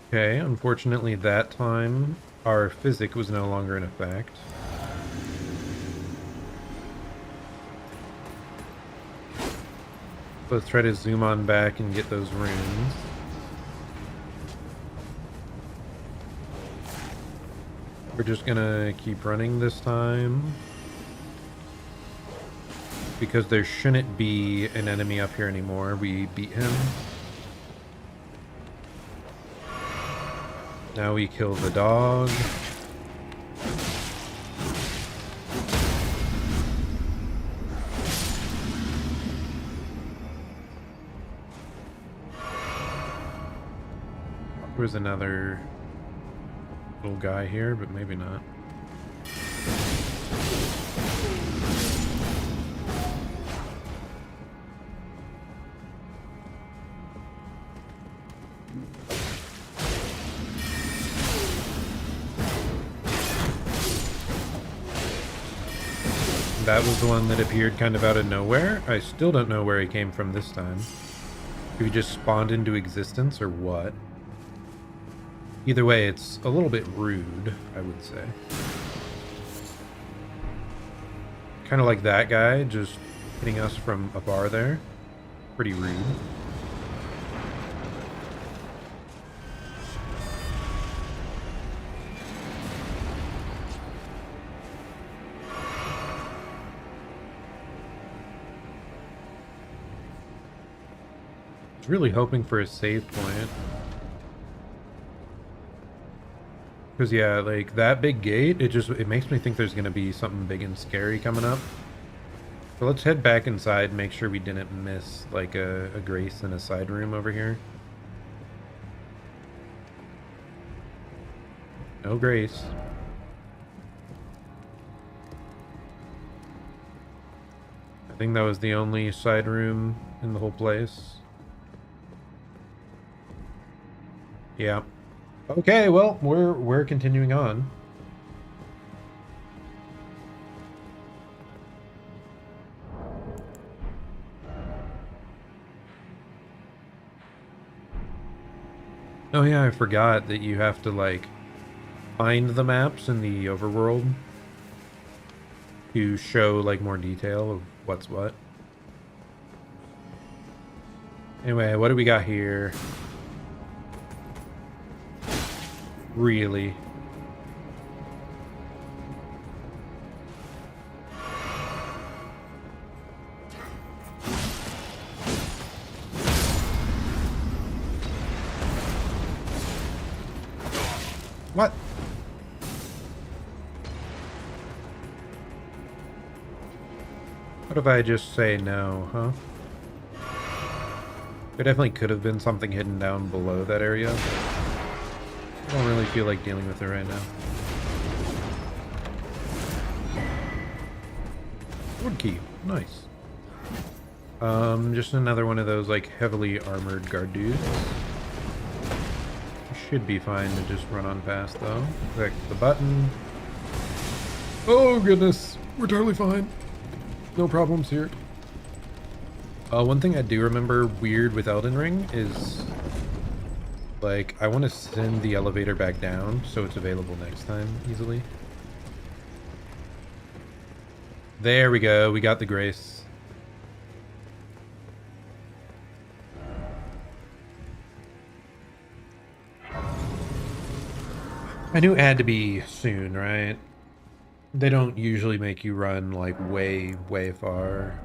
Okay, unfortunately that time our physic was no longer in effect. Let's try to zoom on back and get those runes. We're just gonna keep running this time. Because there shouldn't be an enemy up here anymore. We beat him. Now we kill the dog. There's another little guy here, but maybe not. That was the one that appeared kind of out of nowhere. I still don't know where he came from this time. Did he just spawned into existence or what? Either way, it's a little bit rude, I would say. Kind of like that guy just hitting us from afar there. Pretty rude. I was really hoping for a save point. Because yeah, like that big gate, it makes me think there's going to be something big and scary coming up. So let's head back inside and make sure we didn't miss like a grace in a side room over here. No grace. I think that was the only side room in the whole place. Yeah. Okay, well, we're continuing on. Oh yeah, I forgot that you have to like find the maps in the overworld to show like more detail of what's what. Anyway, what do we got here? Really? What? What if I just say no, huh? There definitely could have been something hidden down below that area. I don't really feel like dealing with it right now. Wood key. Nice. Just another one of those like heavily armored guard dudes. Should be fine to just run on past though. Click the button. Oh goodness, we're totally fine. No problems here. One thing I do remember weird with Elden Ring is like I want to send the elevator back down so it's available next time easily. There we go, we got the grace. I knew it had to be soon, right? They don't usually make you run like way, way far.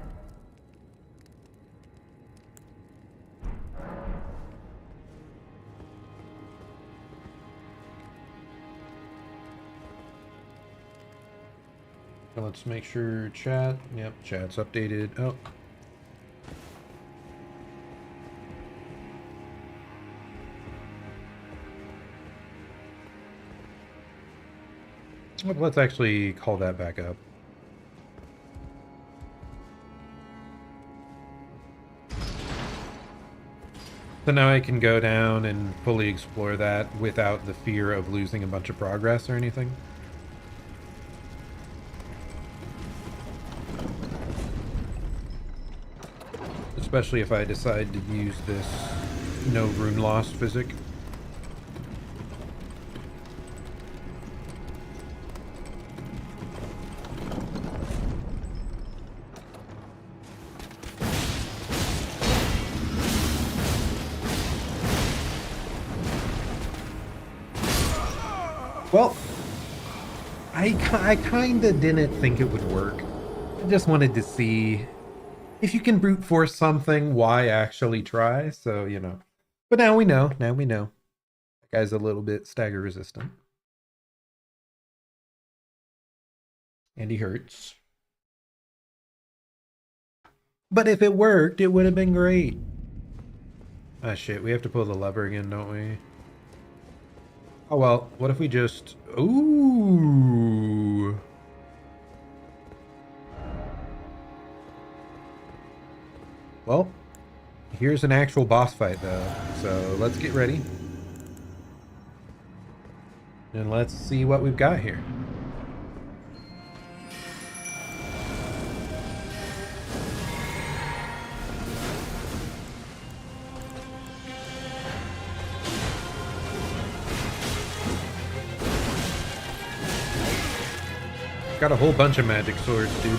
Now let's make sure chat, yep, chat's updated. Oh. Let's actually call that back up. So now I can go down and fully explore that without the fear of losing a bunch of progress or anything. Especially if I decide to use this no rune loss physic. Well, I kind of didn't think it would work. I just wanted to see if you can brute force something, why actually try? So, you know. But now we know. Now we know. That guy's a little bit stagger resistant. And he hurts. But if it worked, it would have been great. Ah, shit. We have to pull the lever again, don't we? Oh, well. What if we just... Ooh. Well, here's an actual boss fight, though. So let's get ready. And let's see what we've got here. Got a whole bunch of magic swords, dude.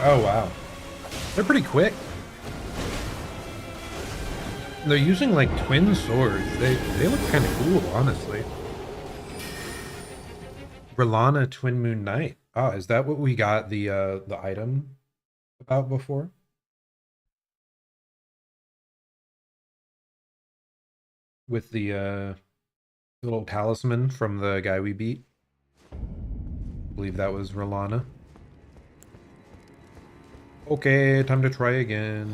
Oh, wow. They're pretty quick. They're using like twin swords. They look kind of cool, honestly. Relana Twin Moon Knight. Oh, is that what we got the item about before? With the little talisman from the guy we beat. I believe that was Relana. Okay, time to try again.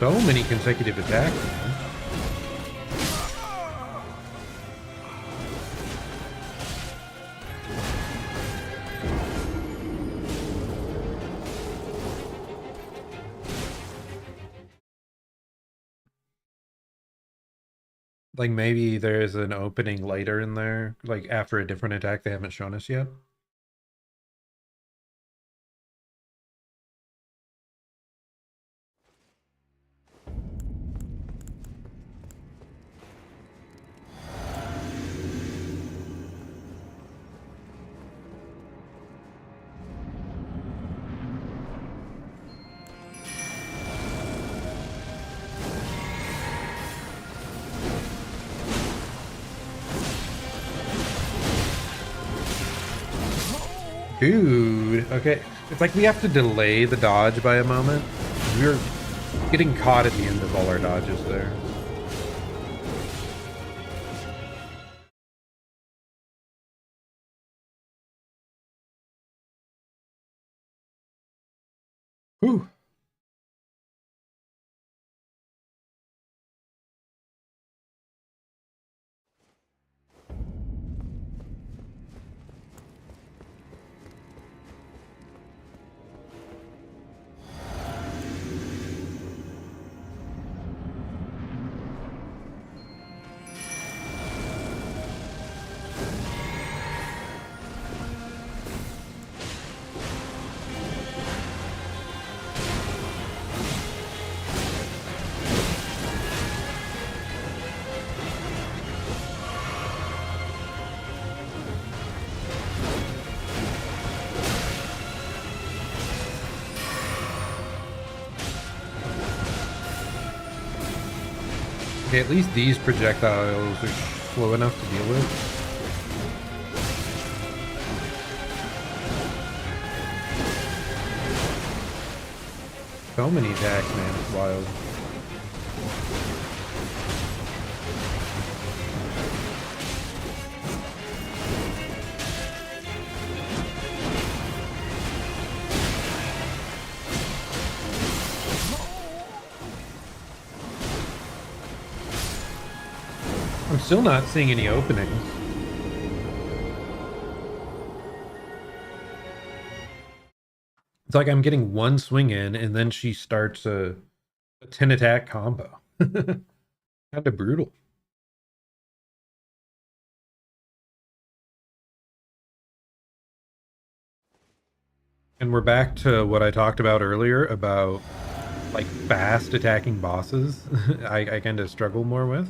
So many consecutive attacks, man. Like maybe there's an opening later in there, like after a different attack they haven't shown us yet. Dude, okay. It's like we have to delay the dodge by a moment. We're getting caught at the end of all our dodges there. Whew. Okay, at least these projectiles are slow enough to deal with. So many attacks, man, it's wild. I'm still not seeing any openings. It's like I'm getting one swing in and then she starts a 10 attack combo. Kind of brutal. And we're back to what I talked about earlier about like fast attacking bosses. I kind of struggle more with.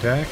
attack.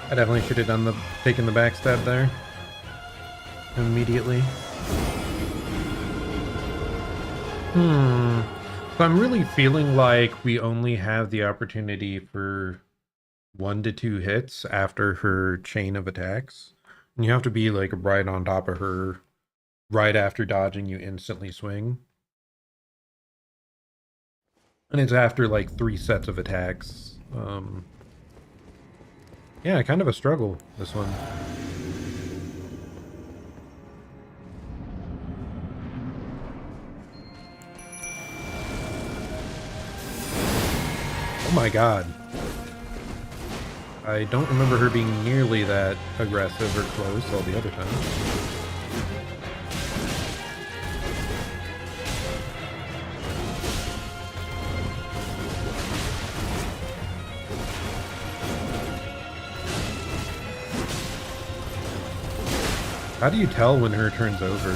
I definitely should have taken the backstab there immediately. So I'm really feeling like we only have the opportunity for 1 to 2 hits after her chain of attacks. And you have to be like right on top of her right after dodging, you instantly swing. And it's after like 3 sets of attacks. Yeah, kind of a struggle, this one. Oh my god. I don't remember her being nearly that aggressive or close all the other times. How do you tell when her turn's over?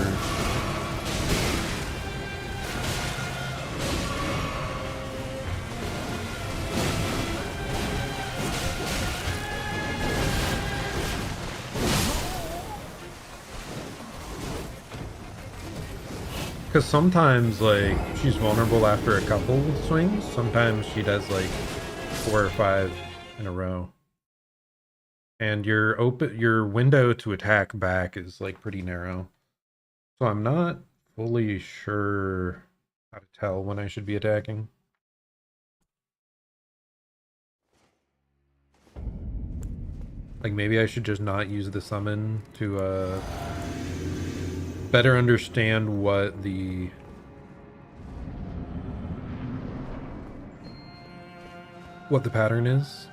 Because sometimes, like, she's vulnerable after a couple swings. Sometimes she does, like, 4 or 5 in a row. And your window to attack back is, like, pretty narrow. So I'm not fully sure how to tell when I should be attacking. Like, maybe I should just not use the summon to, better understand what the pattern is.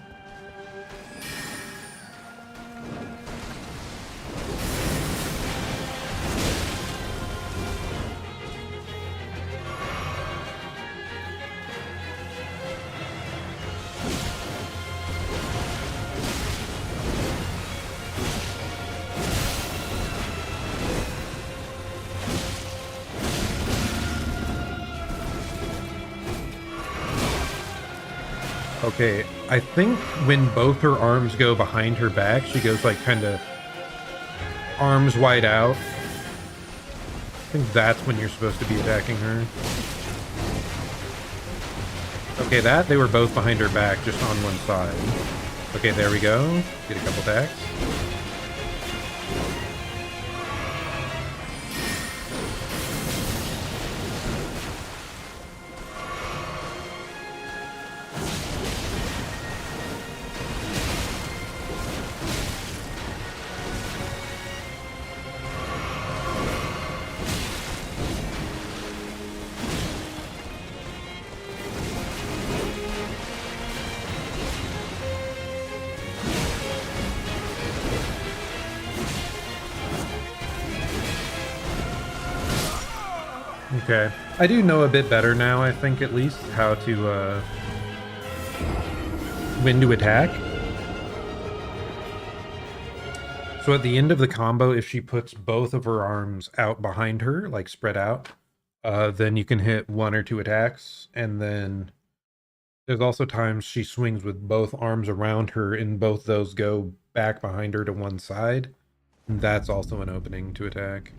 Okay, I think when both her arms go behind her back, she goes like kind of arms wide out. I think that's when you're supposed to be attacking her. Okay, they were both behind her back, just on one side. Okay, there we go. Get a couple attacks. Okay. I do know a bit better now, I think, at least, how to, when to attack. So at the end of the combo, if she puts both of her arms out behind her, like spread out, then you can hit 1 or 2 attacks. And then there's also times she swings with both arms around her, and both those go back behind her to one side. And that's also an opening to attack.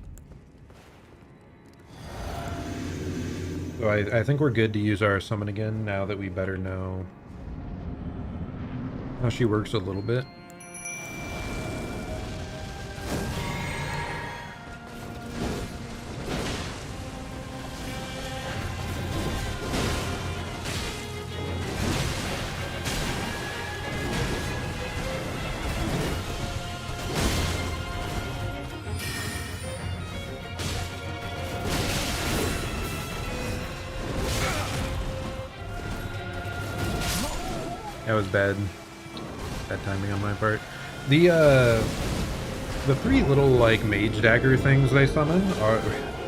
So I think we're good to use our summon again now that we better know how she works a little bit. That was bad timing on my part. The three little like mage dagger things they summon are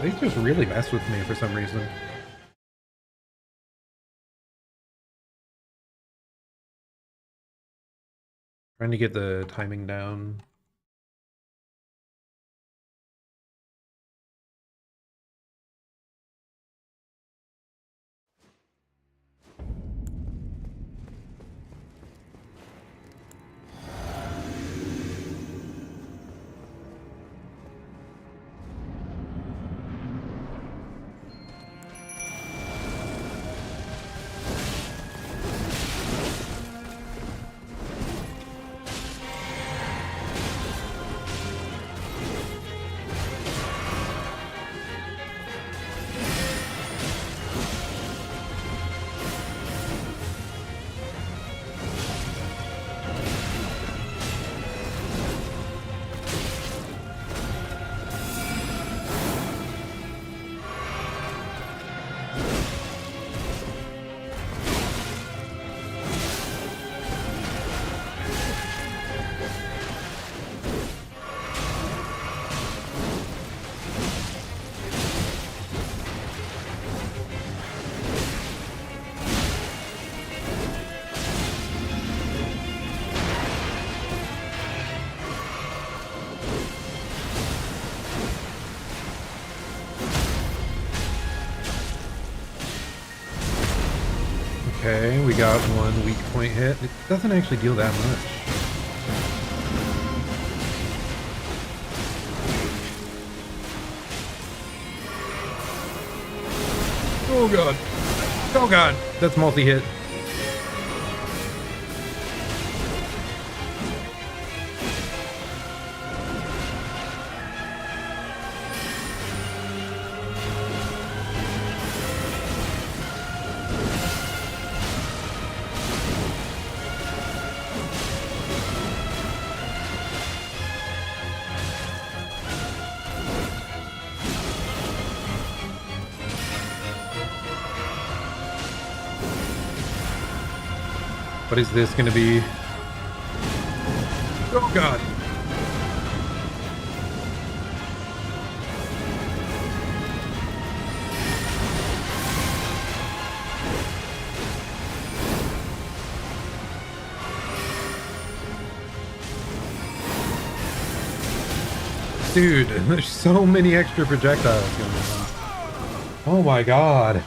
they just really mess with me for some reason. Trying to get the timing down. Okay, we got one weak point hit. It doesn't actually deal that much. Oh god. Oh god. That's multi-hit. What is this gonna be? Oh god. Dude, there's so many extra projectiles going on. Oh my god.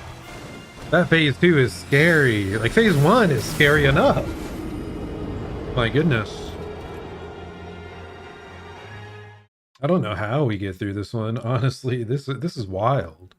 That phase 2 is scary. Like phase 1 is scary enough. My goodness. I don't know how we get through this one. Honestly, this is wild.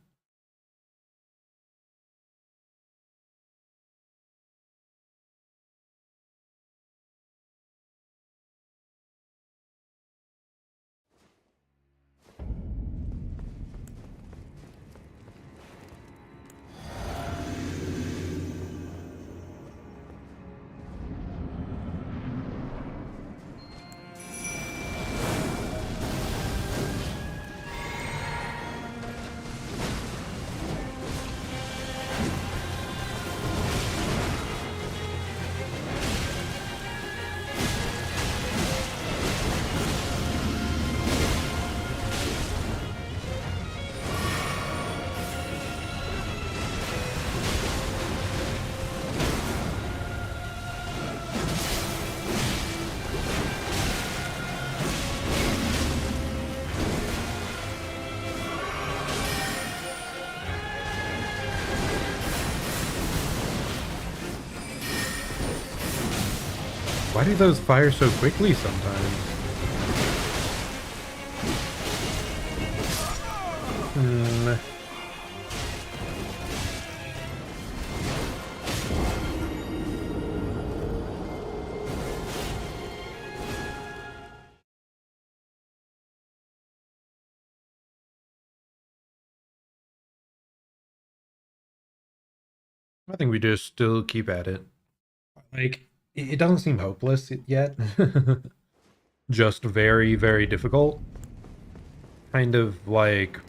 Why do those fire so quickly sometimes? I think we just still keep at it. Like, it doesn't seem hopeless yet. Just very, very difficult. Kind of like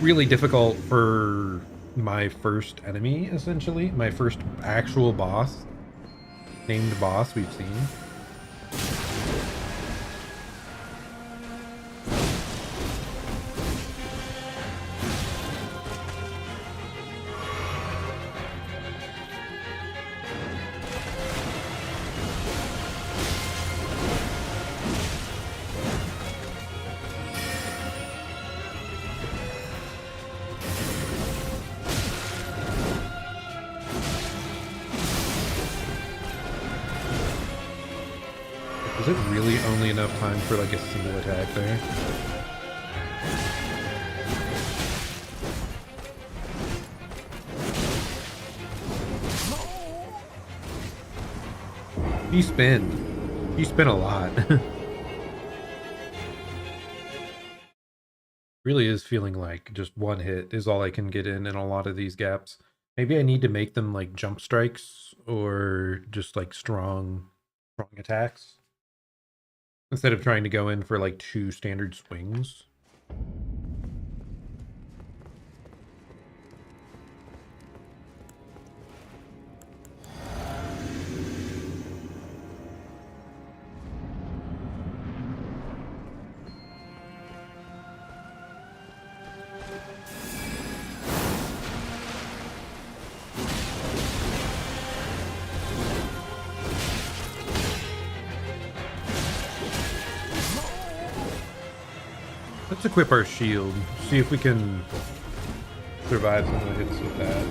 really difficult for my first enemy, essentially. My first actual boss. named boss we've seen. Is it really only enough time for like a single attack there? He spin. He spin a lot. Really is feeling like just one hit is all I can get in a lot of these gaps. Maybe I need to make them like jump strikes or just like strong attacks instead of trying to go in for like 2 standard swings. Let's equip our shield. See if we can survive some of the hits with that.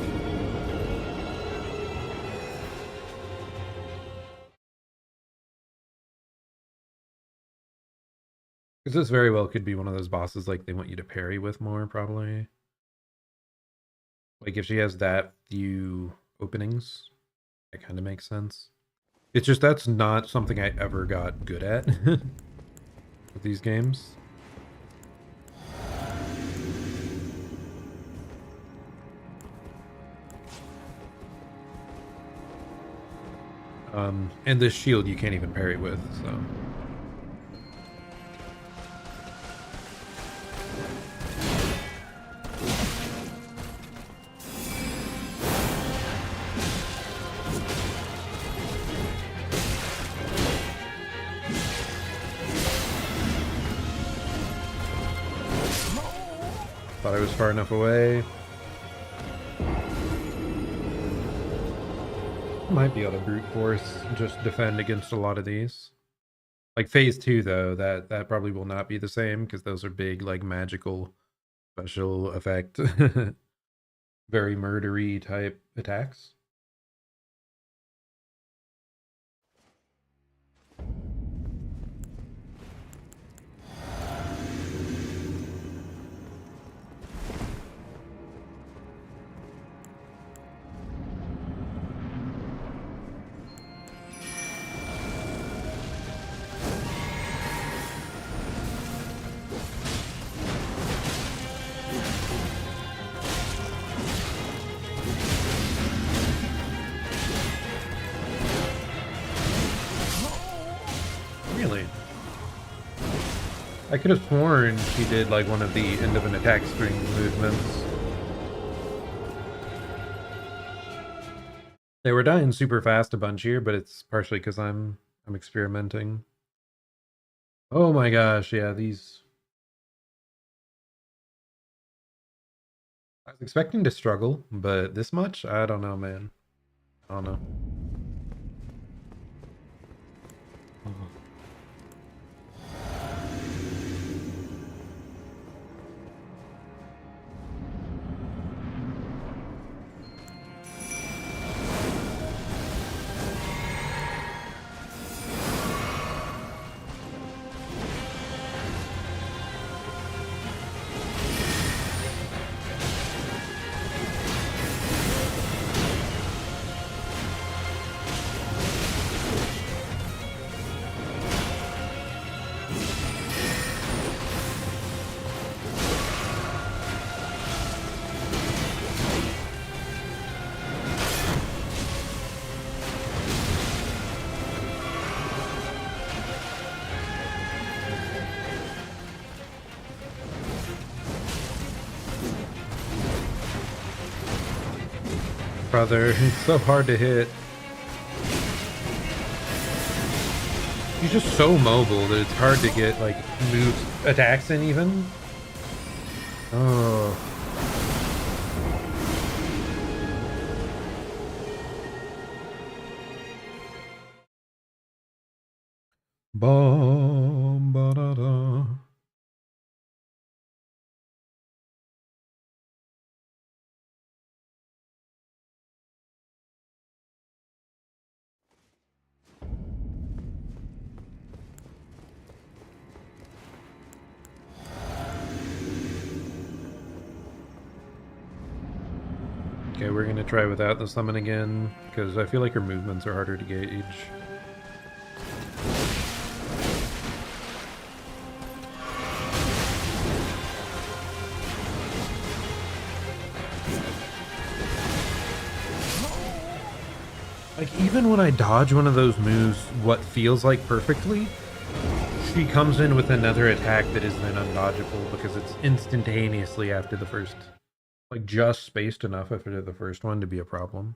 Because this very well could be one of those bosses like they want you to parry with more, probably. Like if she has that few openings, that kind of makes sense. It's just that's not something I ever got good at with these games. And this shield you can't even parry with, so. Thought I was far enough away. Might be able to brute force, just defend against a lot of these. Like phase 2 though, that probably will not be the same because those are big like magical special effect very murdery type attacks. Really? I could have sworn she did like one of the end of an attack string movements. They were dying super fast a bunch here, but it's partially because I'm experimenting. Oh my gosh, yeah, these. I was expecting to struggle, but this much? I don't know, man. I don't know. Oh. Brother, it's so hard to hit. He's just so mobile that it's hard to get like moves, attacks in even. Oh. Bum, ba, da, da. Okay, we're gonna try without the summon again, because I feel like her movements are harder to gauge. Like, even when I dodge one of those moves, what feels like perfectly, she comes in with another attack that is then undodgeable because it's instantaneously after the first. Like, just spaced enough after the first one to be a problem.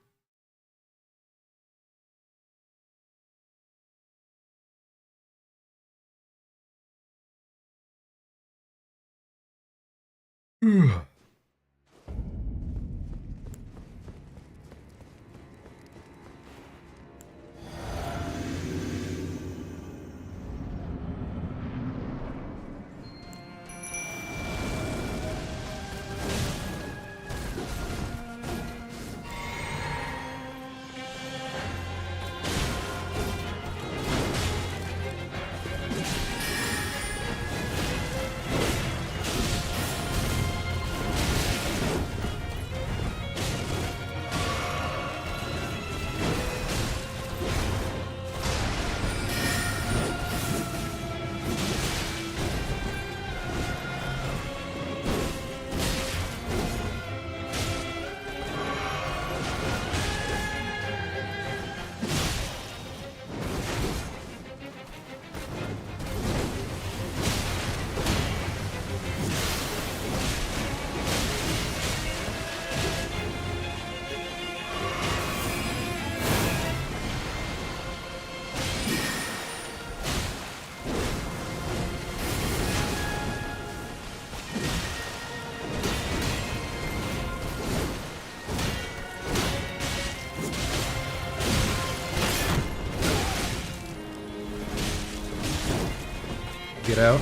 Get out,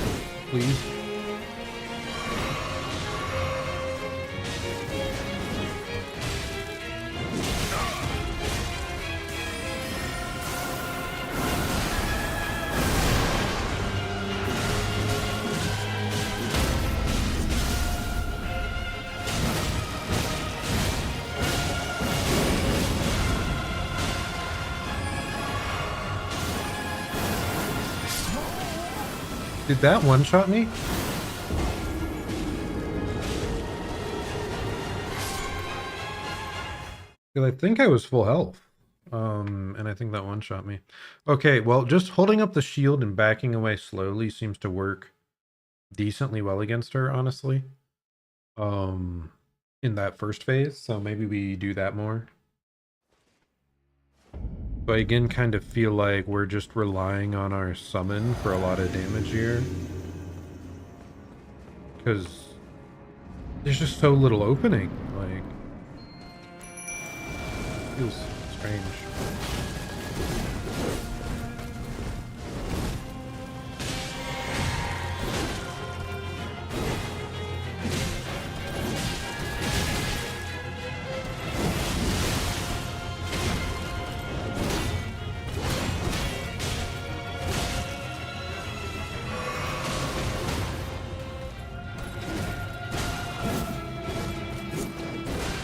please. Did that one-shot me? Because I think I was full health. And I think that one-shot me. Okay, well, just holding up the shield and backing away slowly seems to work decently well against her, honestly. In that first phase, so maybe we do that more. But I again kind of feel like we're just relying on our summon for a lot of damage here. Because there's just so little opening, like, feels strange.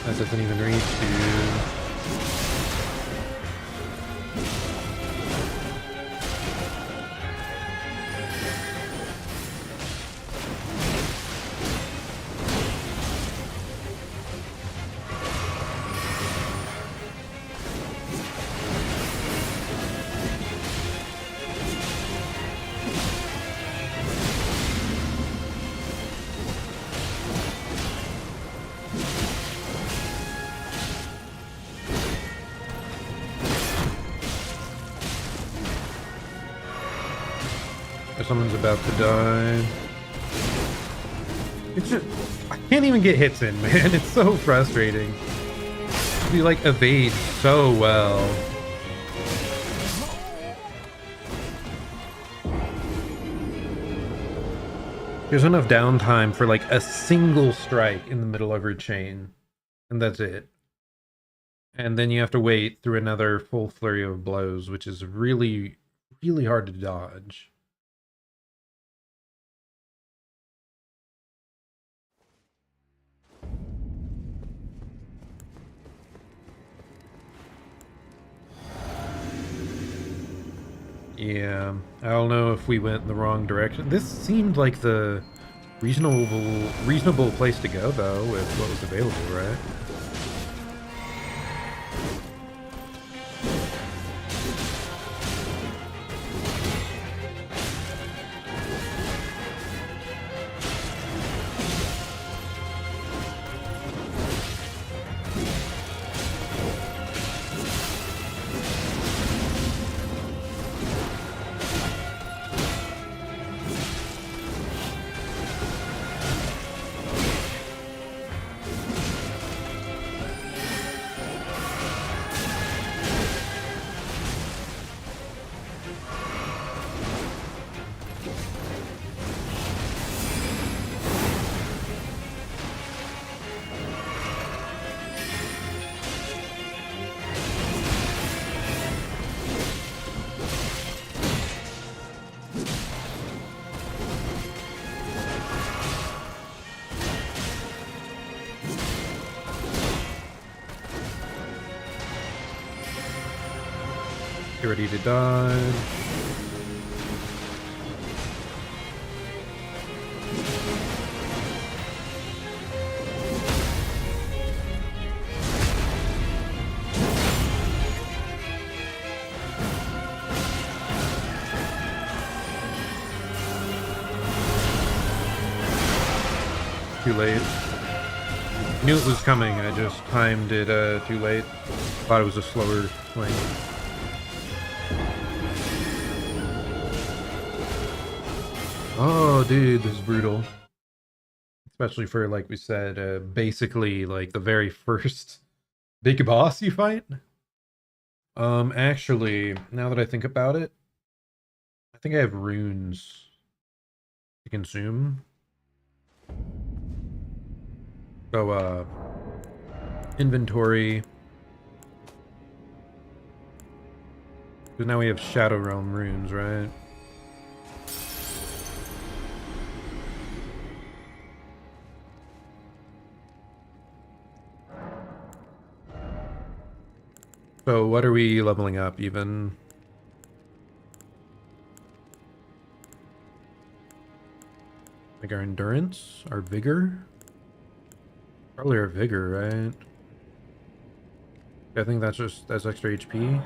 That doesn't even reach, dude. Someone's about to die. It's just, I can't even get hits in, man. It's so frustrating. We like evade so well. There's enough downtime for like a single strike in the middle of her chain, and that's it. And then you have to wait through another full flurry of blows, which is really, really hard to dodge. Yeah, I don't know if we went in the wrong direction. This seemed like the reasonable place to go, though, with what was available, right? Get ready to dodge. Too late. Knew it was coming, I just timed it too late. Thought it was a slower swing. Oh, dude, this is brutal. Especially for, like we said, basically, like, the very first big boss you fight. Actually, now that I think about it, I think I have runes to consume. So, inventory. So now we have Shadow Realm runes, right? So what are we leveling up even? Like our endurance? Our vigor? Probably our vigor, right? I think that's extra HP.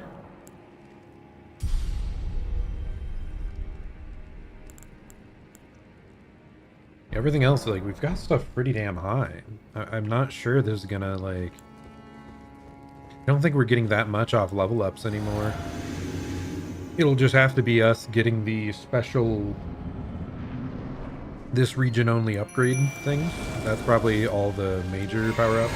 Everything else, like, we've got stuff pretty damn high. I'm not sure this is gonna, like... I don't think we're getting that much off level ups anymore. It'll just have to be us getting the special... this region only upgrade things. That's probably all the major power-ups.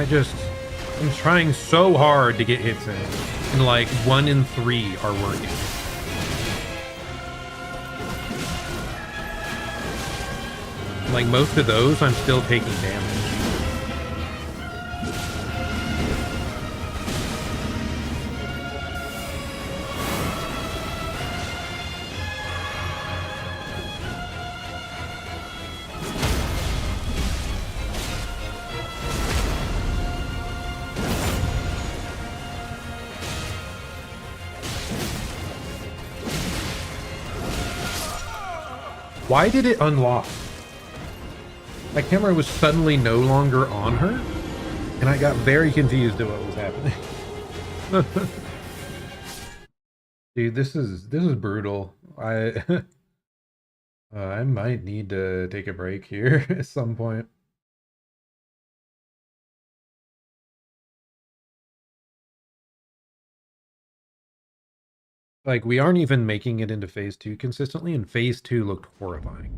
I'm trying so hard to get hits in, and like 1 in 3 are working. Like most of those, I'm still taking damage. Why did it unlock? My camera was suddenly no longer on her, and I got very confused at what was happening. Dude, this is brutal. I might need to take a break here at some point. Like, we aren't even making it into phase 2 consistently, and phase 2 looked horrifying.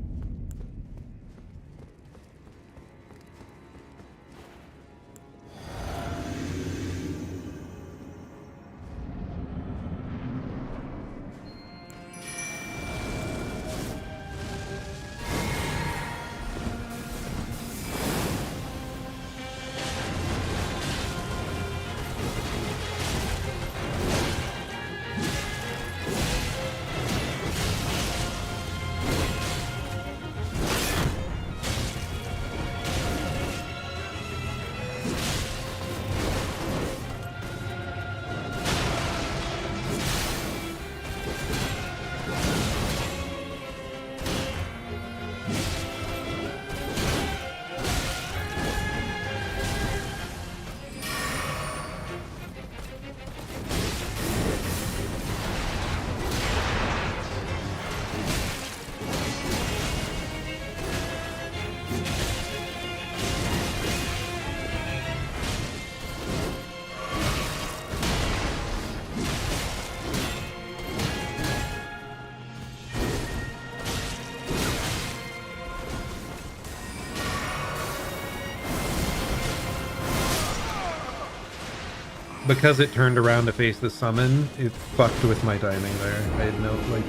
Because it turned around to face the summon, it fucked with my timing there. I had no, like,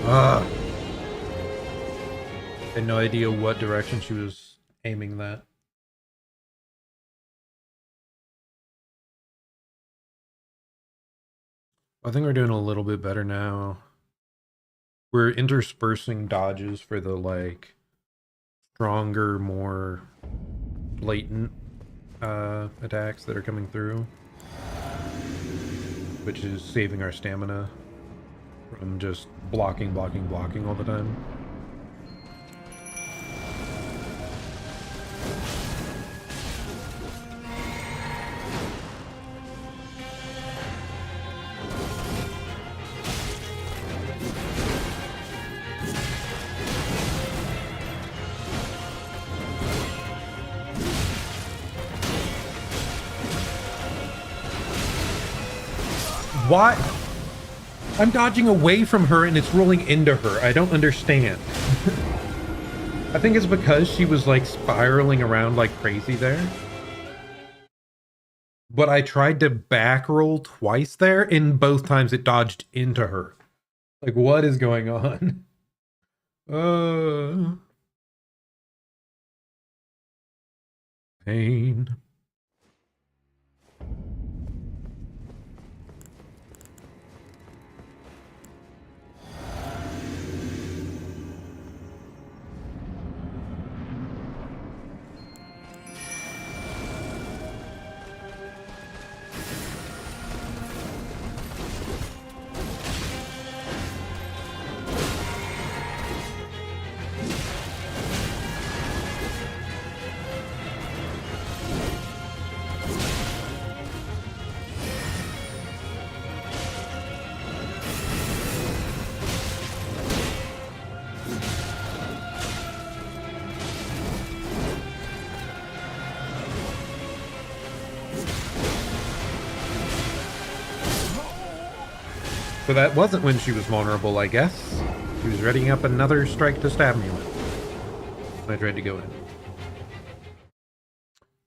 I had no idea what direction she was aiming that. I think we're doing a little bit better now. We're interspersing dodges for the, like, stronger, more blatant attacks that are coming through, which is saving our stamina from just blocking all the time. Why? I'm dodging away from her and it's rolling into her. I don't understand. I think it's because she was like spiraling around like crazy there. But I tried to back roll twice there, and both times it dodged into her. Like, what is going on? Pain. So that wasn't when she was vulnerable, I guess. She was readying up another strike to stab me with when I tried to go in.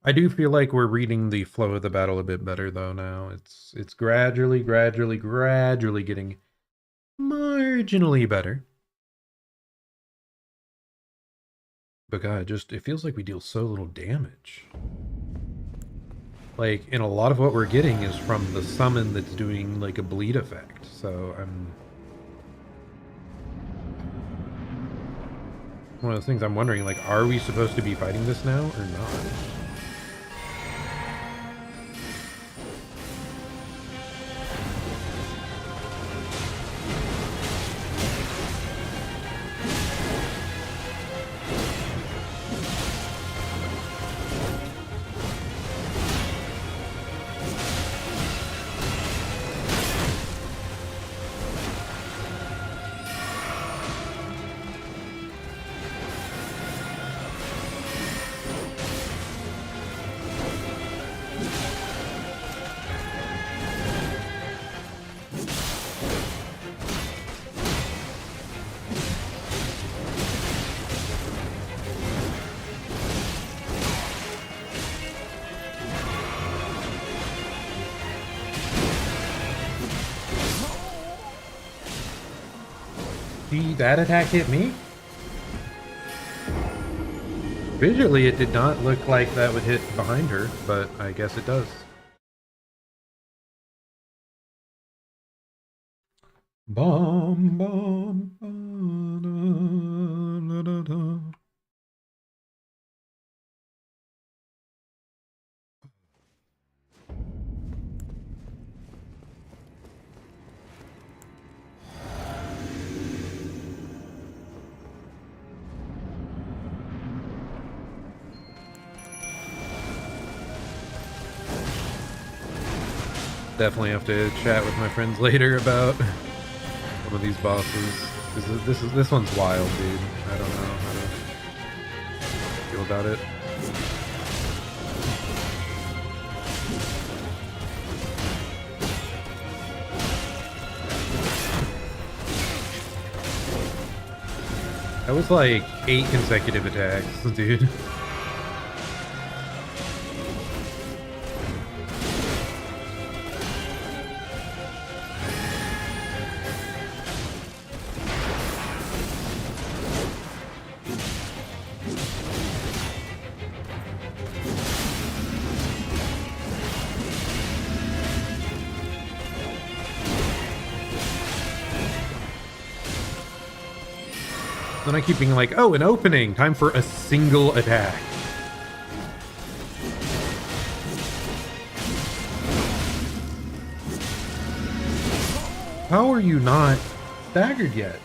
I do feel like we're reading the flow of the battle a bit better though now. It's gradually getting marginally better. But God, just it feels like we deal so little damage. Like, and a lot of what we're getting is from the summon that's doing like a bleed effect. So I'm one of those things I'm wondering, like, are we supposed to be fighting this now or not? See, that attack hit me? Visually, it did not look like that would hit behind her, but I guess it does. Bum, bum, ba, da, da, da. Definitely have to chat with my friends later about some of these bosses. This one's wild, dude. I don't know how to feel about it. That was like 8 consecutive attacks, dude. Then I keep being like, oh, an opening! Time for a single attack. How are you not staggered yet?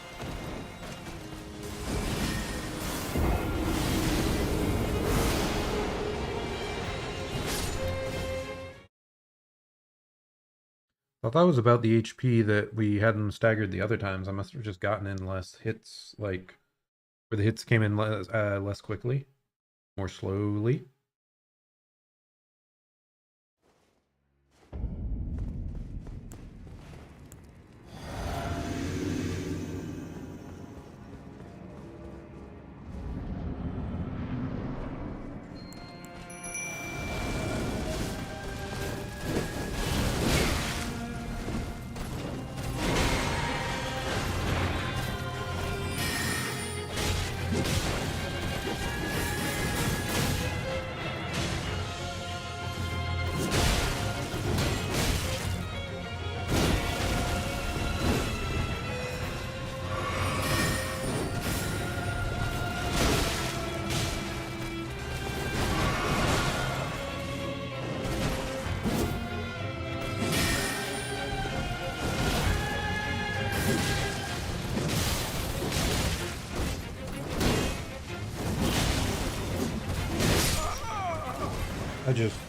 I thought that was about the HP that we hadn't staggered the other times. I must have just gotten in less hits, like, where the hits came in less quickly, more slowly.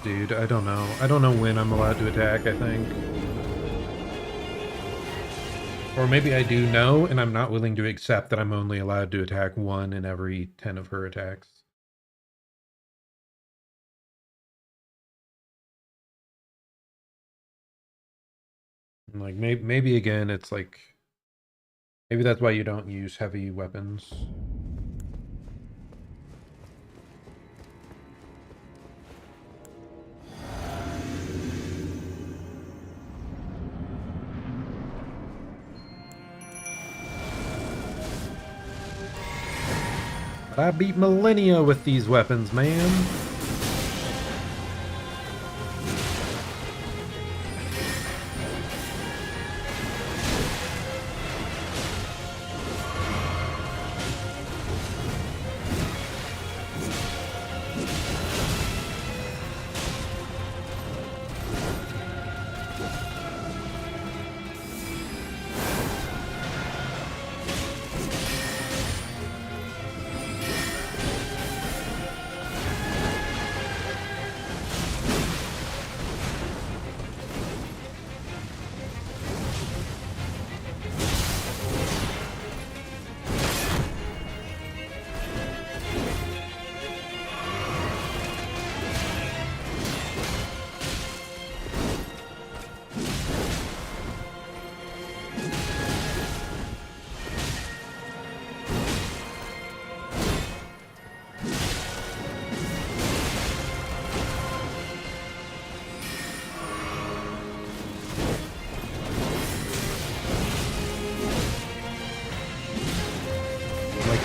Dude, I don't know. I don't know when I'm allowed to attack, I think. Or maybe I do know, and I'm not willing to accept that I'm only allowed to attack 1 in every 10 of her attacks. And like, maybe again, it's like... Maybe that's why you don't use heavy weapons. But I beat millennia with these weapons, man.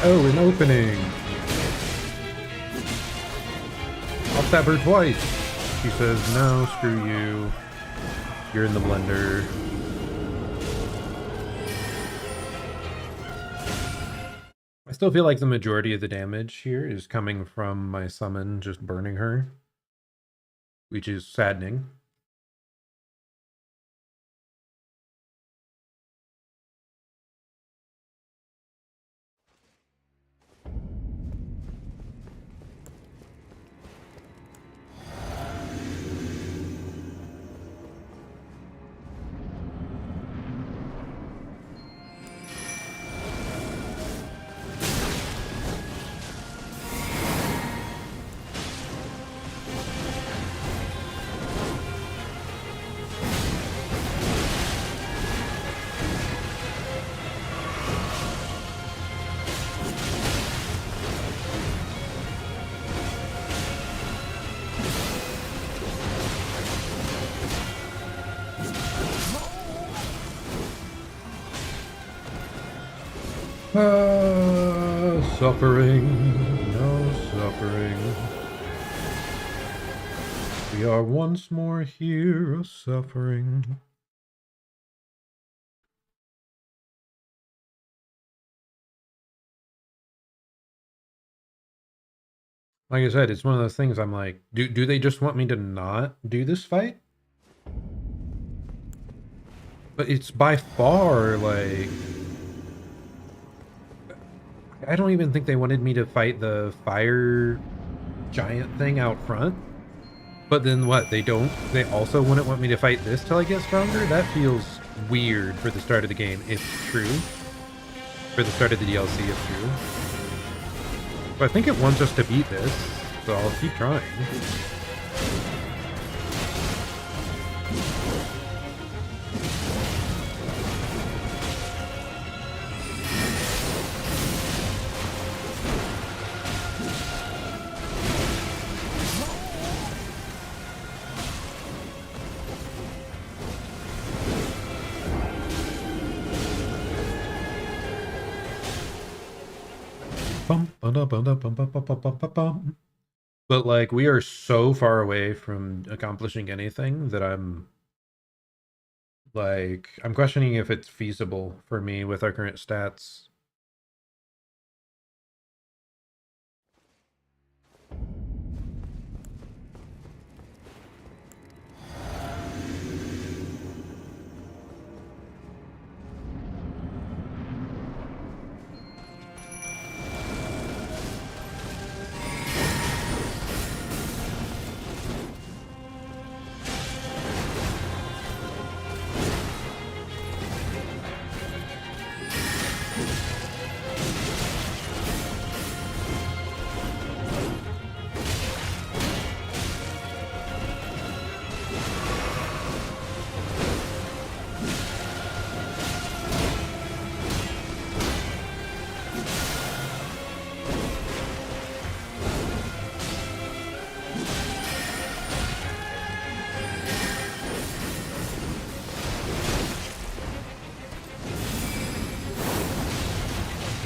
Oh, an opening. I'll stab her twice. She says, no, screw you. You're in the blender. I still feel like the majority of the damage here is coming from my summon just burning her, which is saddening. Suffering, no suffering. We are once more here, suffering. Like I said, it's one of those things I'm like, do they just want me to not do this fight? But it's by far, like... I don't even think they wanted me to fight the fire giant thing out front. But then what, they don't? They also wouldn't want me to fight this till I get stronger? That feels weird for the start of the game, if true. For the start of the DLC, if true. But I think it wants us to beat this, so I'll keep trying. But like, we are so far away from accomplishing anything that I'm questioning if it's feasible for me with our current stats.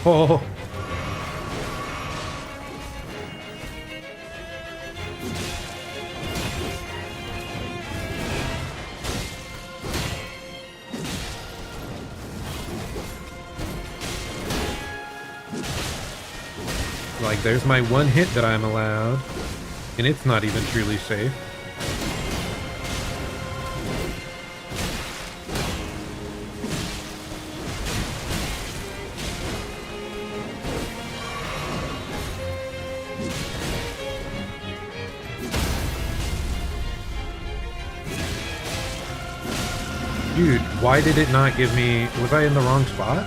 Oh. Like, there's my one hit that I'm allowed, and it's not even truly safe. Dude, why did it not give me... Was I in the wrong spot?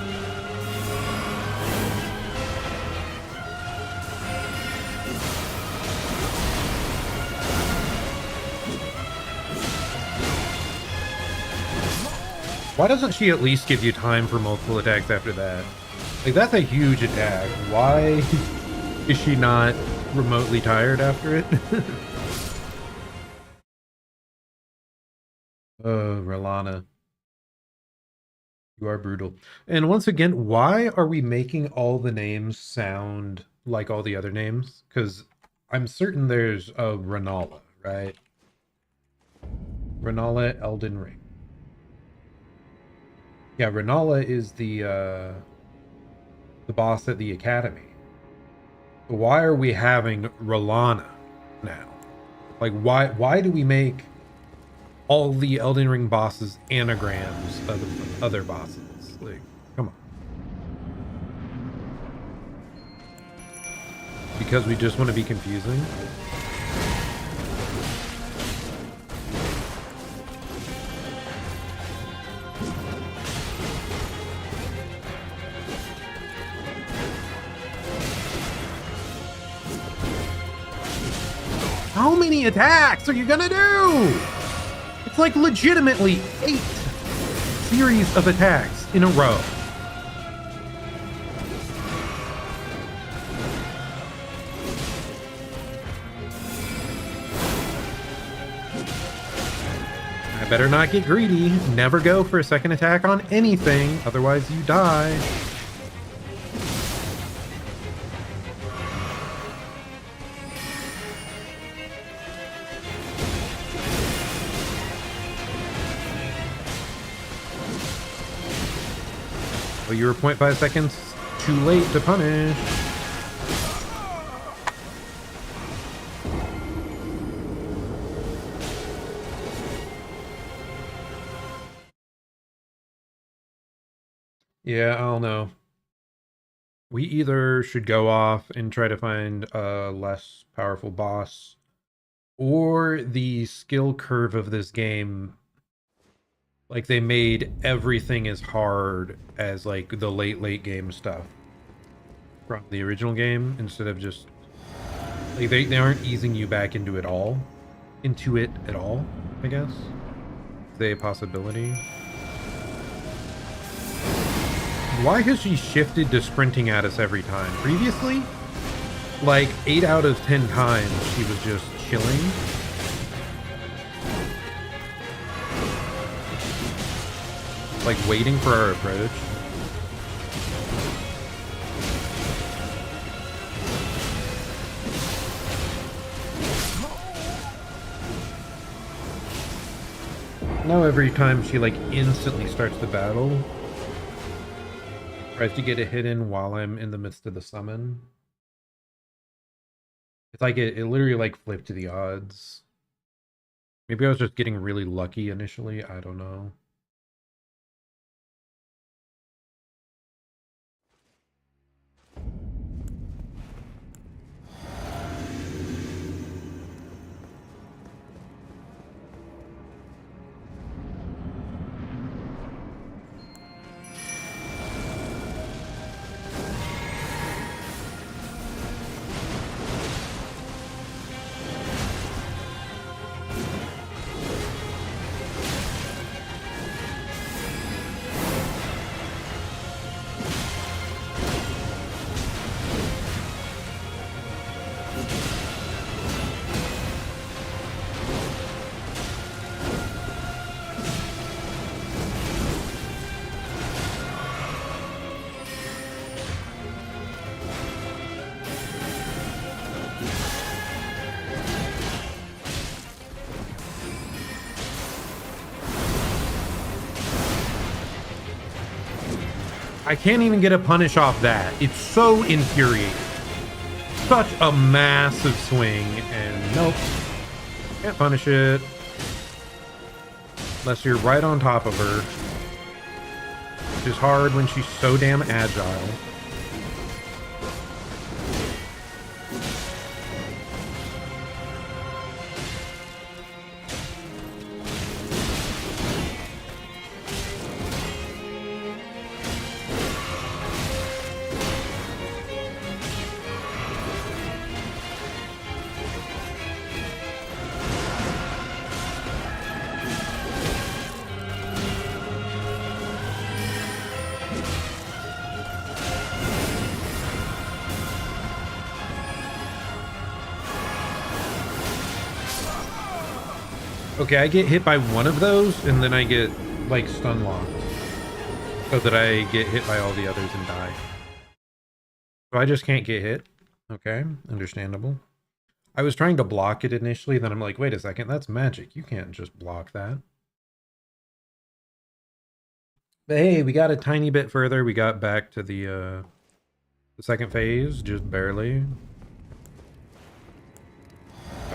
Why doesn't she at least give you time for multiple attacks after that? Like, that's a huge attack. Why is she not remotely tired after it? Oh, Rolana. You are brutal. And once again, why are we making all the names sound like all the other names? Because I'm certain there's a Renala, right? Renala Elden Ring. Yeah, Renala is the boss at the academy. Why are we having Rolana now? Like, why do we make all the Elden Ring bosses anagrams of other bosses? Like, come on. Because we just want to be confusing? How many attacks are you gonna do? It's like legitimately 8 series of attacks in a row. I better not get greedy. Never go for a second attack on anything, otherwise you die. Well, you were 0.5 seconds too late to punish. Yeah, I don't know. We either should go off and try to find a less powerful boss, or the skill curve of this game, like, they made everything as hard as, like, the late game stuff from the original game, instead of just, like, they aren't easing you back into it at all, I guess. Is there a possibility? Why has she shifted to sprinting at us every time? Previously, like, 8 out of 10 times she was just chilling. Like, waiting for our approach. Now every time she, like, instantly starts the battle, tries to get a hit in while I'm in the midst of the summon. It's like it literally, like, flipped the odds. Maybe I was just getting really lucky initially, I don't know. I can't even get a punish off that. It's so infuriating. such a massive swing, and nope. Can't punish it. Unless you're right on top of her. Which is hard when she's so damn agile. Okay, I get hit by one of those, and then I get, like, stun locked. So that I get hit by all the others and die. So I just can't get hit. Okay, understandable. I was trying to block it initially, then I'm like, wait a second, that's magic. You can't just block that. But hey, we got a tiny bit further. We got back to the second phase, just barely.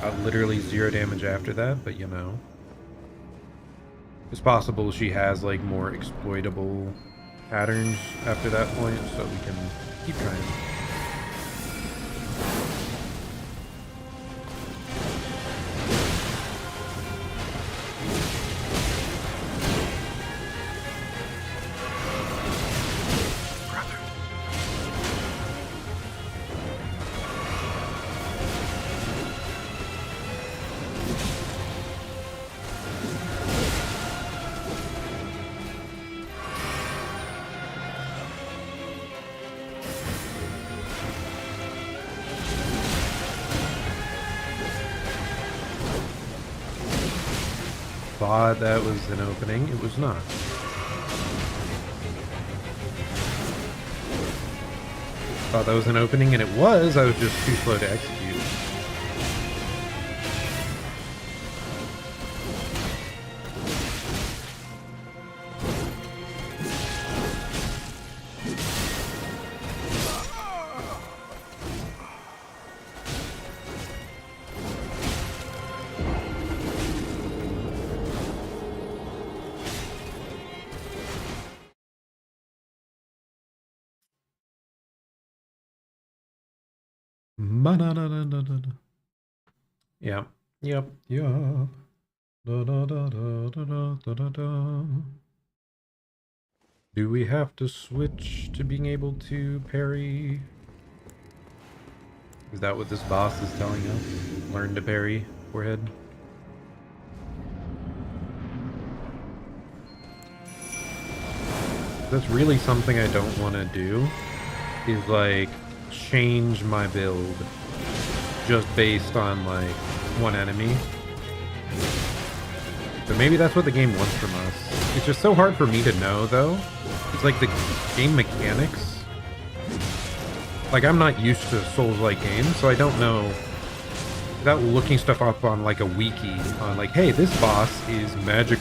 Got literally 0 damage after that, but you know. It's possible she has like more exploitable patterns after that point, so we can keep trying. Thought that was an opening. It was not. Thought that was an opening, and it was. I was just too slow to execute. Yeah. Yep. Yep. Da, da, da, da, da, da, da, da. Do we have to switch to being able to parry? Is that what this boss is telling us? Learn to parry, forehead. That's really something I don't want to do. Is like change my build just based on like one enemy. But maybe that's what the game wants from us. It's just so hard for me to know though. It's like the game mechanics. Like I'm not used to Souls-like games, so I don't know. Without looking stuff up on like a wiki on like, hey, this boss is magic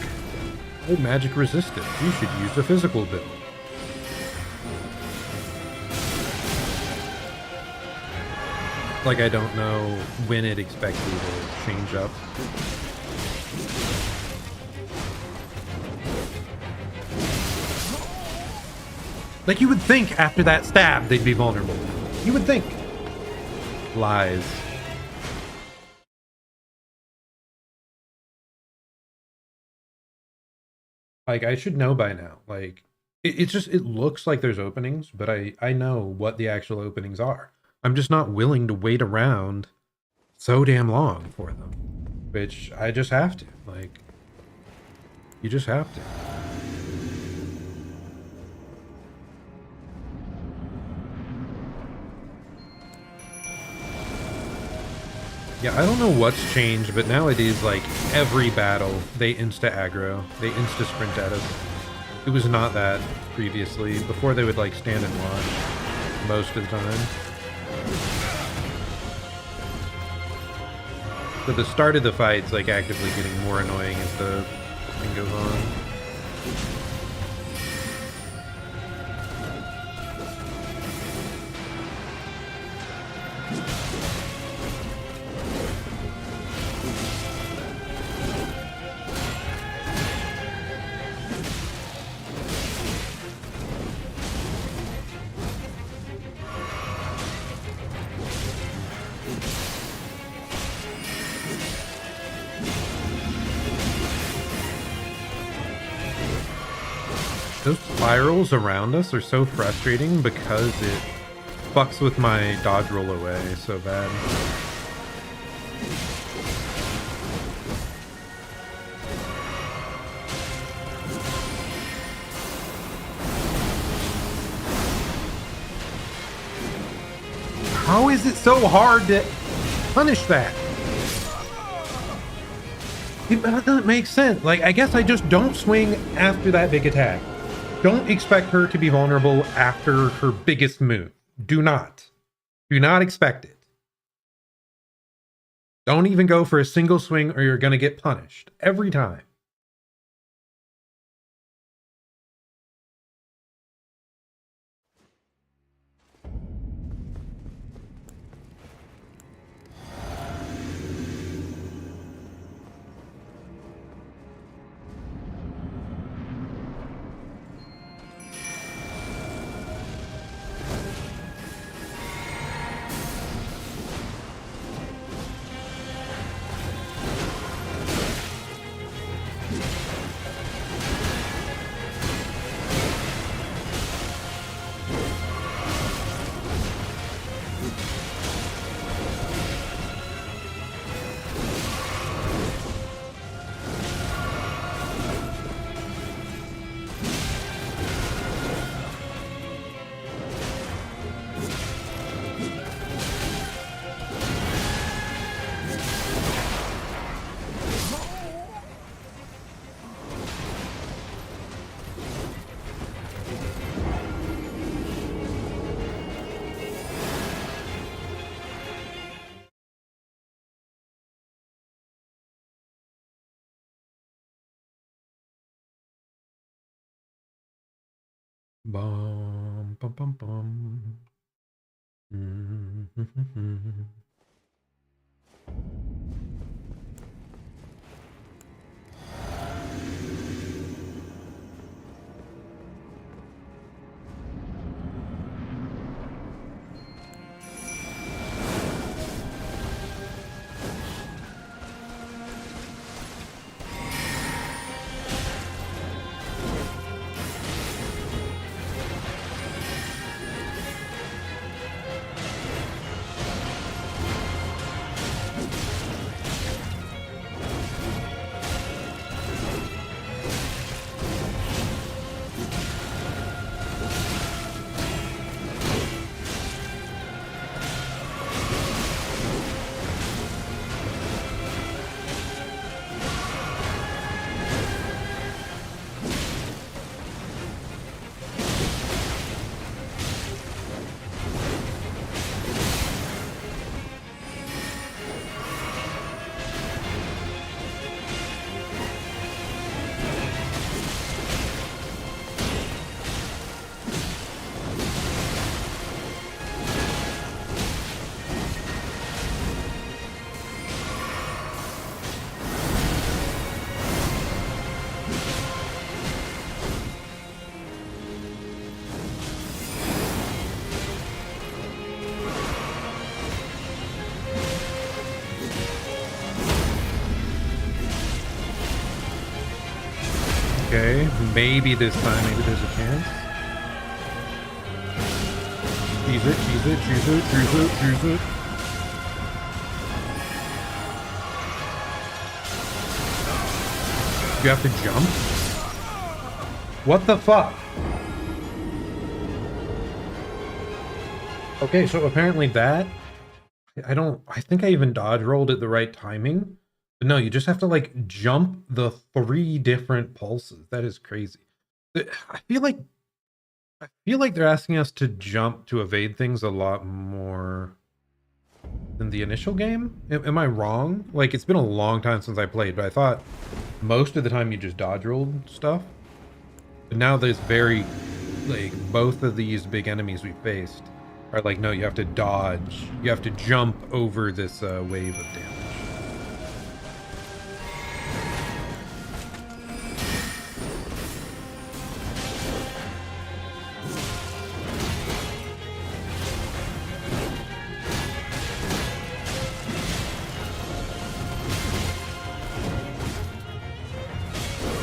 resistant. You should use a physical build. Like I don't know when it expects me to change up. Like you would think after that stab they'd be vulnerable. You would think. Lies. Like I should know by now. Like it's just it looks like there's openings, but I know what the actual openings are. I'm just not willing to wait around so damn long for them. Which I just have to. Like, you just have to. Yeah, I don't know what's changed, but nowadays, like, every battle, they insta-aggro. They insta-sprint at us. It was not that previously. Before, they would, like, stand and watch most of the time. So the start of the fight's like actively getting more annoying as the thing goes on. Those spirals around us are so frustrating because it fucks with my dodge roll away so bad. How is it so hard to punish that? It doesn't make sense. Like, I guess I just don't swing after that big attack. Don't expect her to be vulnerable after her biggest move. Do not. Do not expect it. Don't even go for a single swing or you're going to get punished. Every time. Bum, bum, bum, bum. Okay, maybe this time, maybe there's a chance. Cheese it, cheese it, cheese it, cheese it, cheese it. You have to jump? What the fuck? Okay, so apparently that... I think I even dodge rolled at the right timing. But no, you just have to like jump the 3 different pulses. That is crazy. I feel like they're asking us to jump to evade things a lot more than the initial game. Am I wrong? Like, it's been a long time since I played, but I thought most of the time you just dodge rolled stuff. But now there's very, like, both of these big enemies we faced are like, no, you have to dodge. You have to jump over this wave of damage.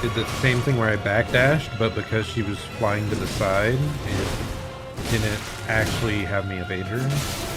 did the same thing where I backdashed, but because she was flying to the side, it didn't actually have me evade her.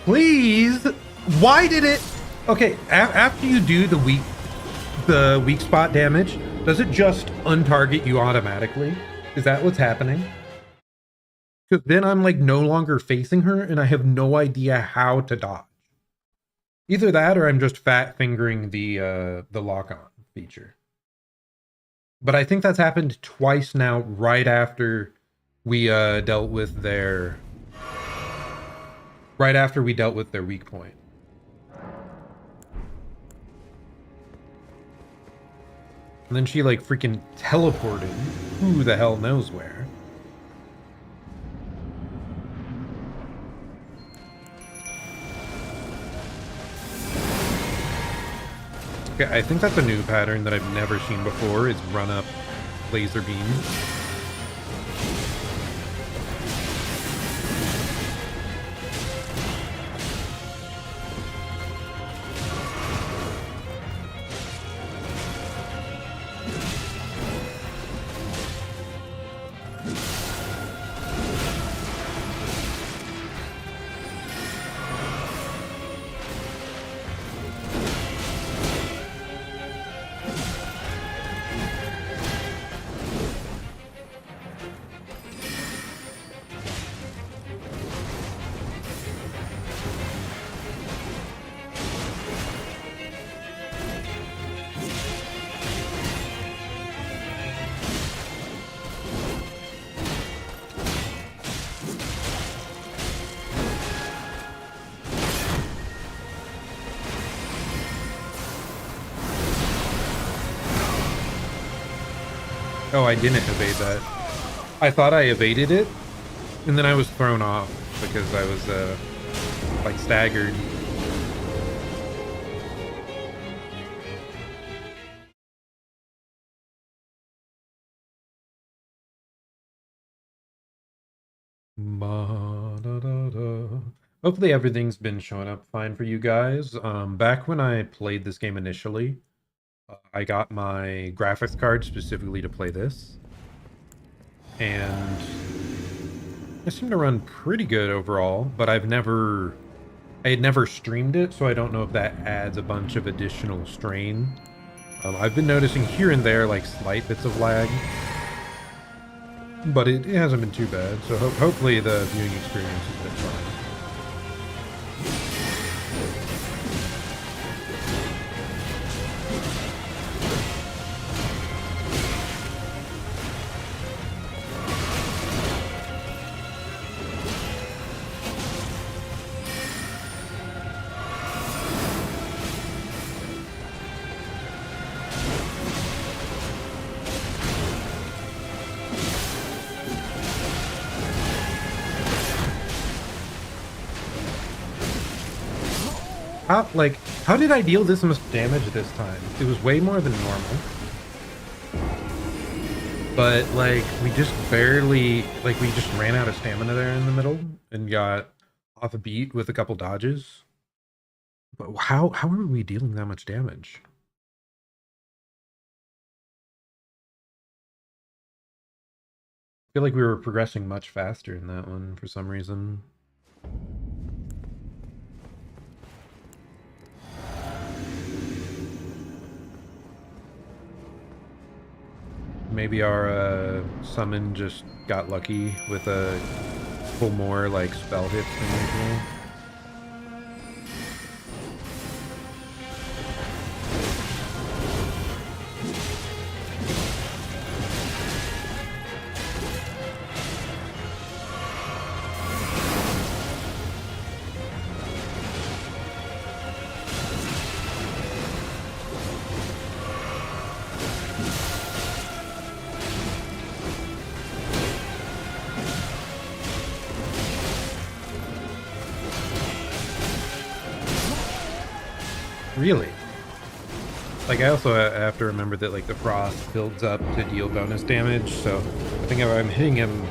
Please, why did it? Okay, after you do the weak spot damage, does it just untarget you automatically? Is that what's happening? Because then I'm like no longer facing her, and I have no idea how to dodge. Either that, or I'm just fat fingering the lock on feature. But I think that's happened twice now, right after we dealt with their. Right after we dealt with their weak point. And then she like freaking teleported. Who the hell knows where? Okay, I think that's a new pattern that I've never seen before, is run up laser beams. Oh, I didn't evade that. I thought I evaded it, and then I was thrown off because I was, like, staggered. Hopefully everything's been showing up fine for you guys. Back when I played this game initially, I got my graphics card specifically to play this, and it seemed to run pretty good overall, but I had never streamed it, so I don't know if that adds a bunch of additional strain. I've been noticing here and there like slight bits of lag, but it hasn't been too bad, so hopefully the viewing experience has been fine. How did I deal this much damage this time? It was way more than normal. But like we just barely, like we just ran out of stamina there in the middle and got off a beat with a couple dodges. But how are we dealing that much damage? I feel like we were progressing much faster in that one for some reason. Maybe our summon just got lucky with a couple more like spell hits than usual. Really? Like, I also have to remember that, like, the frost builds up to deal bonus damage, so I think if I'm hitting him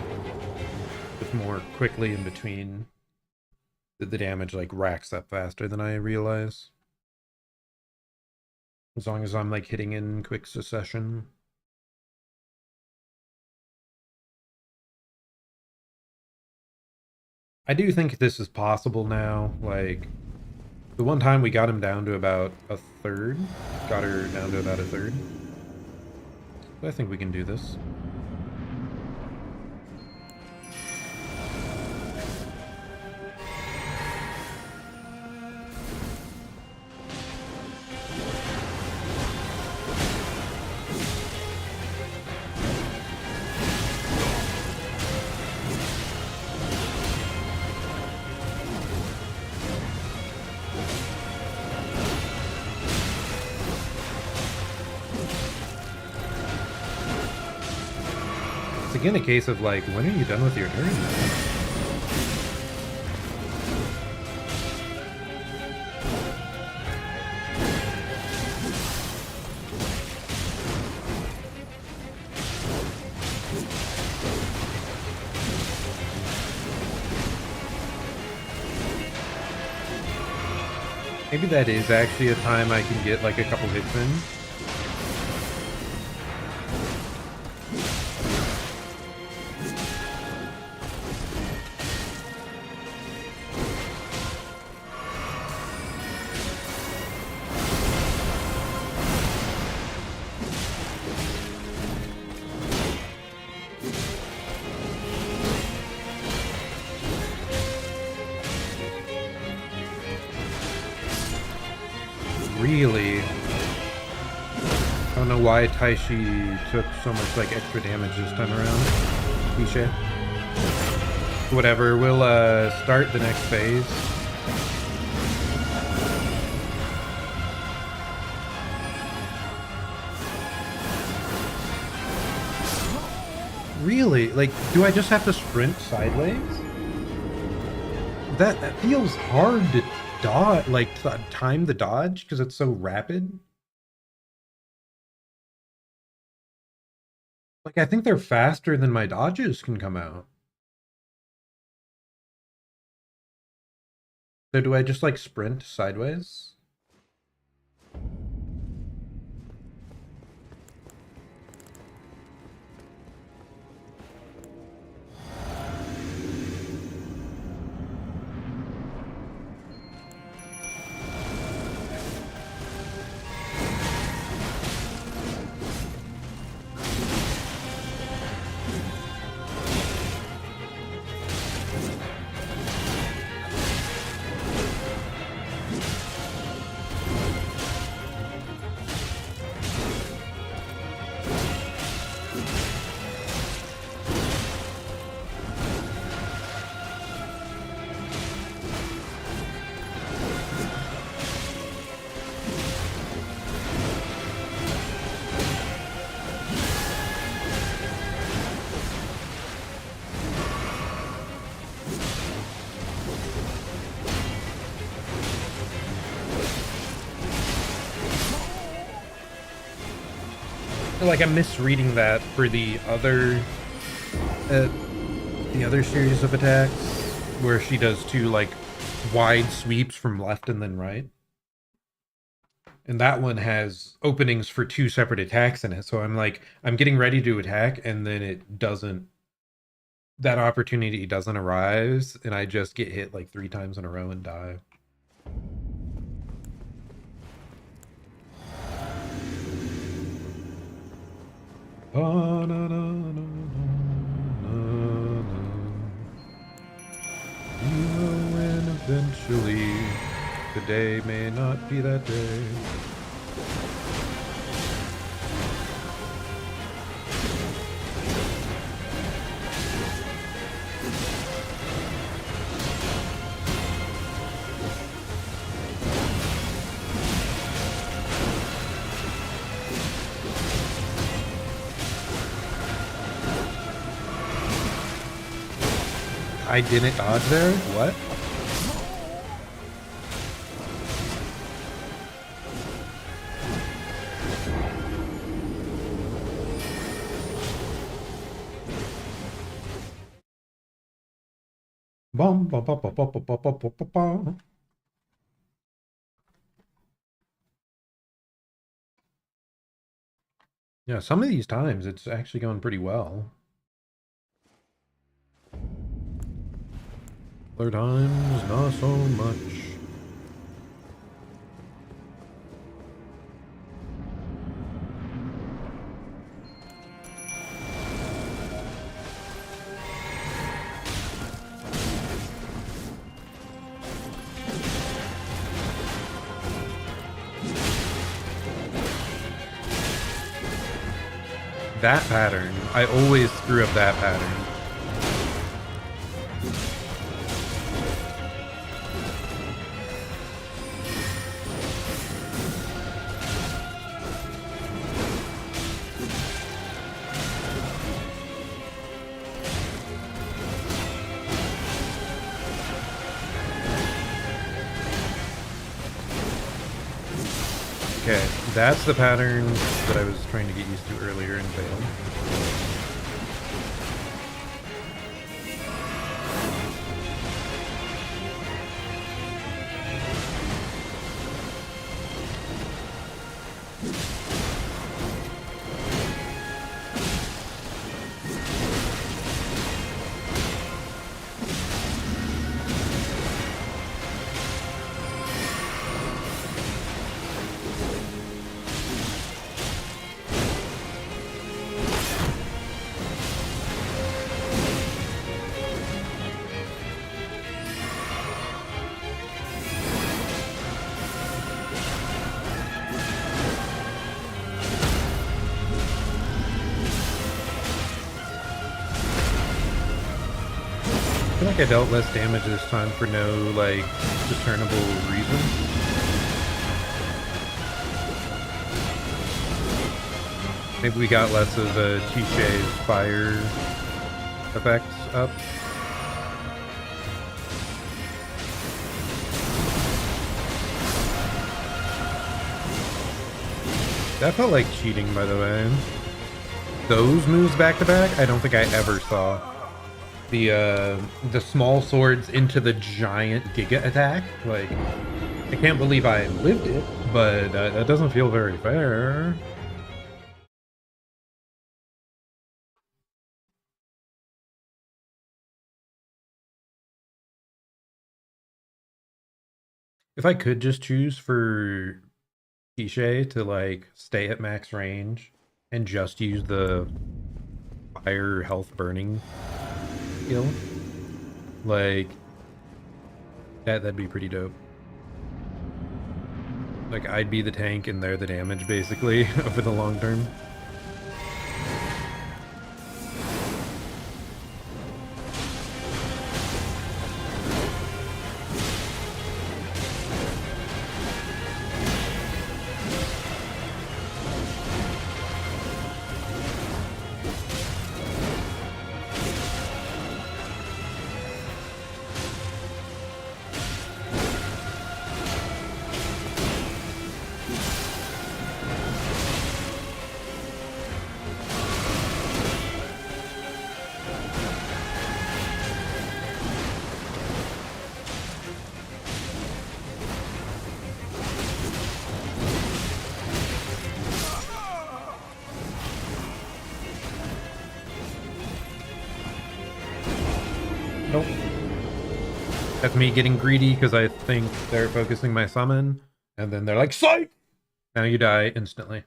with more quickly in between, the damage, like, racks up faster than I realize. As long as I'm, like, hitting in quick succession. I do think this is possible now, like... The one time we got him down to about a third. Got her down to about a third. But I think we can do this. Again, a case of like, when are you done with your turn? Maybe that is actually a time I can get like a couple hits in. Really? I don't know why Taishi took so much like extra damage this time around. Cliche. Whatever, we'll start the next phase. Really? Like, do I just have to sprint sideways? That feels hard to dodge, like time the dodge because it's so rapid. Like, I think they're faster than my dodges can come out. So do I just like sprint sideways? like I'm misreading that for the other series of attacks where she does two like wide sweeps from left and then right. And that one has openings for two separate attacks in it. So I'm like, I'm getting ready to attack, and then it doesn't, that opportunity doesn't arise, and I just get hit like 3 times in a row and die. Oh, no, no, no, no, no. You will win eventually. Today may not be that day. I didn't dodge there? What? Bum, bum, bum, bum, bum, bum, bum, bum, bum, bum. Yeah, some of these times it's actually going pretty well. Other times, not so much. That pattern, I always screw up that pattern. Okay, that's the pattern that I was trying to get used to earlier and failed. I feel like I dealt less damage this time for no, like, discernible reason. Maybe we got less of T-Shay's fire effects up. That felt like cheating, by the way. Those moves back to back, I don't think I ever saw. The small swords into the giant Giga attack. Like, I can't believe I lived it, but that doesn't feel very fair. If I could just choose for Tishay to like stay at max range and just use the fire health burning skill, like that'd be pretty dope. Like, I'd be the tank and they're the damage basically over the long term. Nope. That's me getting greedy because I think they're focusing my summon, and then they're like, psych! Now you die instantly.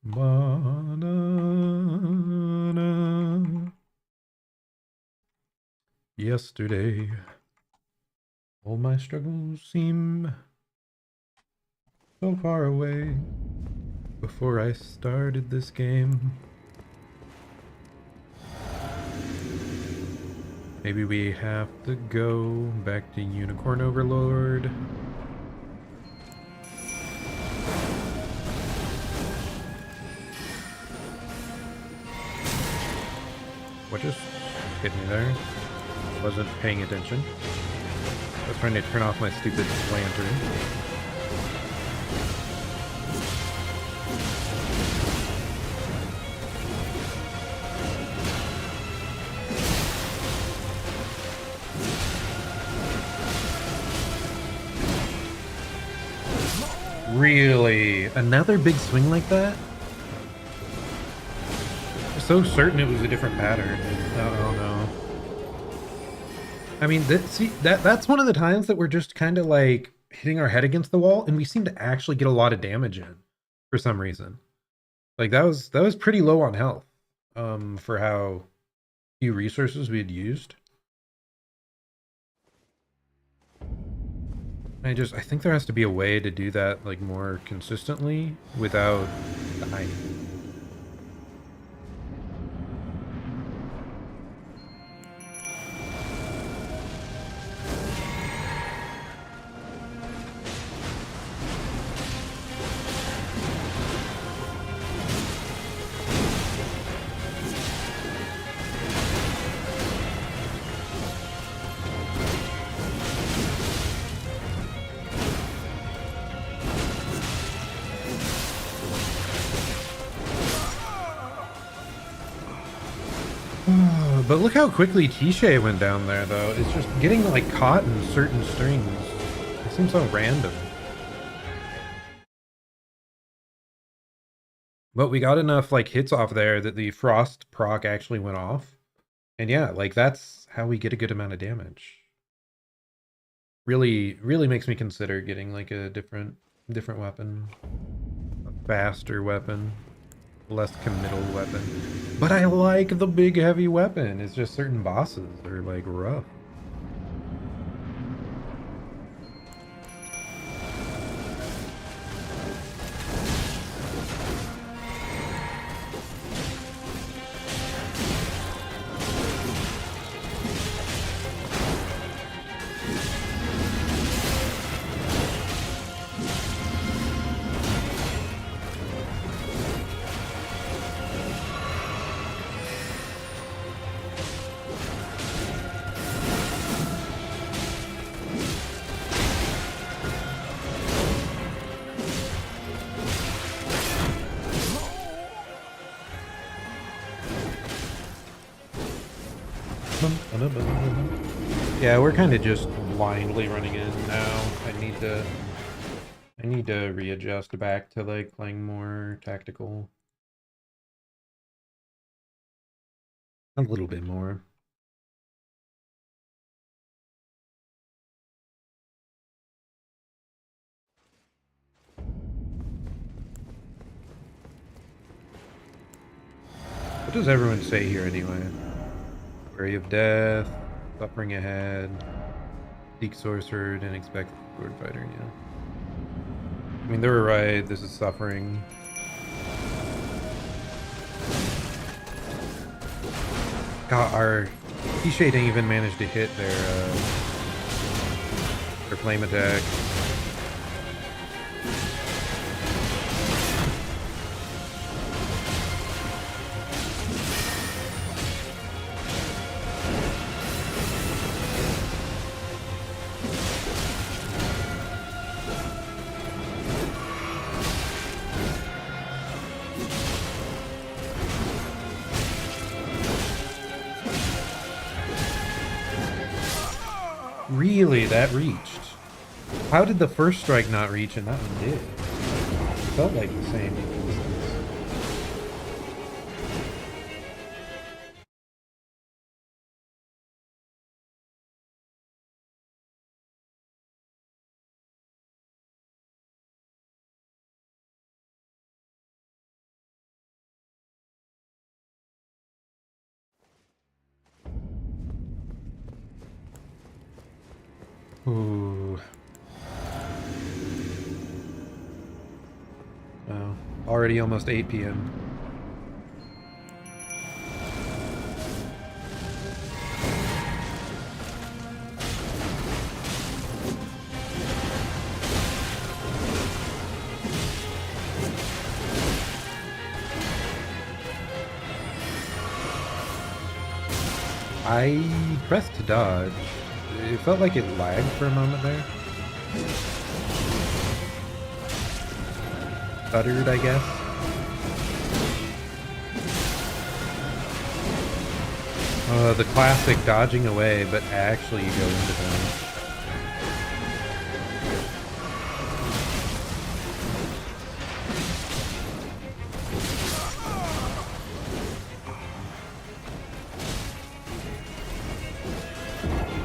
Banana. Yesterday, all my struggles seem so far away. Before I started this game, maybe we have to go back to Unicorn Overlord. What just hit me there? Wasn't paying attention. I was trying to turn off my stupid lantern. Really? Another big swing like that? I'm so certain it was a different pattern. Oh no. I mean, that's one of the times that we're just kind of like hitting our head against the wall, and we seem to actually get a lot of damage in for some reason. Like that was pretty low on health, for how few resources we had used. I think there has to be a way to do that like more consistently without dying. But look how quickly Tisha went down there, though. It's just getting, like, caught in certain strings. It seems so random. But we got enough, like, hits off there that the Frost proc actually went off. And yeah, like, that's how we get a good amount of damage. Really, really makes me consider getting, like, a different weapon. A faster weapon. Less committal weapon. But I like the big heavy weapon. It's just certain bosses are like rough. Yeah, we're kind of just blindly running in now. I need to readjust back to like playing more tactical. A little bit more. What does everyone say here anyway? Worry of death, suffering ahead, seek sorcerer, didn't expect sword fighter, yeah. I mean, they were right, this is suffering. God, our T-Shade didn't even manage to hit their flame attack. Really, that reached? How did the first strike not reach and that one did? It felt like the same distance. Ooh. Oh, already almost 8 p.m. I pressed to dodge. It felt like it lagged for a moment there. Stuttered, I guess. The classic dodging away, but actually you go into them.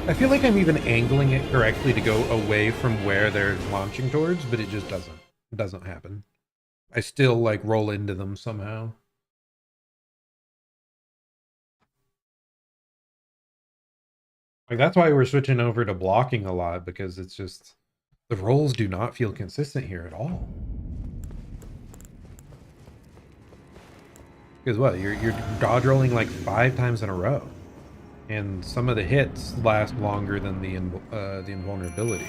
I feel like I'm even angling it correctly to go away from where they're launching towards, but it just doesn't. It doesn't happen. I still like roll into them somehow. Like that's why we're switching over to blocking a lot, because it's just the rolls do not feel consistent here at all. Because what, you're dodge rolling like 5 times in a row, and some of the hits last longer than the invulnerability,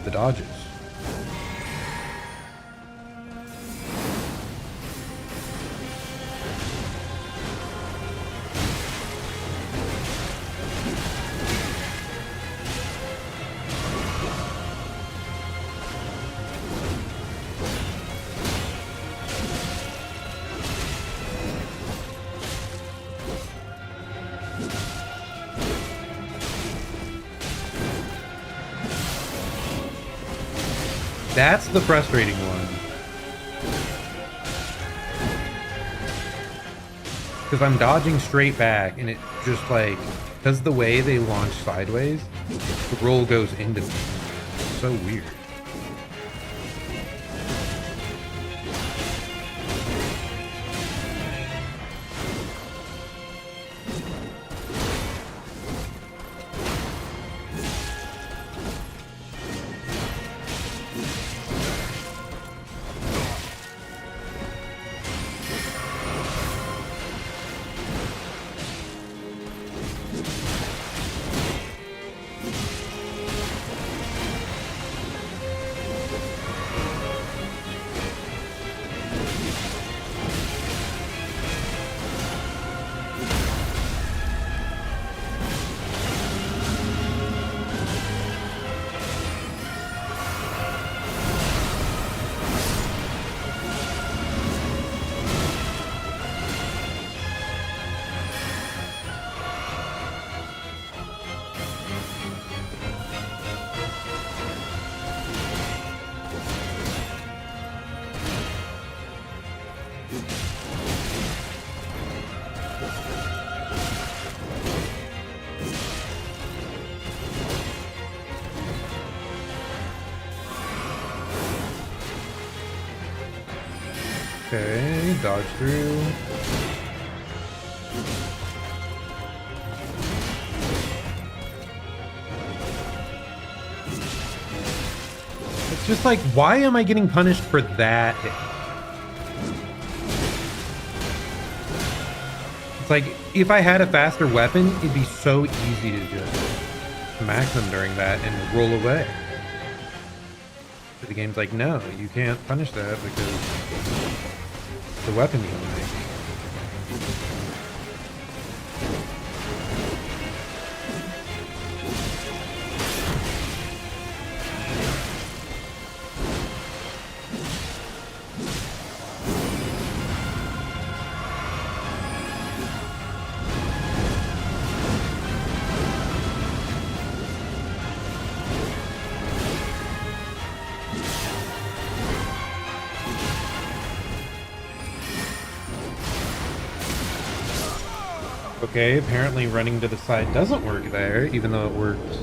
the dodges. That's the frustrating one. Because I'm dodging straight back, and it just like, because the way they launch sideways, the roll goes into me. It's so weird. Okay, dodge through. It's just like, why am I getting punished for that hit? It's like, if I had a faster weapon, it'd be so easy to just smack them during that and roll away. But the game's like, no, you can't punish that because the weapon you like. Okay, apparently running to the side doesn't work there, even though it works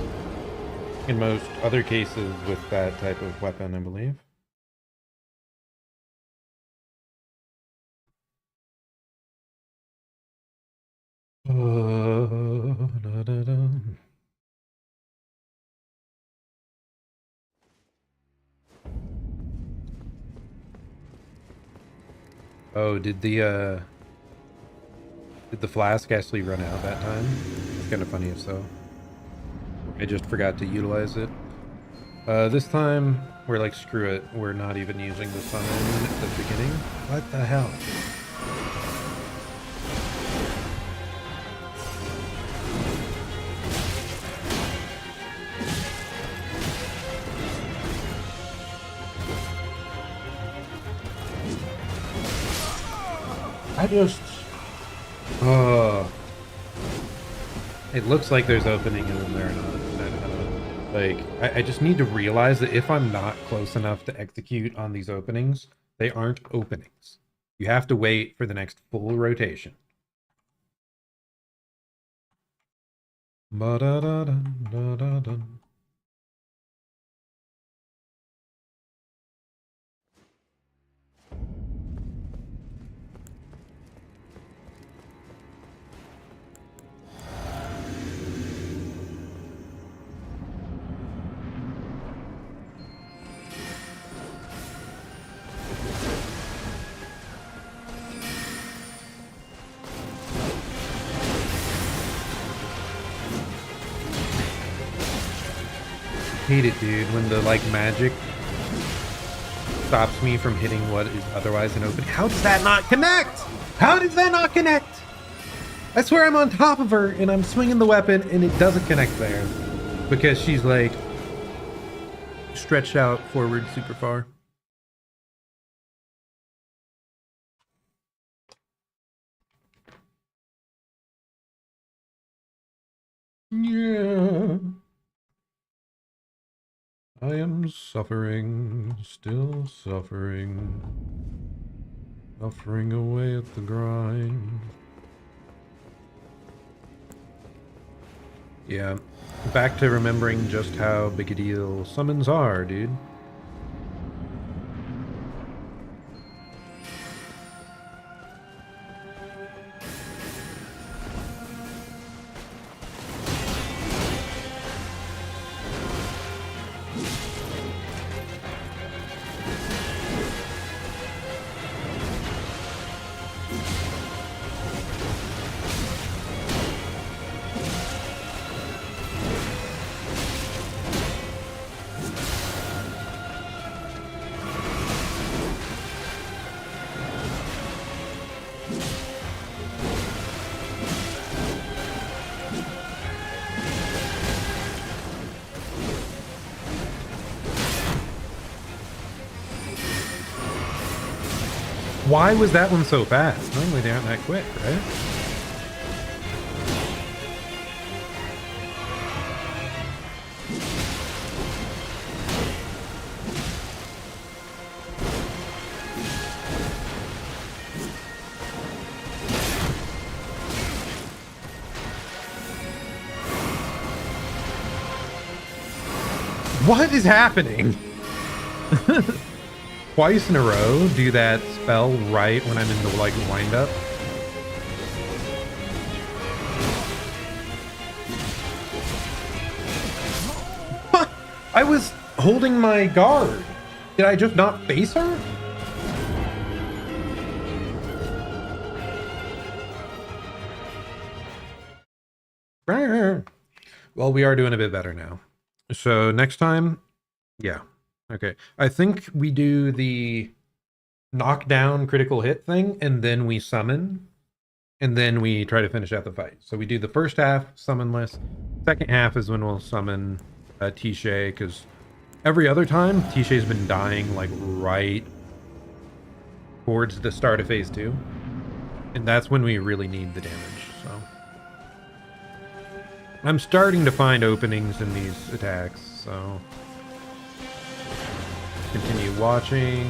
in most other cases with that type of weapon, I believe. Da, da, da. Oh, did the flask actually run out that time? It's kind of funny if so. I just forgot to utilize it. This time, we're like, screw it. We're not even using the summon at the beginning. What the hell? I just... It looks like there's opening and then they're not. I just need to realize that if I'm not close enough to execute on these openings, they aren't openings. You have to wait for the next full rotation. Ba-da-da-dun-da-da-dun. Hate it, dude, when the like magic stops me from hitting what is otherwise an open. How does that not connect? How does that not connect? I swear I'm on top of her and I'm swinging the weapon and it doesn't connect there because she's like stretched out forward super far. Yeah. I am suffering, still suffering. Suffering away at the grind. Yeah, back to remembering just how big a deal summons are, dude. Why was that one so fast? Normally they aren't that quick, right? What is happening? Twice in a row, do that spell right when I'm in the like wind up. What? I was holding my guard. Did I just not face her? Well, we are doing a bit better now. So next time, yeah. Okay, I think we do the knockdown critical hit thing, and then we summon, and then we try to finish out the fight. So we do the first half, summonless. Second half is when we'll summon Tishay, because every other time, Tishay's been dying, like, right towards the start of Phase 2. And that's when we really need the damage, so. I'm starting to find openings in these attacks, so... Continue watching.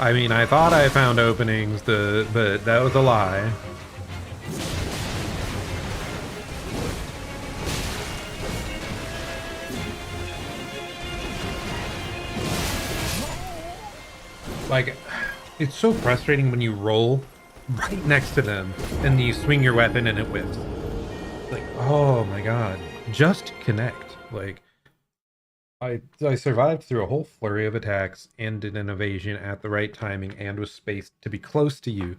I mean, I thought I found openings, but that was a lie. Like, it's so frustrating when you roll right next to them and you swing your weapon and it whiffs. Like, oh my god. Just connect. Like, I survived through a whole flurry of attacks and did an evasion at the right timing and was spaced to be close to you.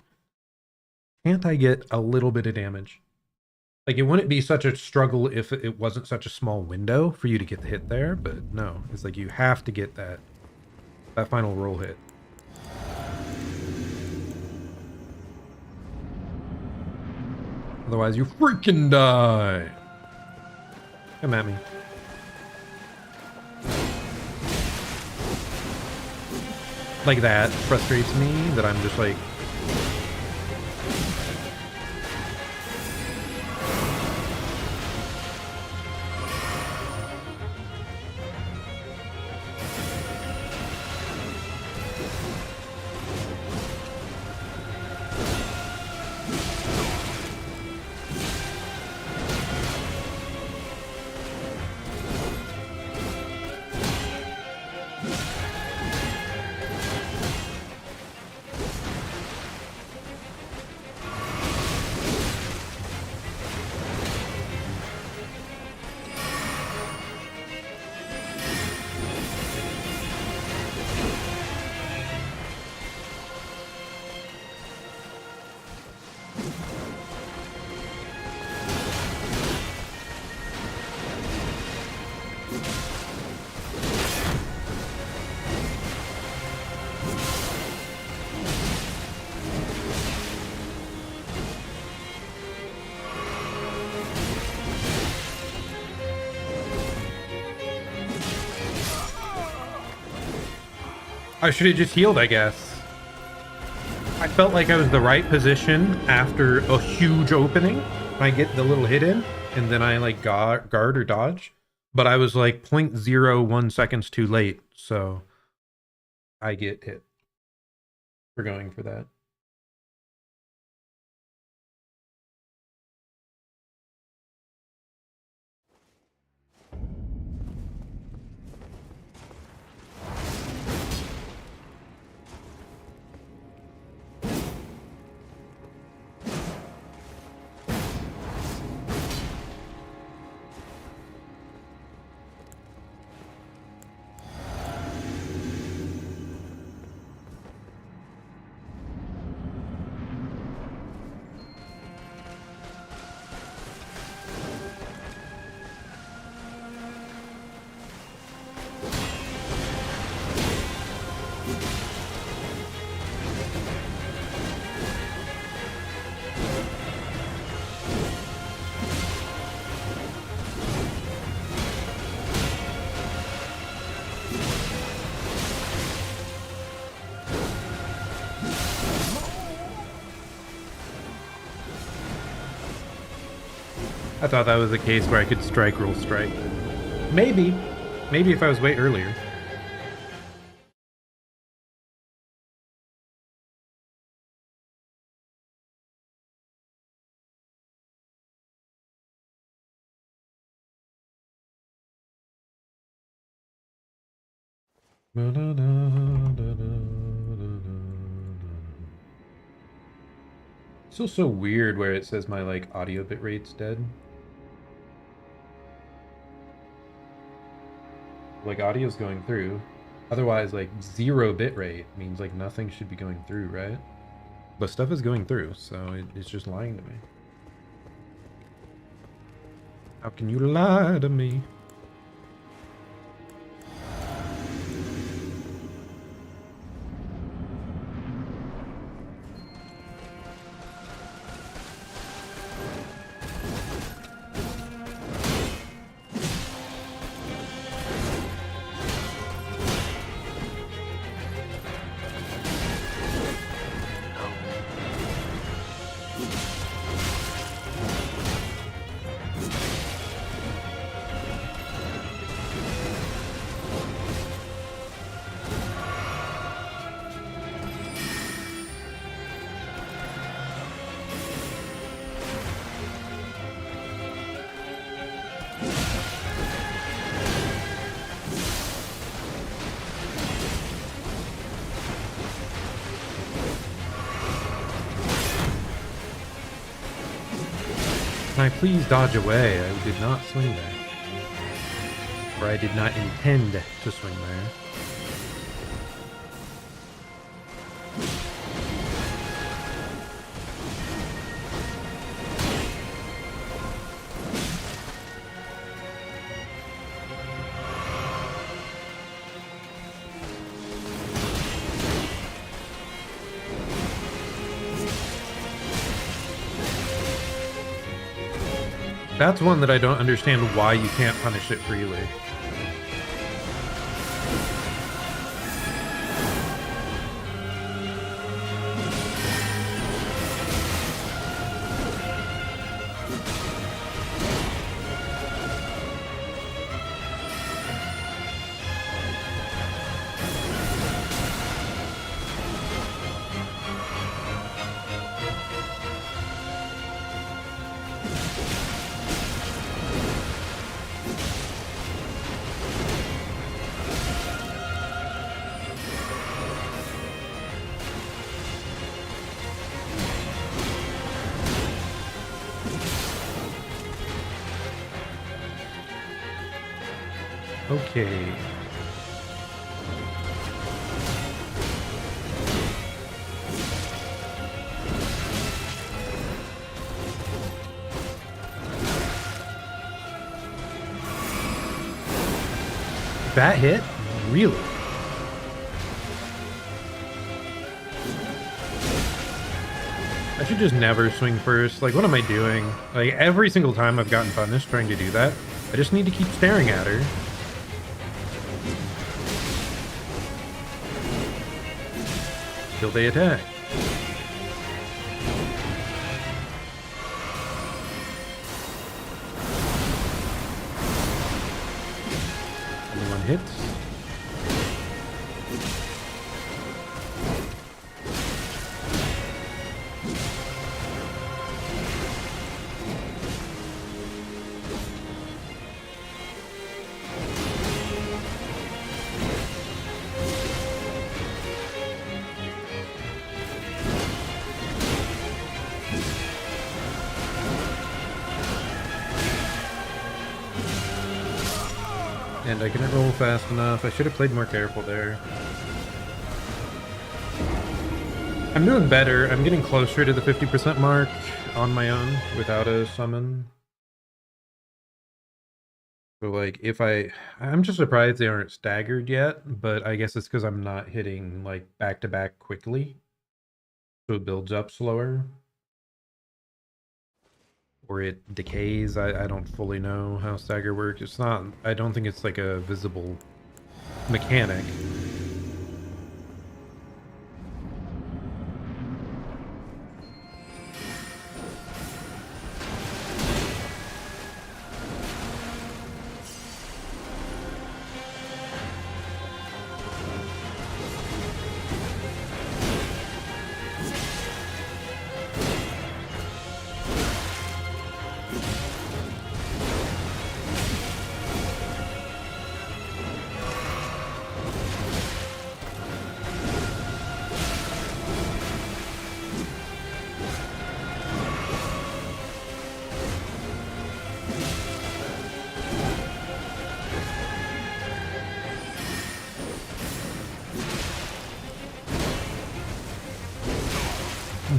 Can't I get a little bit of damage? Like, it wouldn't be such a struggle if it wasn't such a small window for you to get the hit there, but no. It's like you have to get that final roll hit. Otherwise, you freaking die. Come at me. Like, that frustrates me, that I'm just like... I should have just healed, I guess. I felt like I was the right position after a huge opening. I get the little hit in, and then I like guard or dodge. But I was like 0.01 seconds too late, so I get hit for going for that. I thought that was a case where I could strike, roll, strike. Maybe. Maybe if I was way earlier. It's still so weird where it says my like audio bitrate's dead. Like audio's going through. Otherwise, like 0 bitrate means like nothing should be going through, right? But stuff is going through, so it's just lying to me. How can you lie to me? Can I please dodge away? I did not swing there. Or I did not intend to swing there. That's one that I don't understand why you can't punish it freely. Okay. That hit? Really? I should just never swing first. Like, what am I doing? Like, every single time I've gotten punished trying to do that, I just need to keep staring at her. Till they attack. Only one hits. And I couldn't roll fast enough. I should have played more careful there. I'm doing better. I'm getting closer to the 50% mark on my own without a summon. So like I'm just surprised they aren't staggered yet, but I guess it's because I'm not hitting like back to back quickly. So it builds up slower. Or it decays. I don't fully know how stagger works. It's not, I don't think it's like a visible mechanic.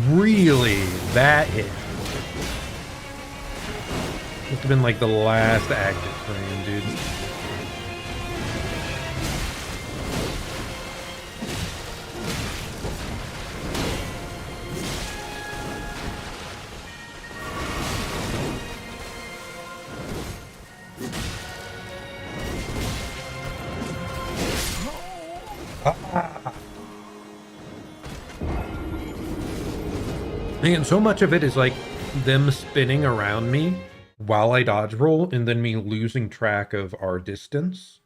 Really? That hit? Must have been like the last active frame, dude. Ah. And so much of it is like them spinning around me while I dodge roll and then me losing track of our distance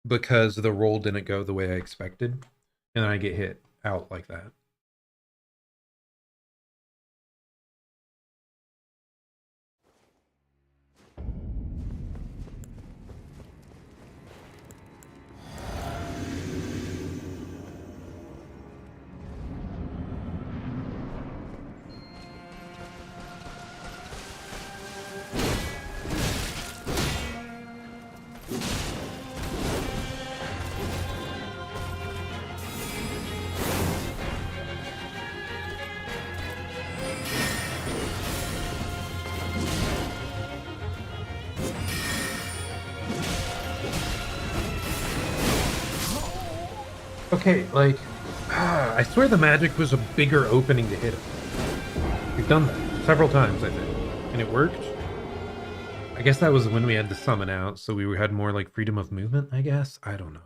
because the roll didn't go the way I expected. And then I get hit out like that. Okay, like, I swear the magic was a bigger opening to hit him. We've done that several times, I think, and it worked. I guess that was when we had the summon out, so we had more like freedom of movement, I guess. I don't know.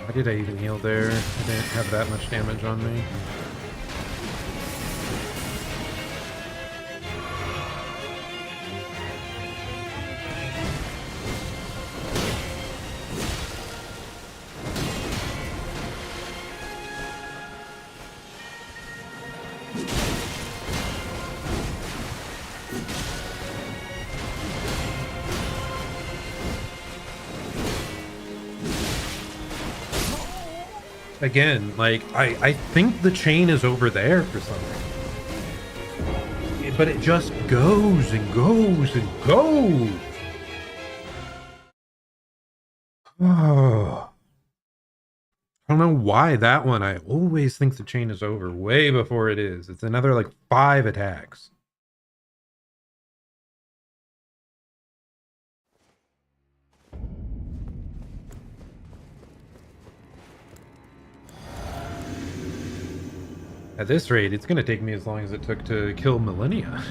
Why did I even heal there? I didn't have that much damage on me. Again, like, I think the chain is over there for some reason. But it just goes and goes and goes. Oh. I don't know why that one, I always think the chain is over way before it is. It's another like 5 attacks. At this rate, it's going to take me as long as it took to kill Millennia.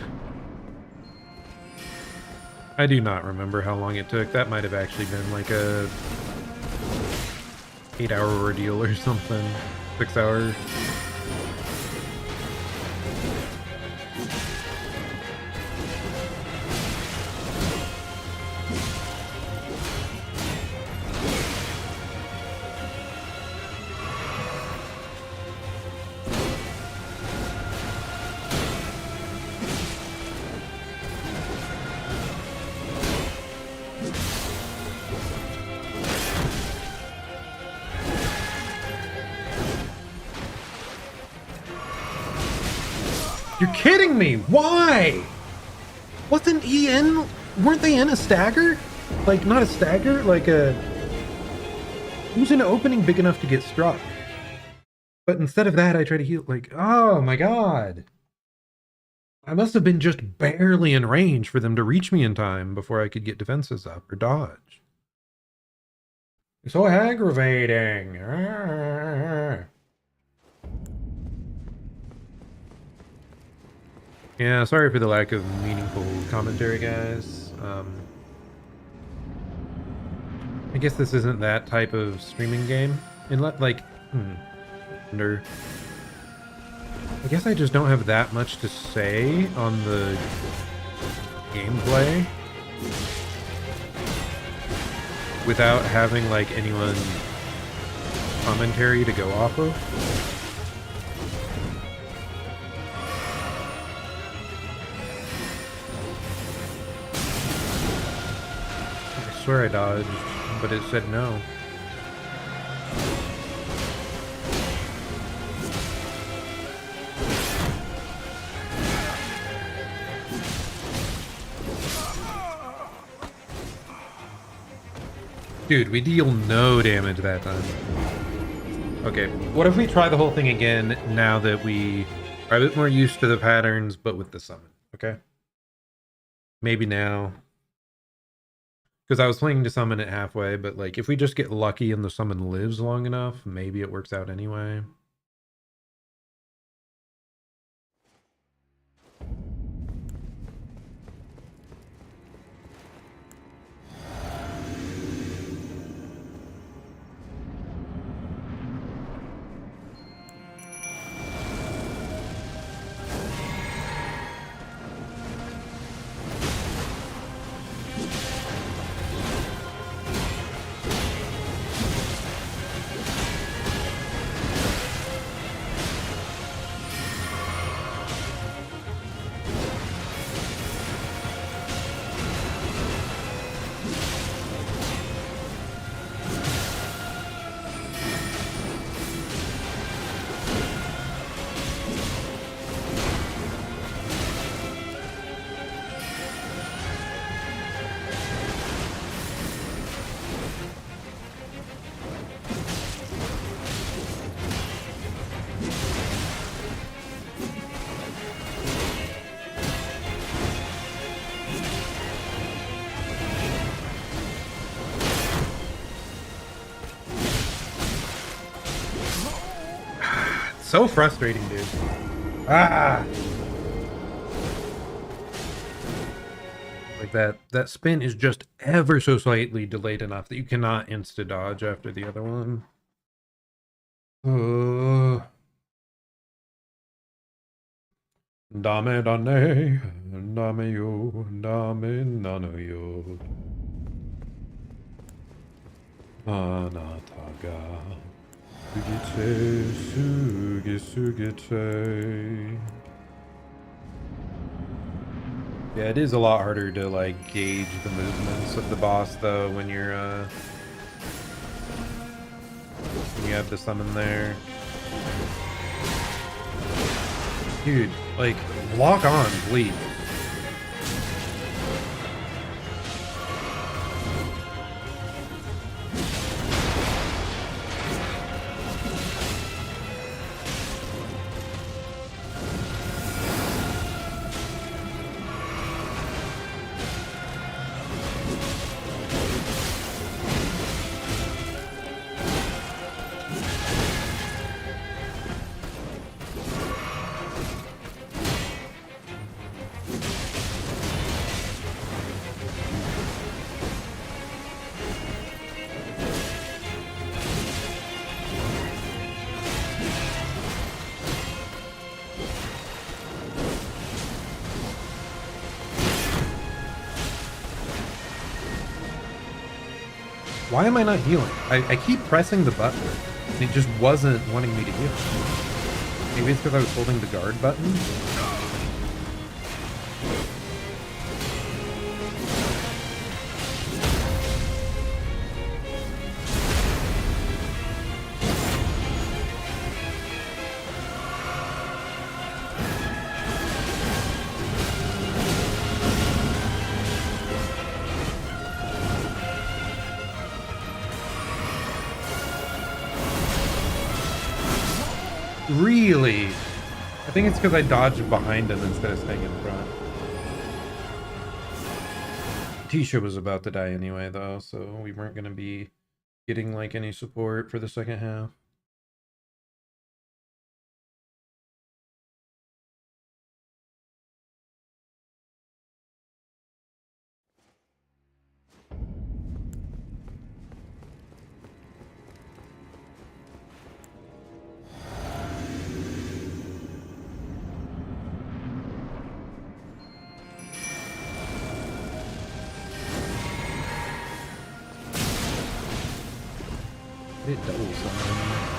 I do not remember how long it took. That might have actually been like a 8-hour ordeal or something. 6 hours. You're kidding me! Why? Wasn't he in? Weren't they in a stagger? Like, not a stagger, like a... Who's in an opening big enough to get struck? But instead of that, I try to heal, like, oh my god. I must have been just barely in range for them to reach me in time before I could get defenses up or dodge. It's so aggravating. Yeah, sorry for the lack of meaningful commentary, guys. I guess this isn't that type of streaming game. And like, wonder. I guess I just don't have that much to say on the gameplay without having like anyone commentary to go off of. I swear I dodged, but it said no. Dude, we deal no damage that time. Okay, what if we try the whole thing again now that we are a bit more used to the patterns, but with the summon, okay? Maybe now. Because I was planning to summon it halfway, but like if we just get lucky and the summon lives long enough, maybe it works out anyway. so frustrating, dude. Ah! Like that spin is just ever so slightly delayed enough that you cannot insta dodge after the other one. Dame dane, dame yo, dame nano yo. Anataga. Sugite, sugite. Yeah, it is a lot harder to like gauge the movements of the boss though when you're when you have the summon there. Dude, like lock on, please. Why am I not healing? I keep pressing the button, and it just wasn't wanting me to heal. Maybe it's because I was holding the guard button? Really? I think it's because I dodged behind him instead of staying in front. Tisha was about to die anyway, though, so we weren't going to be getting like any support for the second half. It double summon.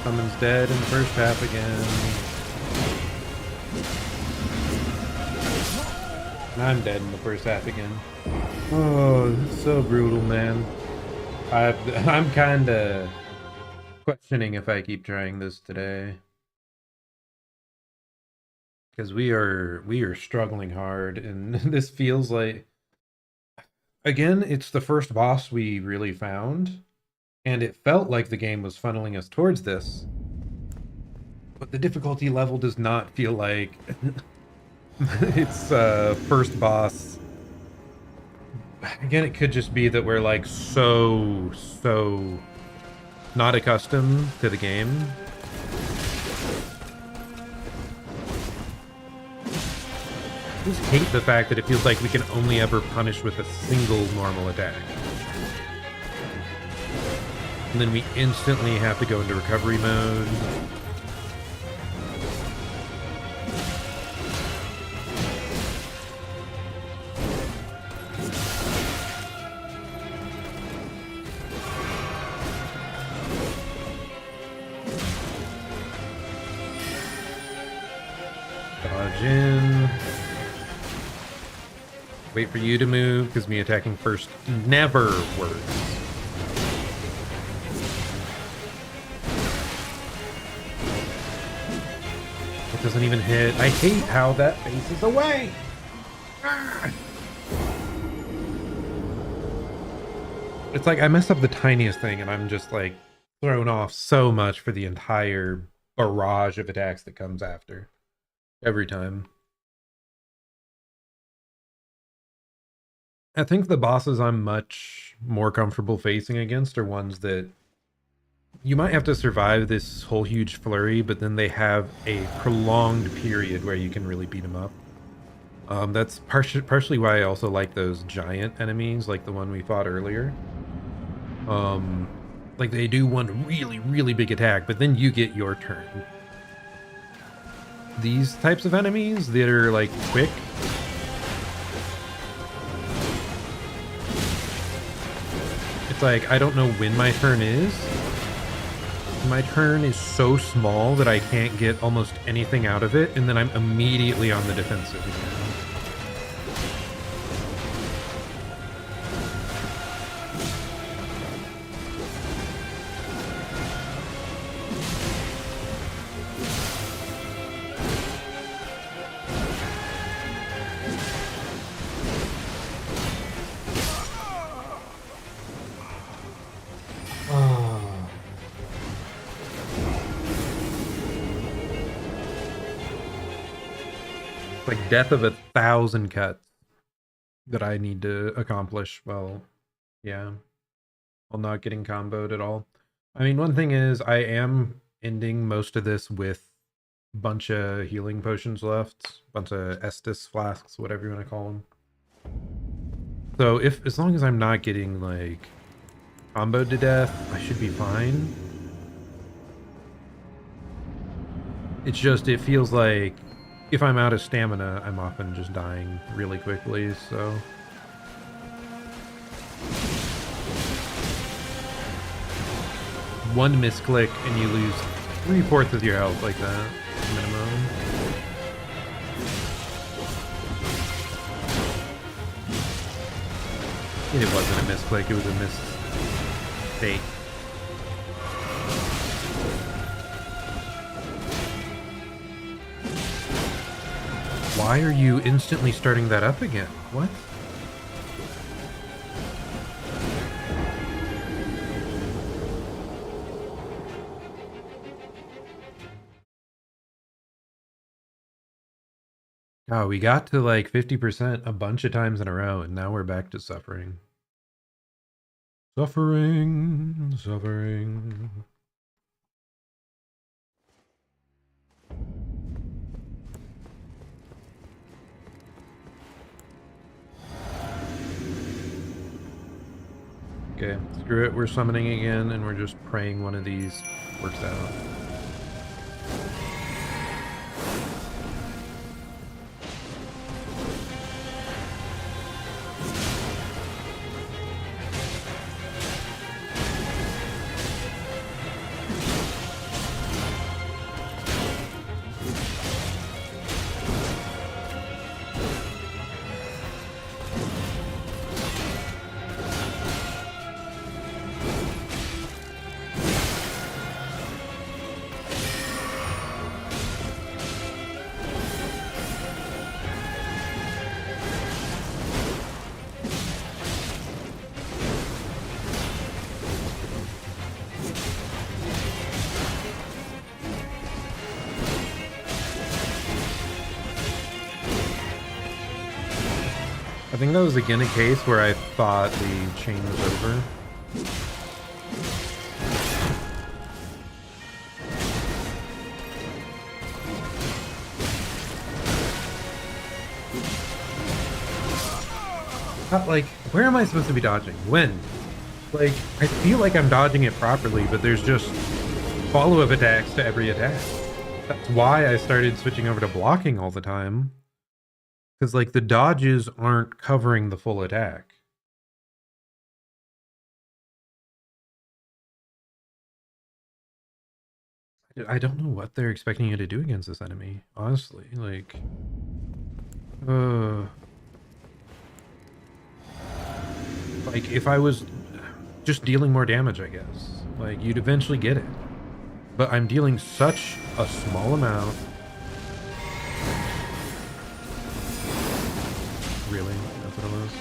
Summon's dead in the first half again. And I'm dead in the first half again. Oh, it's so brutal, man. I'm kinda questioning if I keep trying this today. because we are struggling hard, and this feels like, again, it's the first boss we really found, and it felt like the game was funneling us towards this, but the difficulty level does not feel like it's first boss. Again, it could just be that we're like so not accustomed to the game. I just hate the fact that it feels like we can only ever punish with a single normal attack. And then we instantly have to go into recovery mode. Dodge in. Wait for you to move, because me attacking first never works. It doesn't even hit. I hate how that faces away. Ah! It's like I mess up the tiniest thing and I'm just like thrown off so much for the entire barrage of attacks that comes after. Every time. I think the bosses I'm much more comfortable facing against are ones that you might have to survive this whole huge flurry, but then they have a prolonged period where you can really beat them up. That's partially why I also like those giant enemies, like the one we fought earlier. Like they do one really big attack, but then you get your turn. These types of enemies that are like quick, it's like I don't know when my turn is. My turn is so small that I can't get almost anything out of it, and then I'm immediately on the defensive again. Like death of 1,000 cuts that I need to accomplish. Well, yeah, while not getting comboed at all. I mean, one thing is I am ending most of this with a bunch of healing potions left, bunch of Estus flasks, whatever you want to call them. So as long as I'm not getting like comboed to death, I should be fine. It's just, it feels like if I'm out of stamina, I'm often just dying really quickly, so. One misclick and you lose 3/4 of your health like that, minimum. And it wasn't a misclick, it was a mistake. Why are you instantly starting that up again? What? Oh, we got to like 50% a bunch of times in a row, and now we're back to suffering. Suffering. Okay, screw it, we're summoning again, and we're just praying one of these works out. I think that was again a case where I thought the chain was over. Like, where am I supposed to be dodging? When? Like, I feel like I'm dodging it properly, but there's just follow-up attacks to every attack. That's why I started switching over to blocking all the time. Because, like, the dodges aren't covering the full attack. I don't know what they're expecting you to do against this enemy, honestly. Like, like, if I was just dealing more damage, I guess. Like, you'd eventually get it. But I'm dealing such a small amount. Really? That's what it was?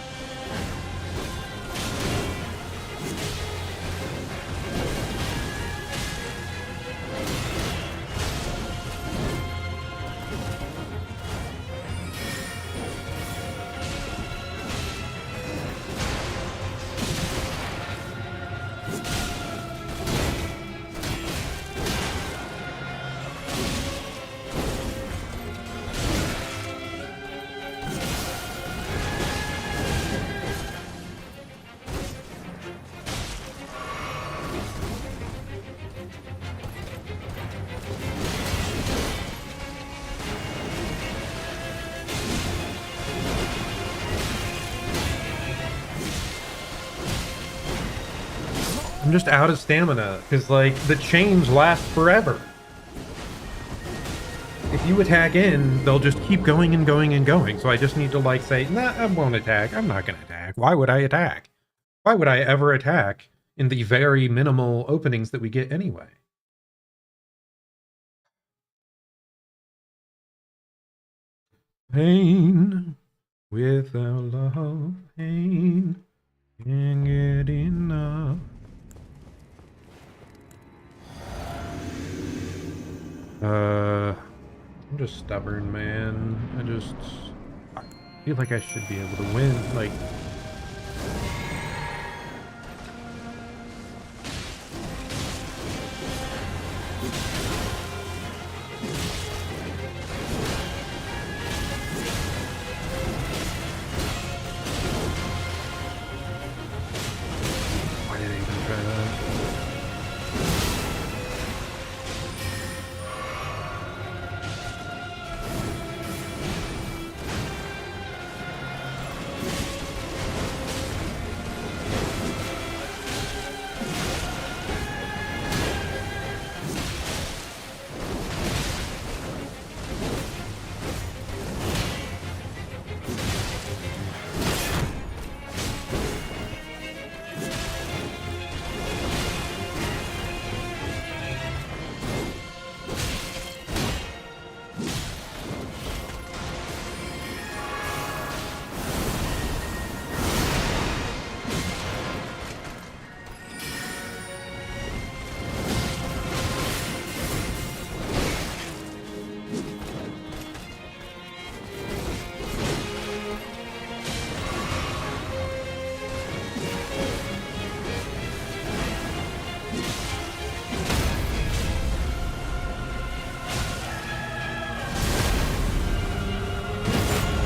I'm just out of stamina, because, like, the chains last forever. If you attack in, they'll just keep going and going and going. So I just need to, like, say, nah, I won't attack. I'm not going to attack. Why would I attack? Why would I ever attack in the very minimal openings that we get anyway? Pain without love, pain can't get enough. I'm just stubborn, man. I feel like I should be able to win. Like, why did I even try that?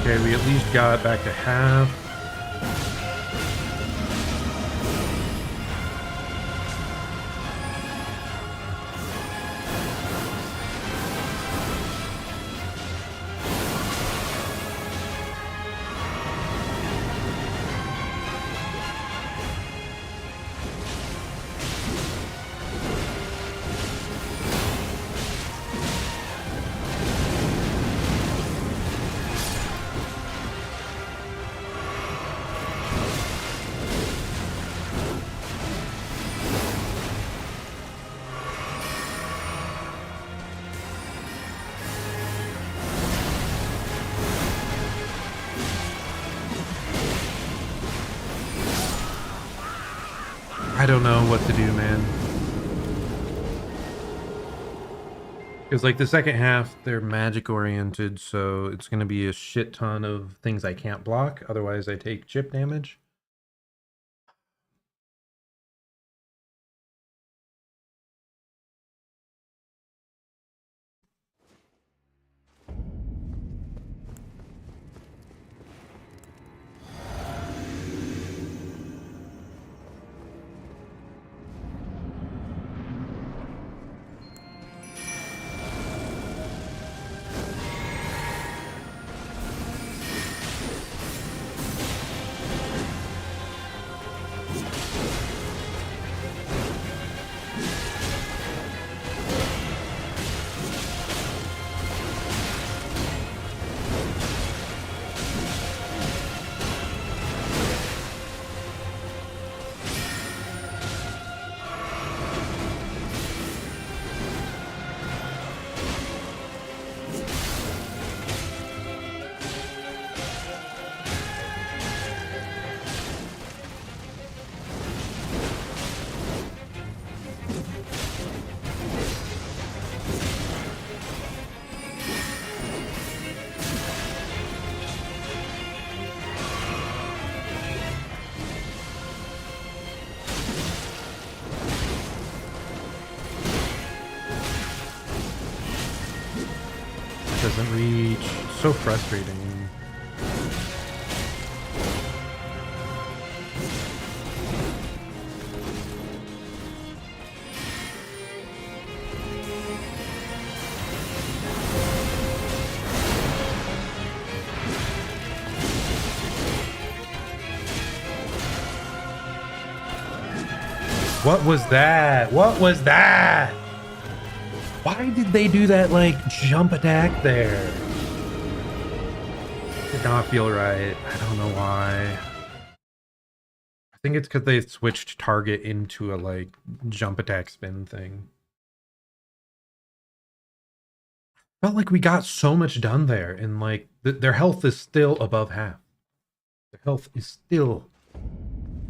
Okay, we at least got back to half. I don't know what to do, man. Because like the second half, they're magic oriented, so it's going to be a shit ton of things I can't block. Otherwise, I take chip damage. Doesn't reach. It's so frustrating. What was that? What was that? Why did they do that, like, jump attack there? Did not feel right. I don't know why. I think it's because they switched target into a, like, jump attack spin thing. Felt like we got so much done there, and, like, their health is still above half. Their health is still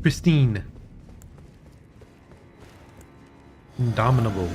pristine. Indomitable.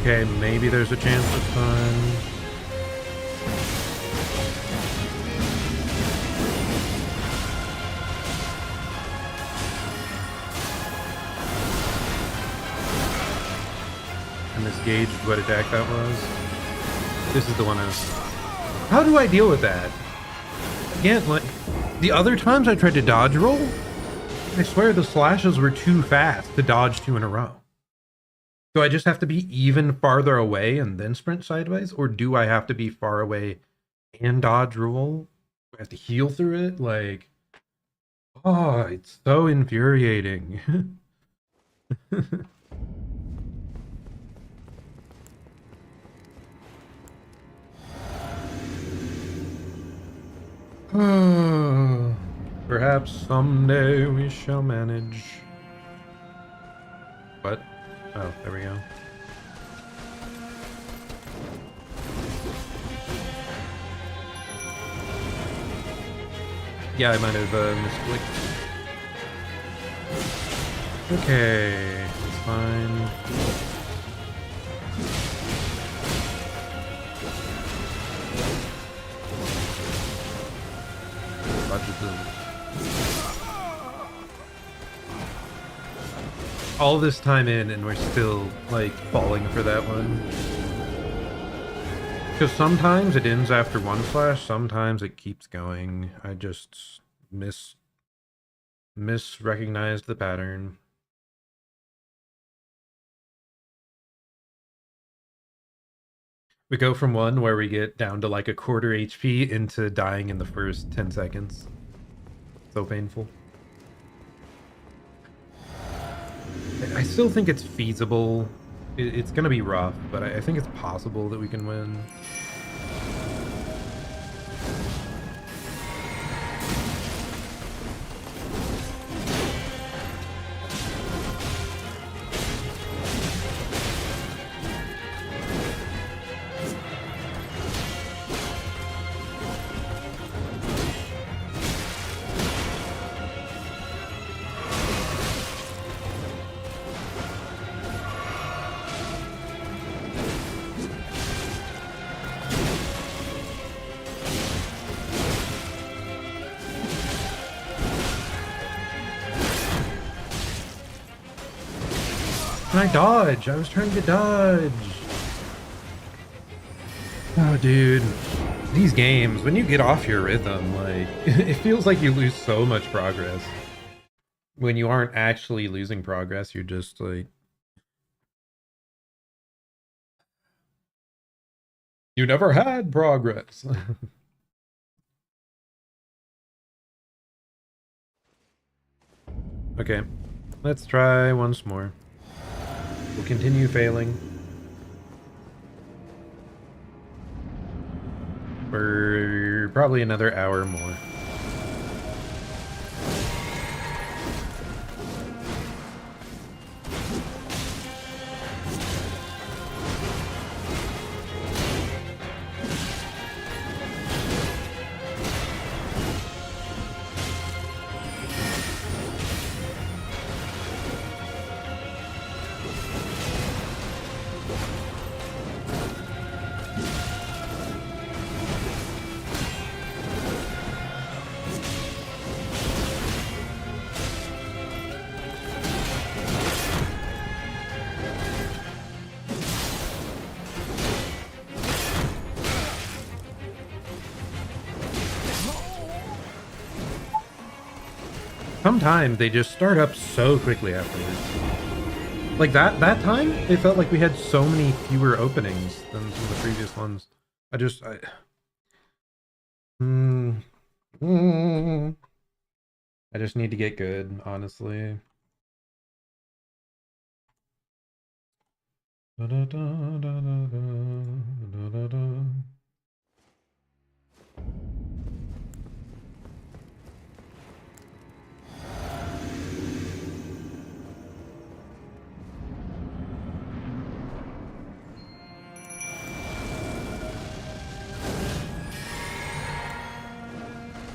Okay, maybe there's a chance of fun. I misgauged what attack that was. This is the one I was... How do I deal with that? Again, like, the other times I tried to dodge roll, I swear the slashes were too fast to dodge two in a row. Do I just have to be even farther away and then sprint sideways? Or do I have to be far away and dodge roll? Do I have to heal through it? Like, oh, it's so infuriating. Perhaps someday we shall manage. What? Oh, there we go. Yeah, I might have misclicked. Okay, it's fine. All this time in and we're still like falling for that one. Because sometimes it ends after one slash, sometimes it keeps going. I just misrecognized the pattern. We go from one where we get down to like a quarter HP into dying in the first 10 seconds. So painful. I still think it's feasible. It's gonna be rough, but I think it's possible that we can win. Can I dodge? I was trying to dodge. Oh, dude. These games, when you get off your rhythm, like, it feels like you lose so much progress. When you aren't actually losing progress, you're just like... You never had progress. Okay, let's try once more. We'll continue failing for probably another hour more. Sometimes they just start up so quickly afterwards. Like that time, it felt like we had so many fewer openings than some of the previous ones. I just need to get good, honestly.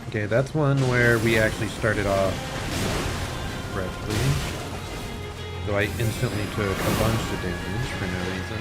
Okay, that's one where we actually started off correctly. So I instantly took a bunch of damage for no reason.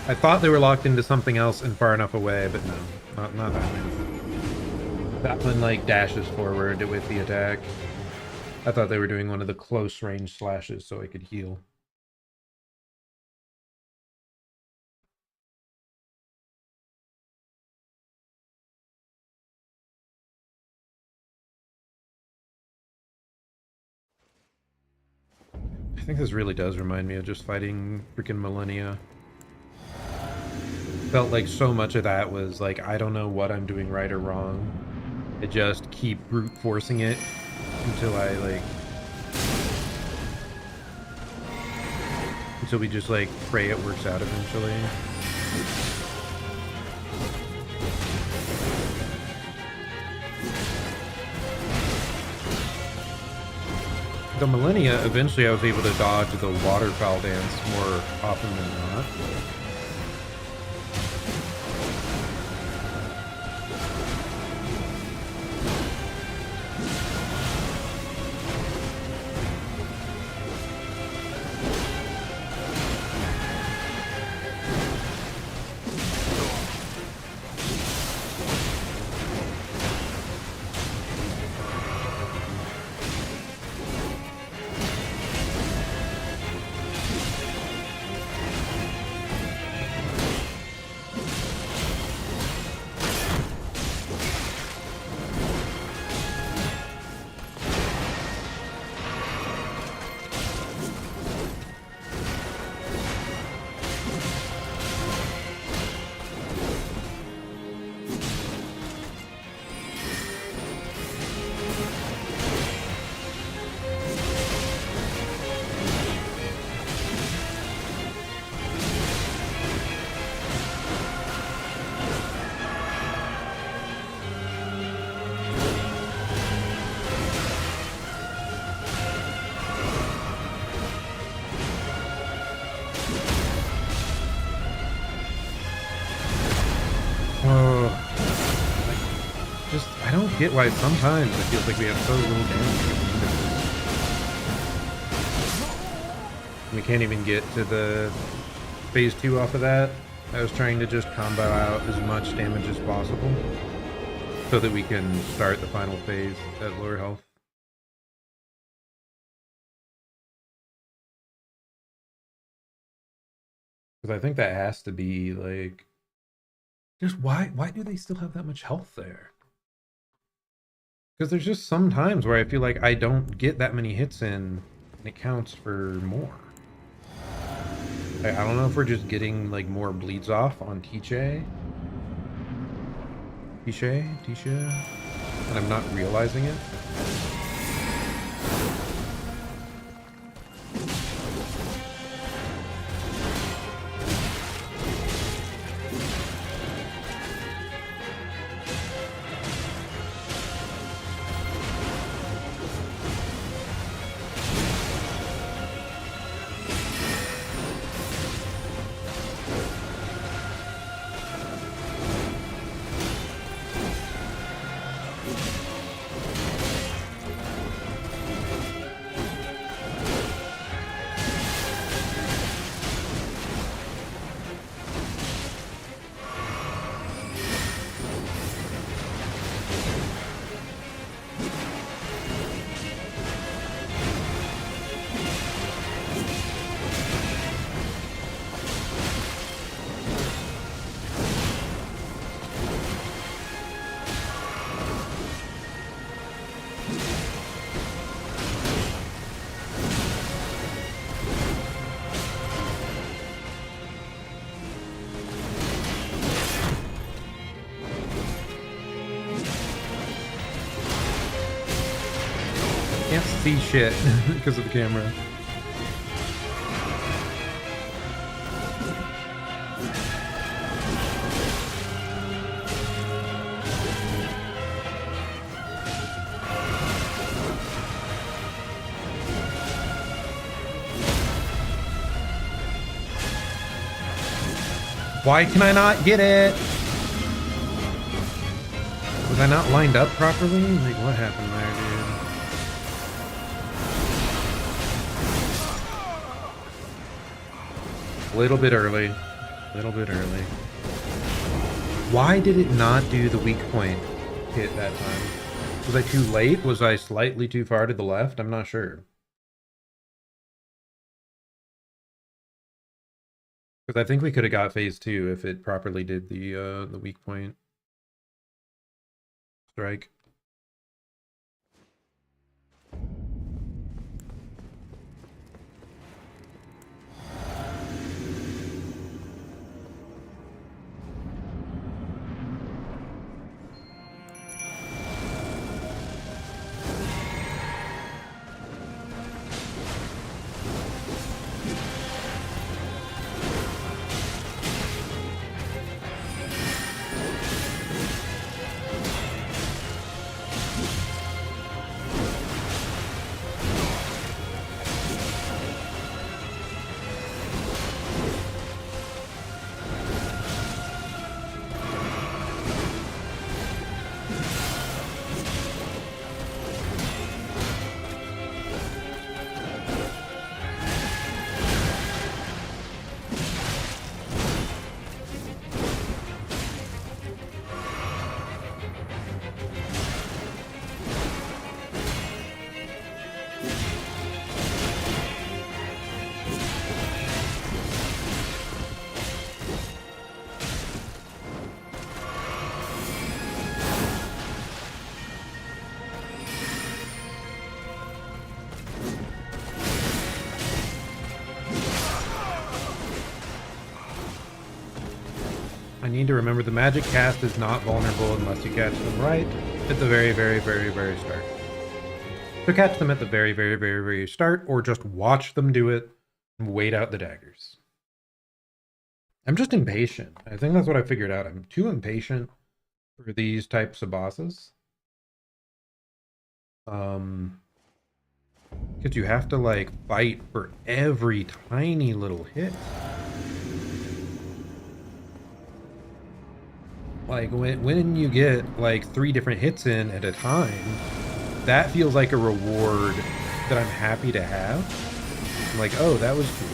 I thought they were locked into something else and far enough away, but no, not that one. That one like dashes forward with the attack. I thought they were doing one of the close range slashes so I could heal. I think this really does remind me of just fighting freaking Millennia. Felt like so much of that was like, I don't know what I'm doing right or wrong. I just keep brute forcing it until I like... Until we just like pray it works out eventually. the millennia, eventually I was able to dodge the waterfowl dance more often than not. I don't get why sometimes it feels like we have so little damage. We can't even get to the phase 2 off of that. I was trying to just combo out as much damage as possible so that we can start the final phase at lower health. Because I think that has to be like, just why do they still have that much health there? Because there's just some times where I feel like I don't get that many hits in and it counts for more. I don't know if we're just getting like more bleeds off on Tisha, and I'm not realizing it. Can't see shit because of the camera. Why can I not get it? Was I not lined up properly? Like, what happened there, dude? A little bit early. Why did it not do the weak point hit that time? Was I too late? Was I slightly too far to the left? I'm not sure. Because I think we could have got phase 2 if it properly did the weak point strike. need to remember the magic cast is not vulnerable unless you catch them right at the very, very, very, very start. So catch them at the very, very, very, very start, or just watch them do it and wait out the daggers. I'm just impatient. I think that's what I figured out. I'm too impatient for these types of bosses. Because you have to like fight for every tiny little hit. Like when you get like 3 different hits in at a time, that feels like a reward that I'm happy to have. I'm like, oh, that was cool.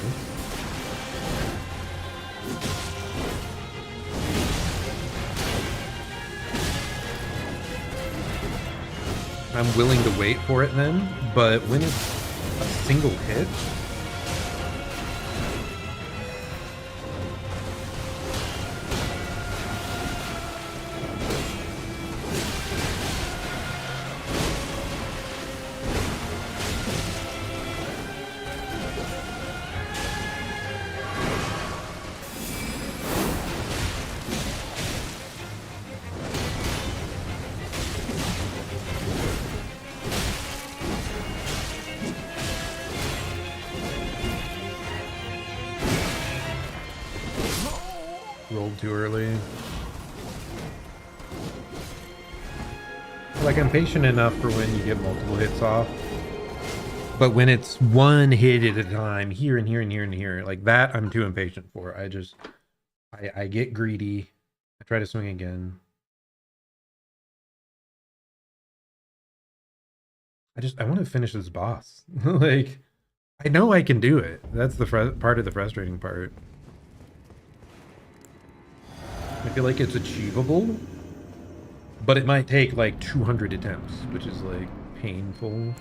I'm willing to wait for it then, but when it's a single hit, rolled too early. Like, I'm patient enough for when you get multiple hits off. But when it's one hit at a time, here and here and here and here, like that, I'm too impatient for. I get greedy. I try to swing again. I want to finish this boss. Like, I know I can do it. That's the part of the frustrating part. I feel like it's achievable, but it might take like 200 attempts, which is like painful.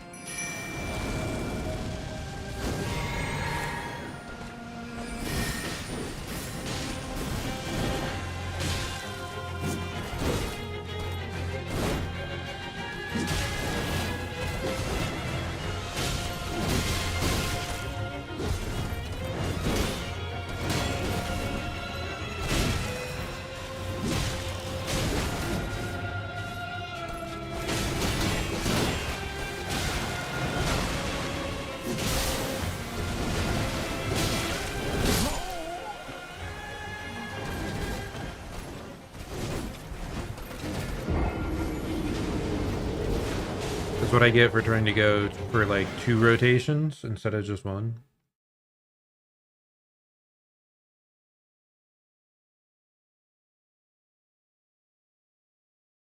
That's what I get for trying to go for like 2 rotations instead of just 1.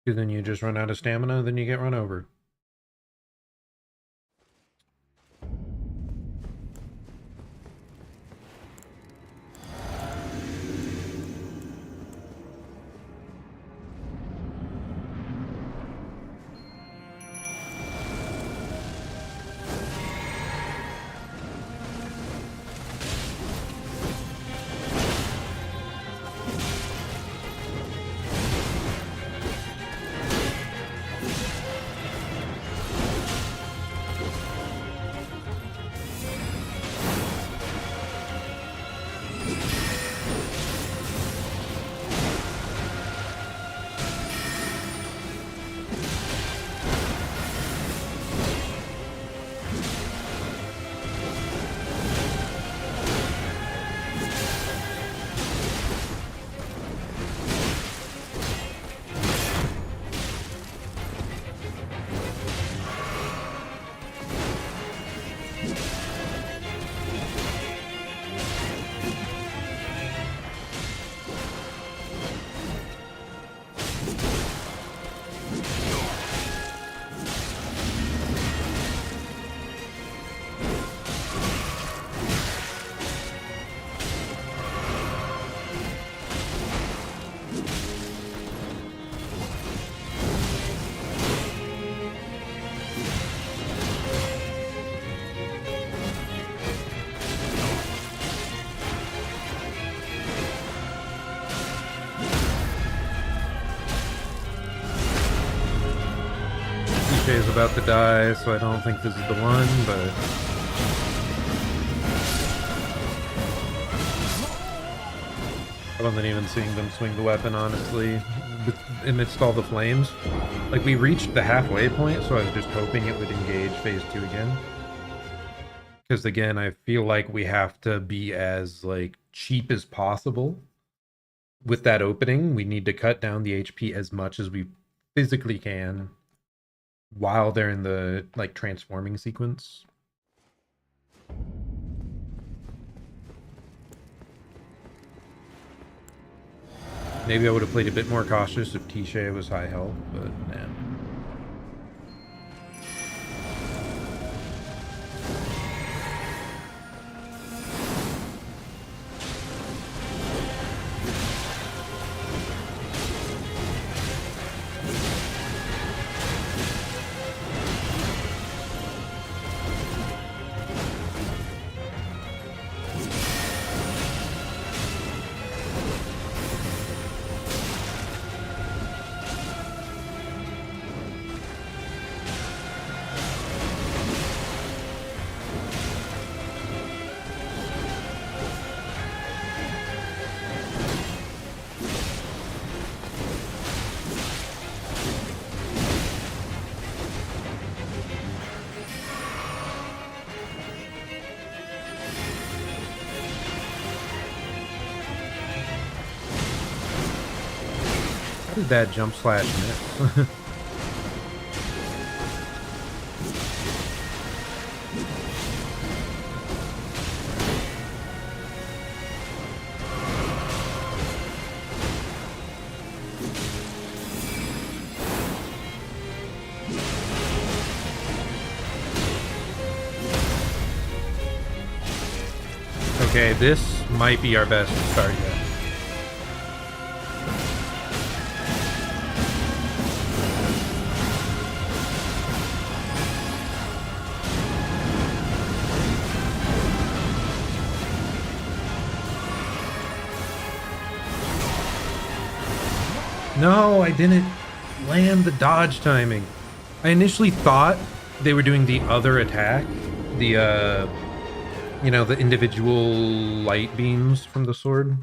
Because then you just run out of stamina, then you get run over. Is about to die, so I don't think this is the one, but I wasn't even seeing them swing the weapon, honestly, amidst all the flames. Like, we reached the halfway point, so I was just hoping it would engage phase 2 again. Because, again, I feel like we have to be as, like, cheap as possible. With that opening, we need to cut down the HP as much as we physically can while they're in the, like, transforming sequence. Maybe I would have played a bit more cautious if Tisha was high health, but nah. How did that jump slash miss? Okay, this might be our best start yet. No, I didn't land the dodge timing. I initially thought they were doing the other attack, the you know, the individual light beams from the sword.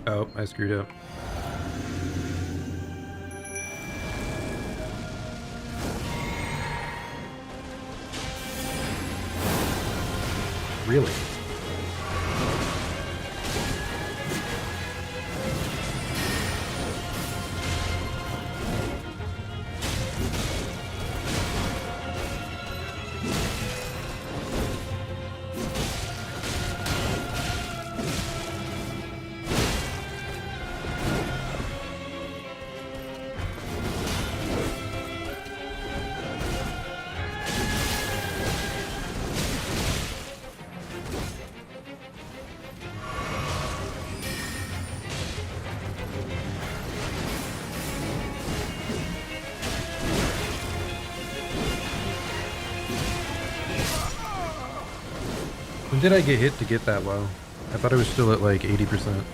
Oh, I screwed up. Really? When did I get hit to get that low? I thought I was still at like 80%.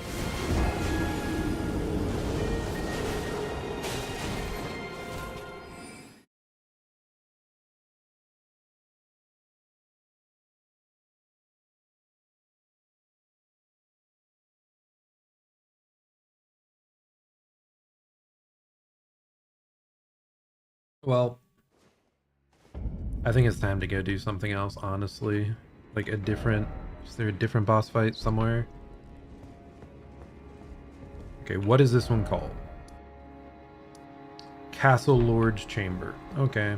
Well, I think it's time to go do something else, honestly. Like a different... Is there a different boss fight somewhere? Okay, what is this one called? Castle Lord's Chamber. Okay.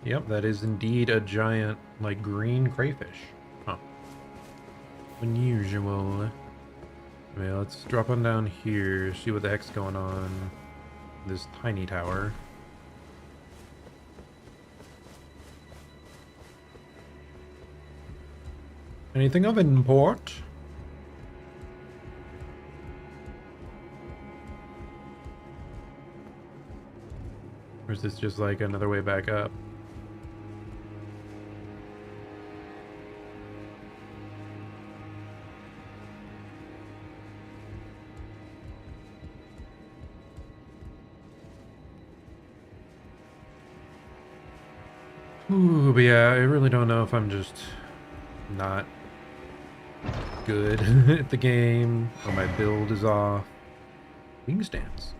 Yep, that is indeed a giant, like, green crayfish. Huh. Unusual. Okay, let's drop on down here, see what the heck's going on. This tiny tower. Anything of import? Or is this just like another way back up? Ooh, but yeah, I really don't know if I'm just not good at the game, or my build is off. Wing stance.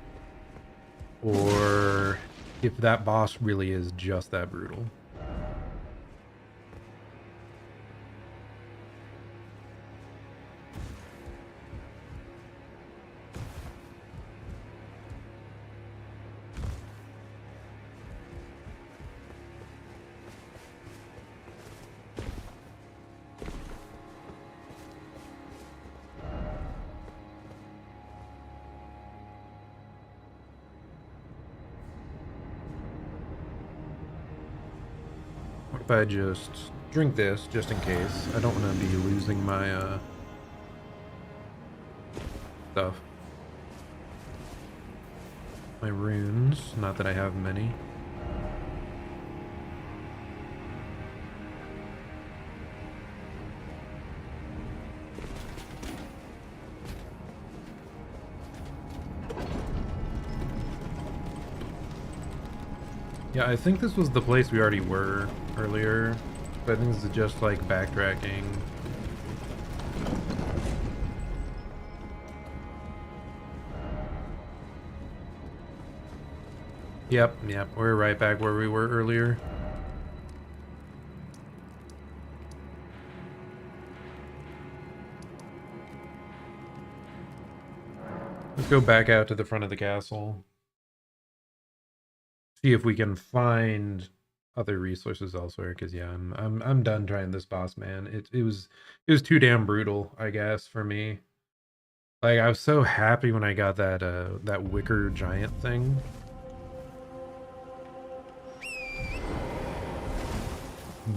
Or if that boss really is just that brutal. What if I just drink this, just in case? I don't want to be losing my, stuff. My runes, not that I have many. Yeah, I think this was the place we already were earlier. But I think this is just like backtracking. Yep, we're right back where we were earlier. Let's go back out to the front of the castle. See if we can find other resources elsewhere, because yeah, I'm done trying this boss, man. It was too damn brutal, I guess, for me. Like, I was so happy when I got that wicker giant thing.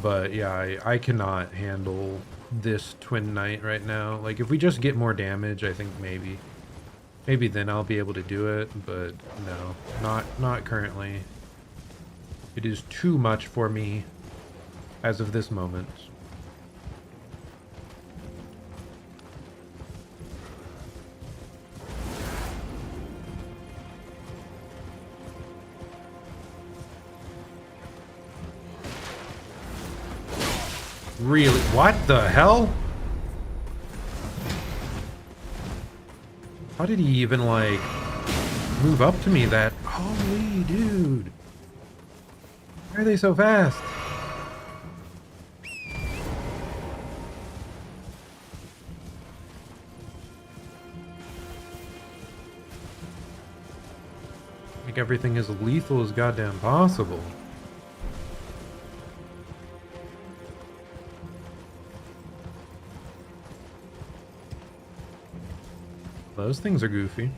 But yeah, I cannot handle this Twin Knight right now. Like, if we just get more damage, I think maybe then I'll be able to do it, but no, not currently. It is too much for me as of this moment. Really? What the hell? How did he even, like, move up to me that... Holy dude. Why are they so fast? Like, everything is lethal as goddamn possible. Those things are goofy.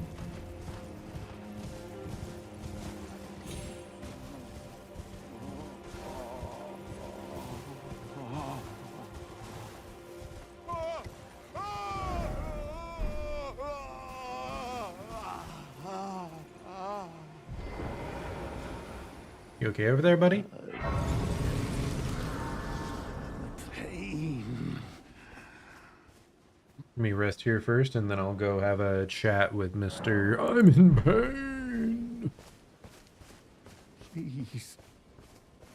You okay over there, buddy? Let me rest here first, and then I'll go have a chat with Mr. I'm in pain. Please,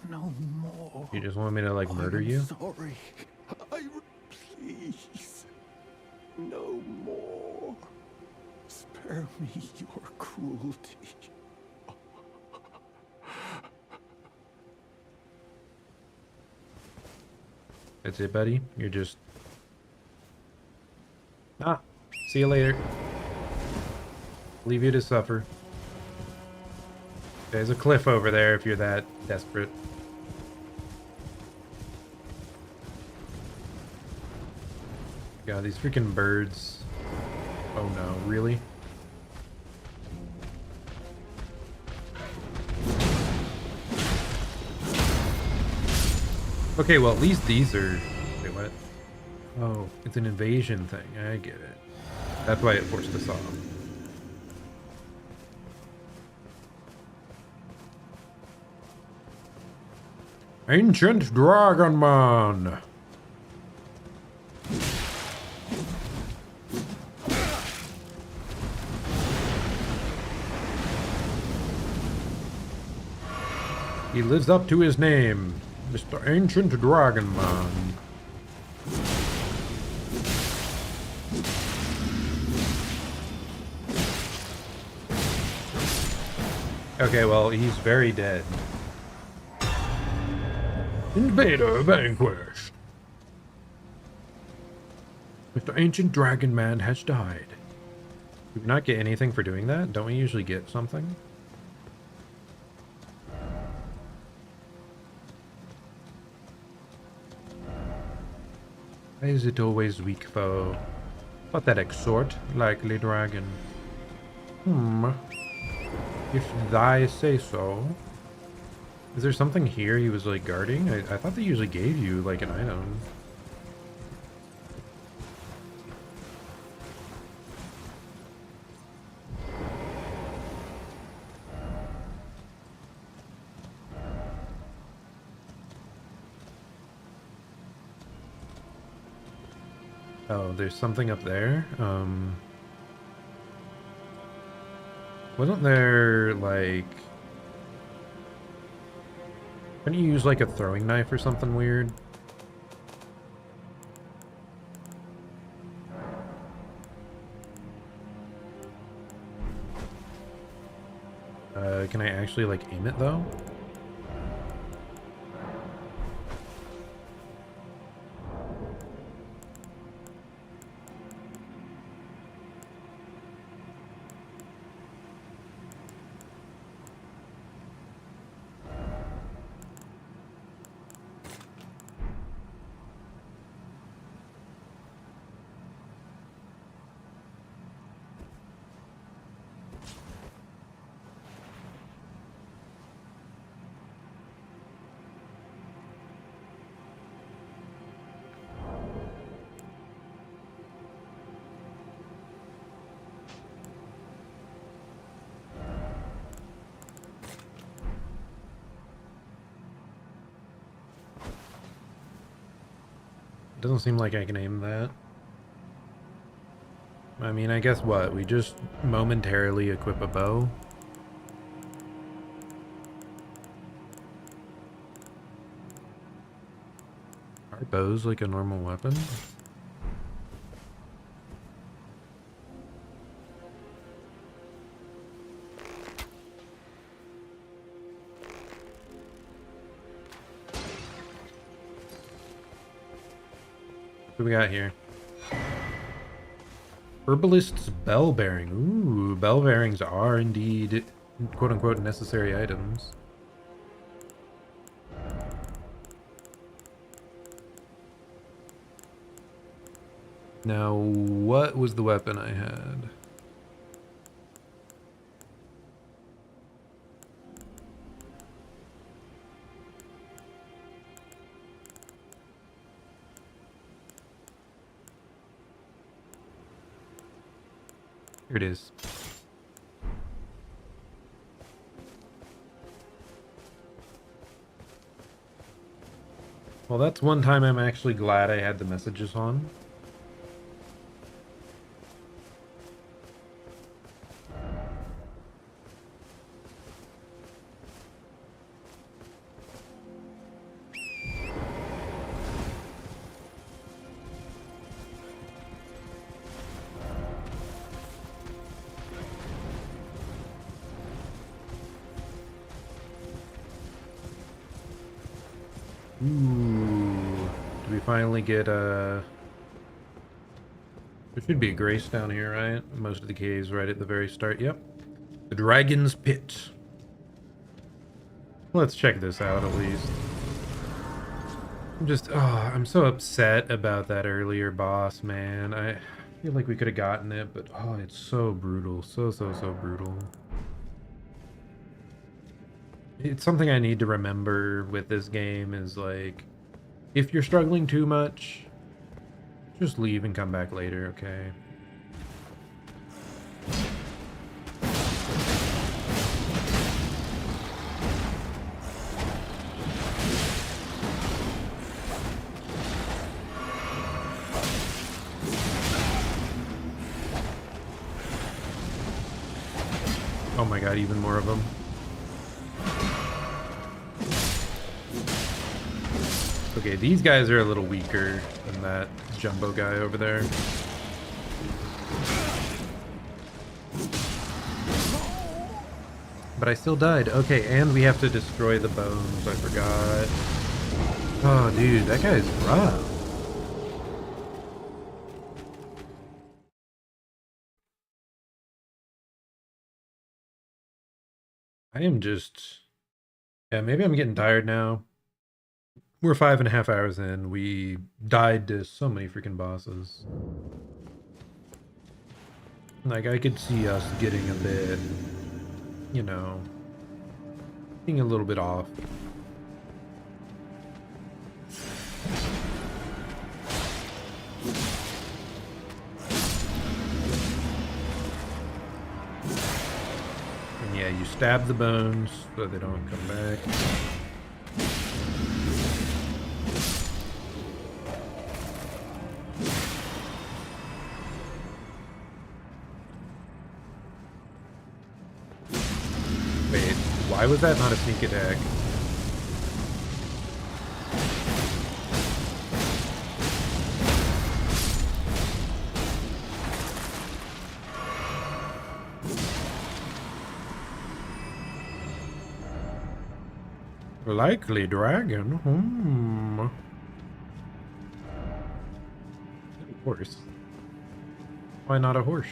no more. You just want me to, like, murder you? Sorry. Please, no more. Spare me your cruelty. That's it, buddy? You're just... Ah, see you later. Leave you to suffer. There's a cliff over there if you're that desperate. God, these freaking birds. Oh no, really? Okay, well at least these are... Wait, what? Oh, it's an invasion thing. I get it. That's why it forced us off. Ancient Dragon Man! He lives up to his name, Mr. Ancient Dragon Man. Okay, well, he's very dead. Invader vanquished. Mr. Ancient Dragon Man has died. Did we not get anything for doing that? Don't we usually get something? Why is it always weak foe? Pathetic sort, likely dragon. If thy say so. Is there something here he was like guarding? I thought they usually gave you like an item. Oh, there's something up there. Wasn't there like... Couldn't you use like a throwing knife or something weird? Can I actually like aim it though? Doesn't seem like I can aim that. I mean, I guess what? We just momentarily equip a bow. Are bows like a normal weapon? What do we got here? Herbalist's bell bearing. Ooh, bell bearings are indeed quote-unquote necessary items. Now, what was the weapon I had? Here it is. Well, that's one time I'm actually glad I had the messages on. Ooh, do we finally get there should be a grace down here, right? Most of the caves right at the very start. Yep. The Dragon's Pit. Let's check this out at least. I'm so upset about that earlier boss, man. I feel like we could have gotten it, but oh, it's so brutal. So brutal. It's something I need to remember with this game is like, if you're struggling too much, just leave and come back later, okay? Oh my god, even more of them. Okay, these guys are a little weaker than that jumbo guy over there. But I still died. Okay, and we have to destroy the bones. I forgot. Oh, dude, that guy's rough. I am just... Yeah, maybe I'm getting tired now. We're 5.5 hours in. We died to so many freaking bosses. Like, I could see us getting a bit, you know, being a little bit off. And yeah, you stab the bones so they don't come back. Wait, why was that not a sneak attack? Likely dragon. Horse. Why not a horse?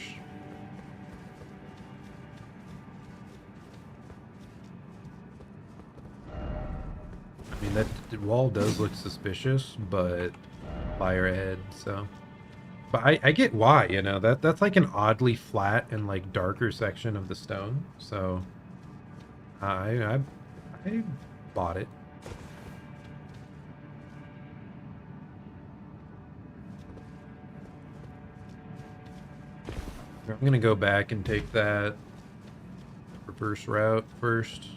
I mean, that wall does look suspicious, but fire ahead, so. But I get why, you know, that's like an oddly flat and like darker section of the stone, so I bought it. I'm gonna go back and take that reverse route first.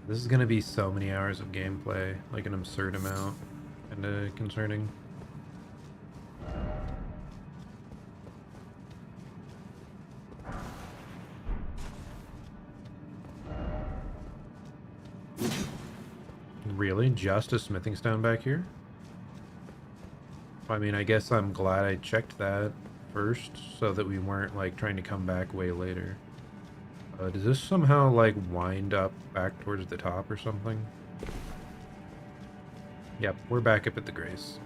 This is gonna be so many hours of gameplay, like an absurd amount, and concerning. Really? Just a smithing stone back here? I mean, I guess I'm glad I checked that first so that we weren't like trying to come back way later. Does this somehow like wind up back towards the top or something? Yep, we're back up at the Grace.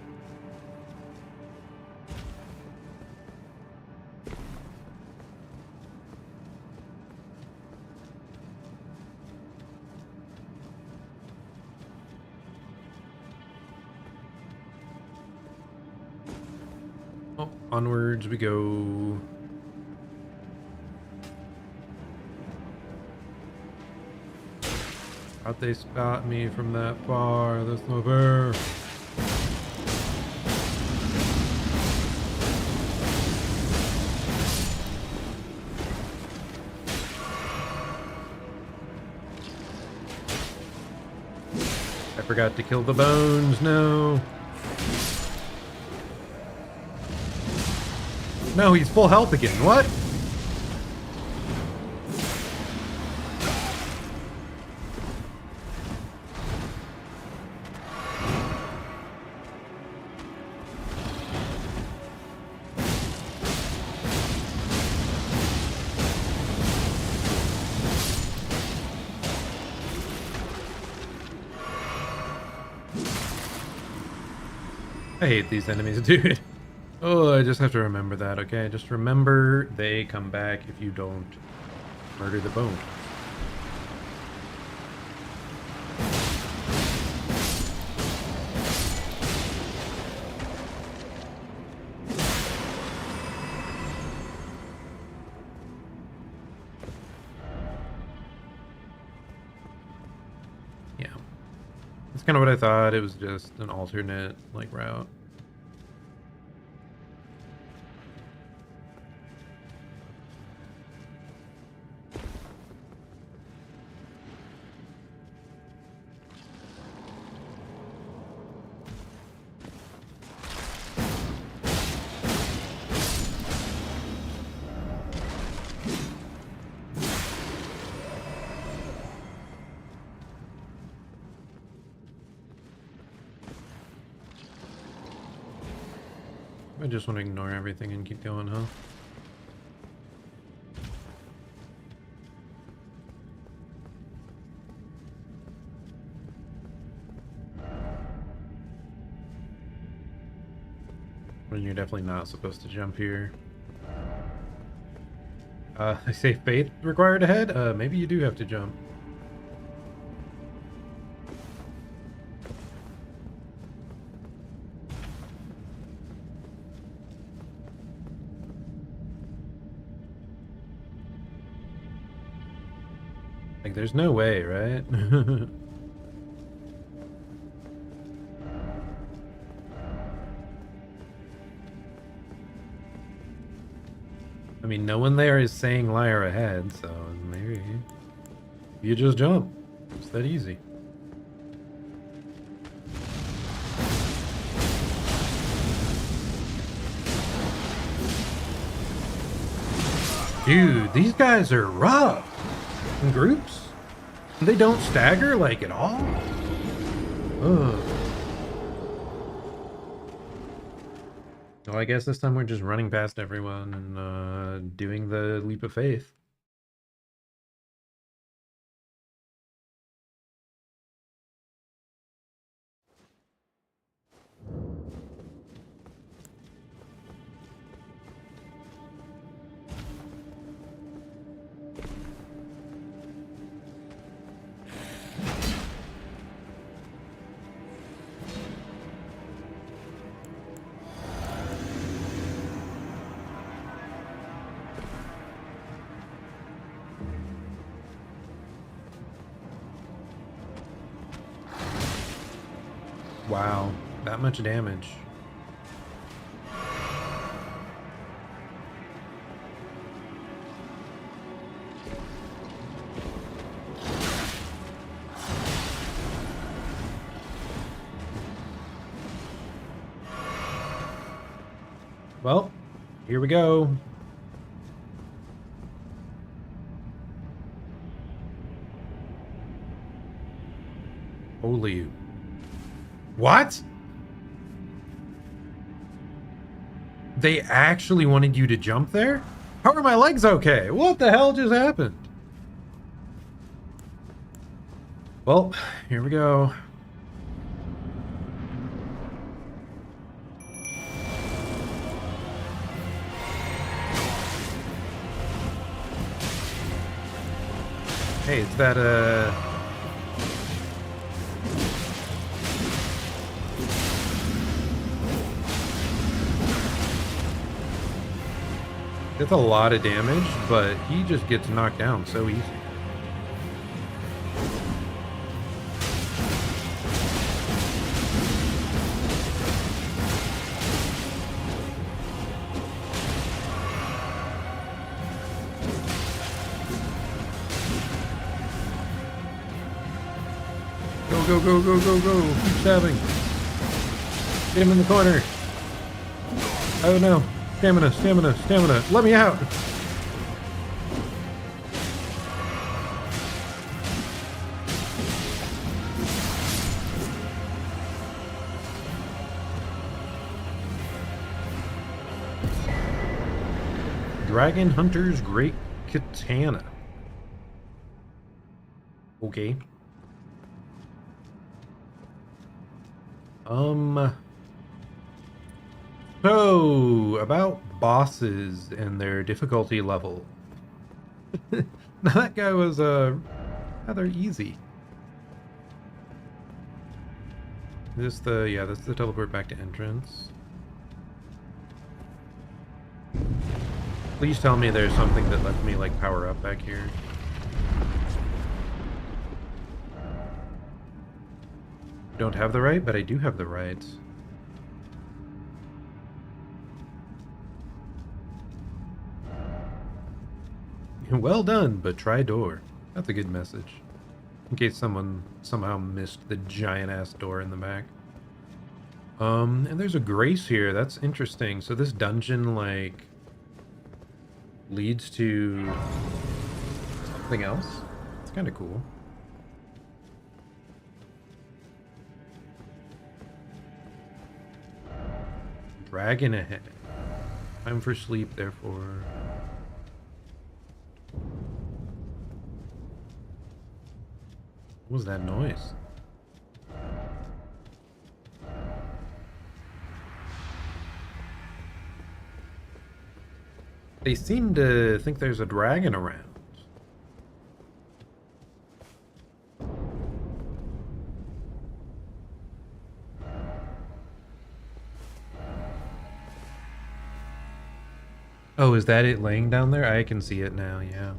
Oh, onwards we go. How'd they spot me from that far? That's no fair. I forgot to kill the bones, no. No, he's full health again, what? I hate these enemies, dude. Oh, I just have to remember that, okay? Just remember they come back if you don't murder the bone. kind of what I thought. It was just an alternate, like, route. I just want to ignore everything and keep going, huh? When you're definitely not supposed to jump here. They say faith required ahead? Maybe you do have to jump. Like, there's no way, right? I mean, no one there is saying liar ahead, so maybe you just jump. It's that easy. Dude, these guys are rough. In groups? They don't stagger, like, at all? Ugh. Well, I guess this time we're just running past everyone and doing the leap of faith. Wow, that much damage. Well, here we go. Holy. What? They actually wanted you to jump there? How are my legs okay? What the hell just happened? Well, here we go. Hey, it's that, It's a lot of damage, but he just gets knocked down so easy. Go, go, go, go, go. Keep stabbing. Get him in the corner. Oh no. Stamina, stamina, stamina. Let me out. Dragon Hunter's Great Katana. Okay. So, about bosses and their difficulty level. Now that guy was rather easy. This that's the teleport back to entrance. Please tell me there's something that lets me like power up back here. Don't have the right, but I do have the right. Well done, but try door. That's a good message. In case someone somehow missed the giant-ass door in the back. And there's a grace here. That's interesting. So this dungeon, like, leads to something else? It's kind of cool. Dragon ahead. Time for sleep, therefore. What was that noise? They seem to think there's a dragon around. Oh, is that it laying down there? I can see it now, yeah.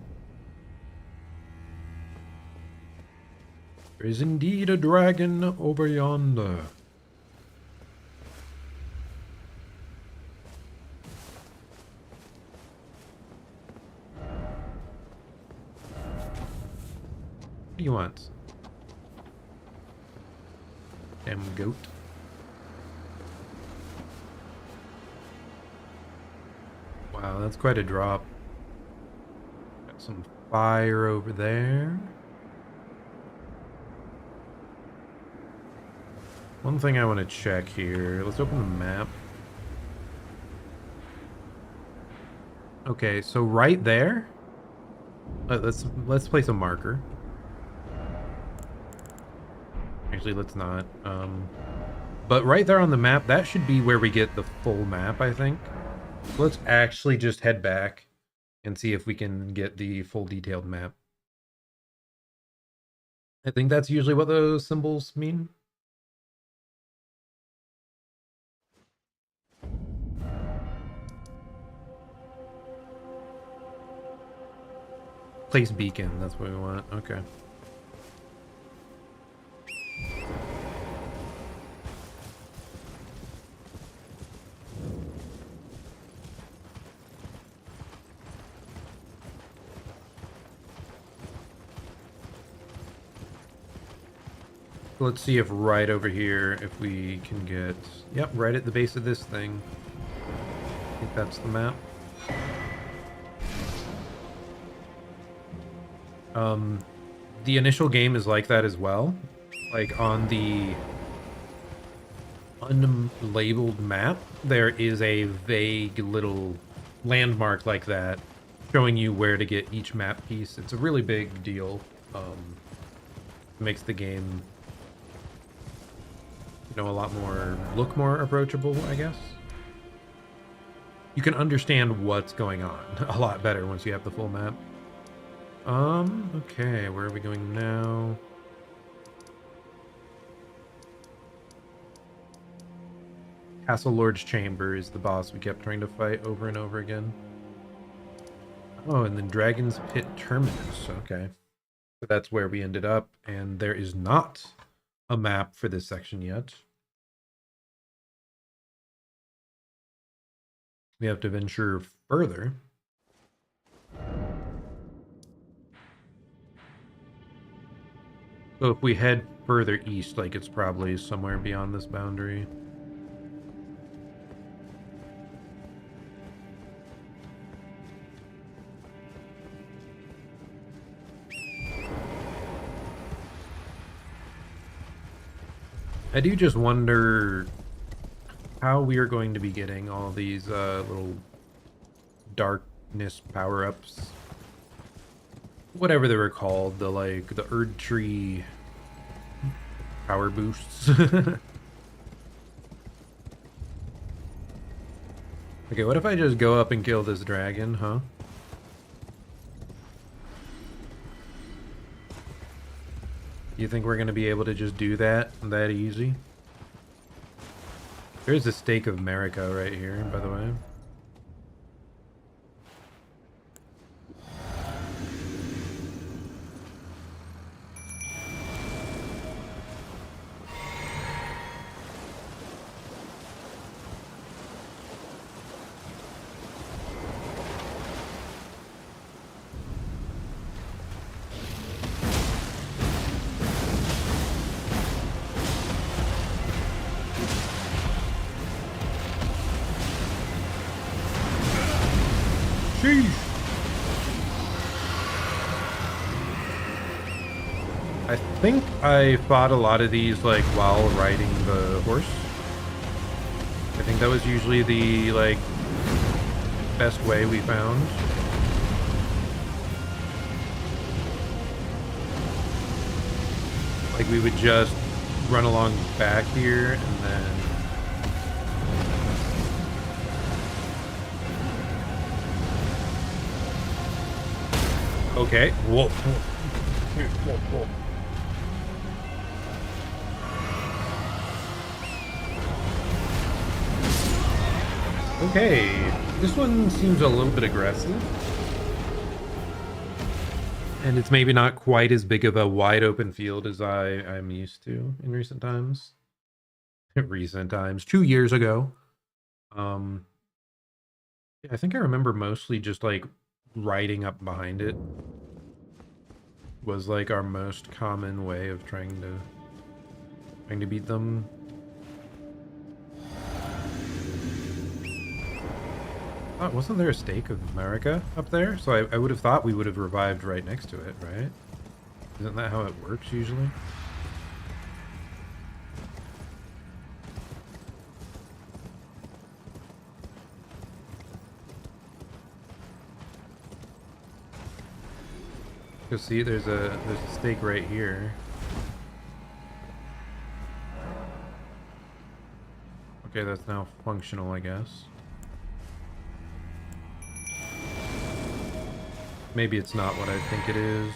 There is indeed a dragon over yonder. What do you want? Damn goat. Wow, that's quite a drop. Got some fire over there. One thing I want to check here. Let's open the map. Okay, so right there. Let's place a marker. Actually, let's not. But right there on the map, that should be where we get the full map, I think. So let's actually just head back and see if we can get the full detailed map. I think that's usually what those symbols mean. Place beacon, that's what we want. Okay. Let's see if right over here, if we can get... Yep, right at the base of this thing. I think that's the map. The initial game is like that as well. Like on the unlabeled map, there is a vague little landmark like that showing you where to get each map piece. It's a really big deal. Makes the game, you know, a lot more, look more approachable, I guess. You can understand what's going on a lot better once you have the full map. Okay, where are we going now? Castle Lord's Chamber is the boss we kept trying to fight over and over again. Oh, and then Dragon's Pit Terminus. Okay. So that's where we ended up, and there is not a map for this section yet. We have to venture further. So if we head further east, like it's probably somewhere beyond this boundary. I do just wonder how we are going to be getting all these little darkness power-ups. Whatever they were called, the Erdtree power boosts. Okay, what if I just go up and kill this dragon, huh? You think we're gonna be able to just do that easy? There's a stake of Marika right here, by the way. Sheesh. I think I fought a lot of these like while riding the horse. I think that was usually the like best way we found. Like we would just run along back here and then okay. Whoa. Whoa. Okay, this one seems a little bit aggressive. And it's maybe not quite as big of a wide open field as I'm used to in recent times. 2 years ago. Yeah, I think I remember mostly just like riding up behind it was like our most common way of trying to beat them. Oh, wasn't there a stake of America up there? So I would have thought we would have revived right next to it, right? Isn't that how it works usually? You'll see there's a stake right here. Okay, that's now functional, I guess. Maybe it's not what I think it is.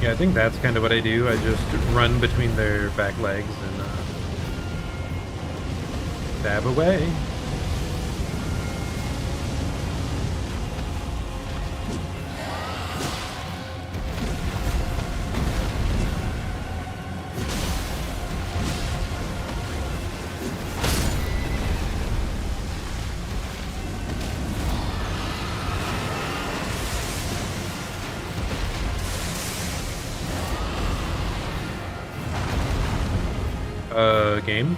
Yeah, I think that's kind of what I do. I just run between their back legs and stab away. Game.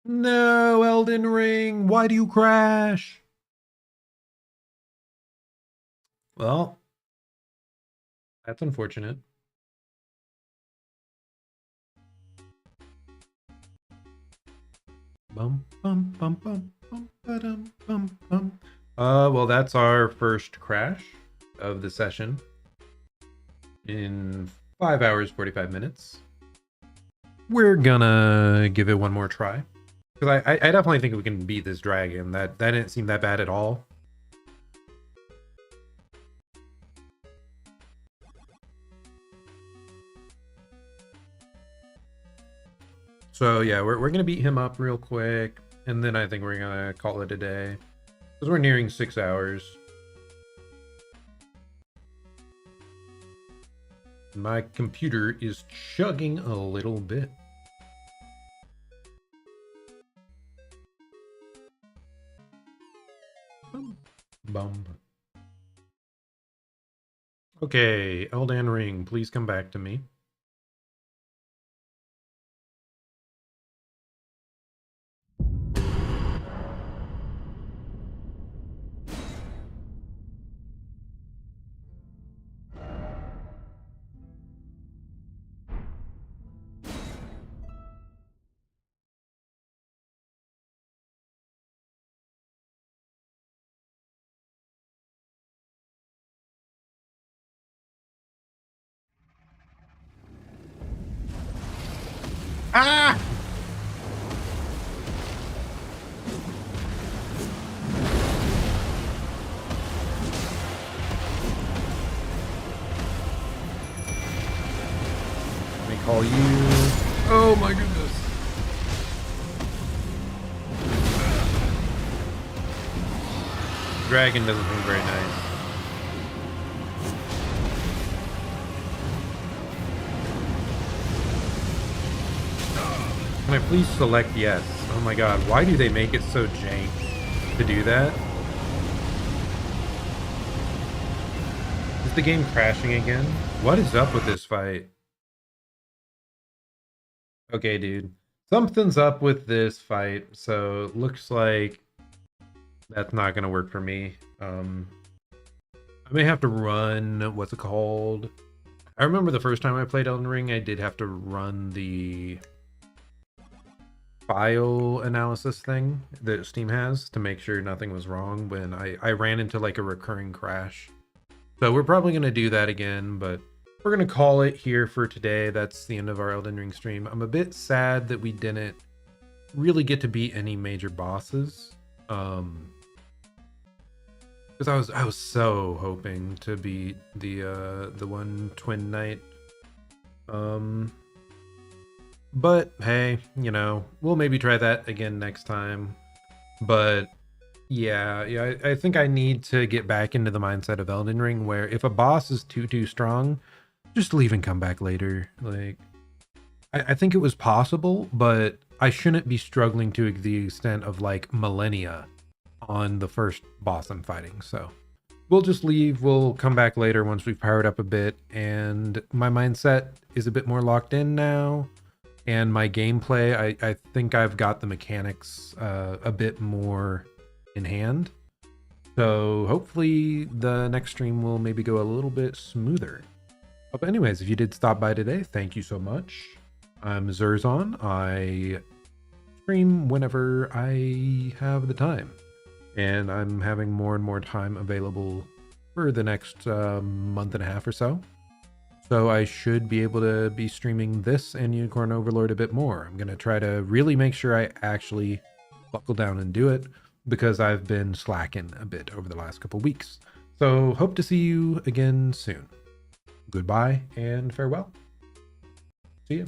No, Elden Ring, why do you crash? Well, that's unfortunate. Bum bum bum bum bum ba-dum, bum bum. Well, that's our first crash of the session. In 5 hours 45 minutes. We're gonna give it one more try, because I definitely think we can beat this dragon. That didn't seem that bad at all. So yeah, we're gonna beat him up real quick, and then I think we're gonna call it a day, because we're nearing 6 hours. My computer is chugging a little bit. Bum. Okay, Elden Ring, please come back to me. Ah! Let me call all you. Oh my goodness. Dragon doesn't seem very nice. Can I please select yes? Oh my god, why do they make it so jank to do that? Is the game crashing again? What is up with this fight? Okay, dude. Something's up with this fight, so it looks like that's not gonna work for me. I may have to run, what's it called? I remember the first time I played Elden Ring, I did have to run the file analysis thing that Steam has to make sure nothing was wrong when I ran into like a recurring crash. So we're probably going to do that again, but we're going to call it here for today. That's the end of our Elden Ring stream. I'm a bit sad that we didn't really get to beat any major bosses. Because I was so hoping to beat the one Twin Knight. But hey, you know, we'll maybe try that again next time. But yeah, I think I need to get back into the mindset of Elden Ring where if a boss is too strong, just leave and come back later. Like, I think it was possible, but I shouldn't be struggling to the extent of like millennia on the first boss I'm fighting. So we'll just leave. We'll come back later once we've powered up a bit, and my mindset is a bit more locked in now. And my gameplay, I think I've got the mechanics a bit more in hand. So hopefully the next stream will maybe go a little bit smoother. But anyways, if you did stop by today, thank you so much. I'm Zerzon. I stream whenever I have the time. And I'm having more and more time available for the next month and a half or so. So I should be able to be streaming this and Unicorn Overlord a bit more. I'm going to try to really make sure I actually buckle down and do it because I've been slacking a bit over the last couple weeks. So hope to see you again soon. Goodbye and farewell. See you.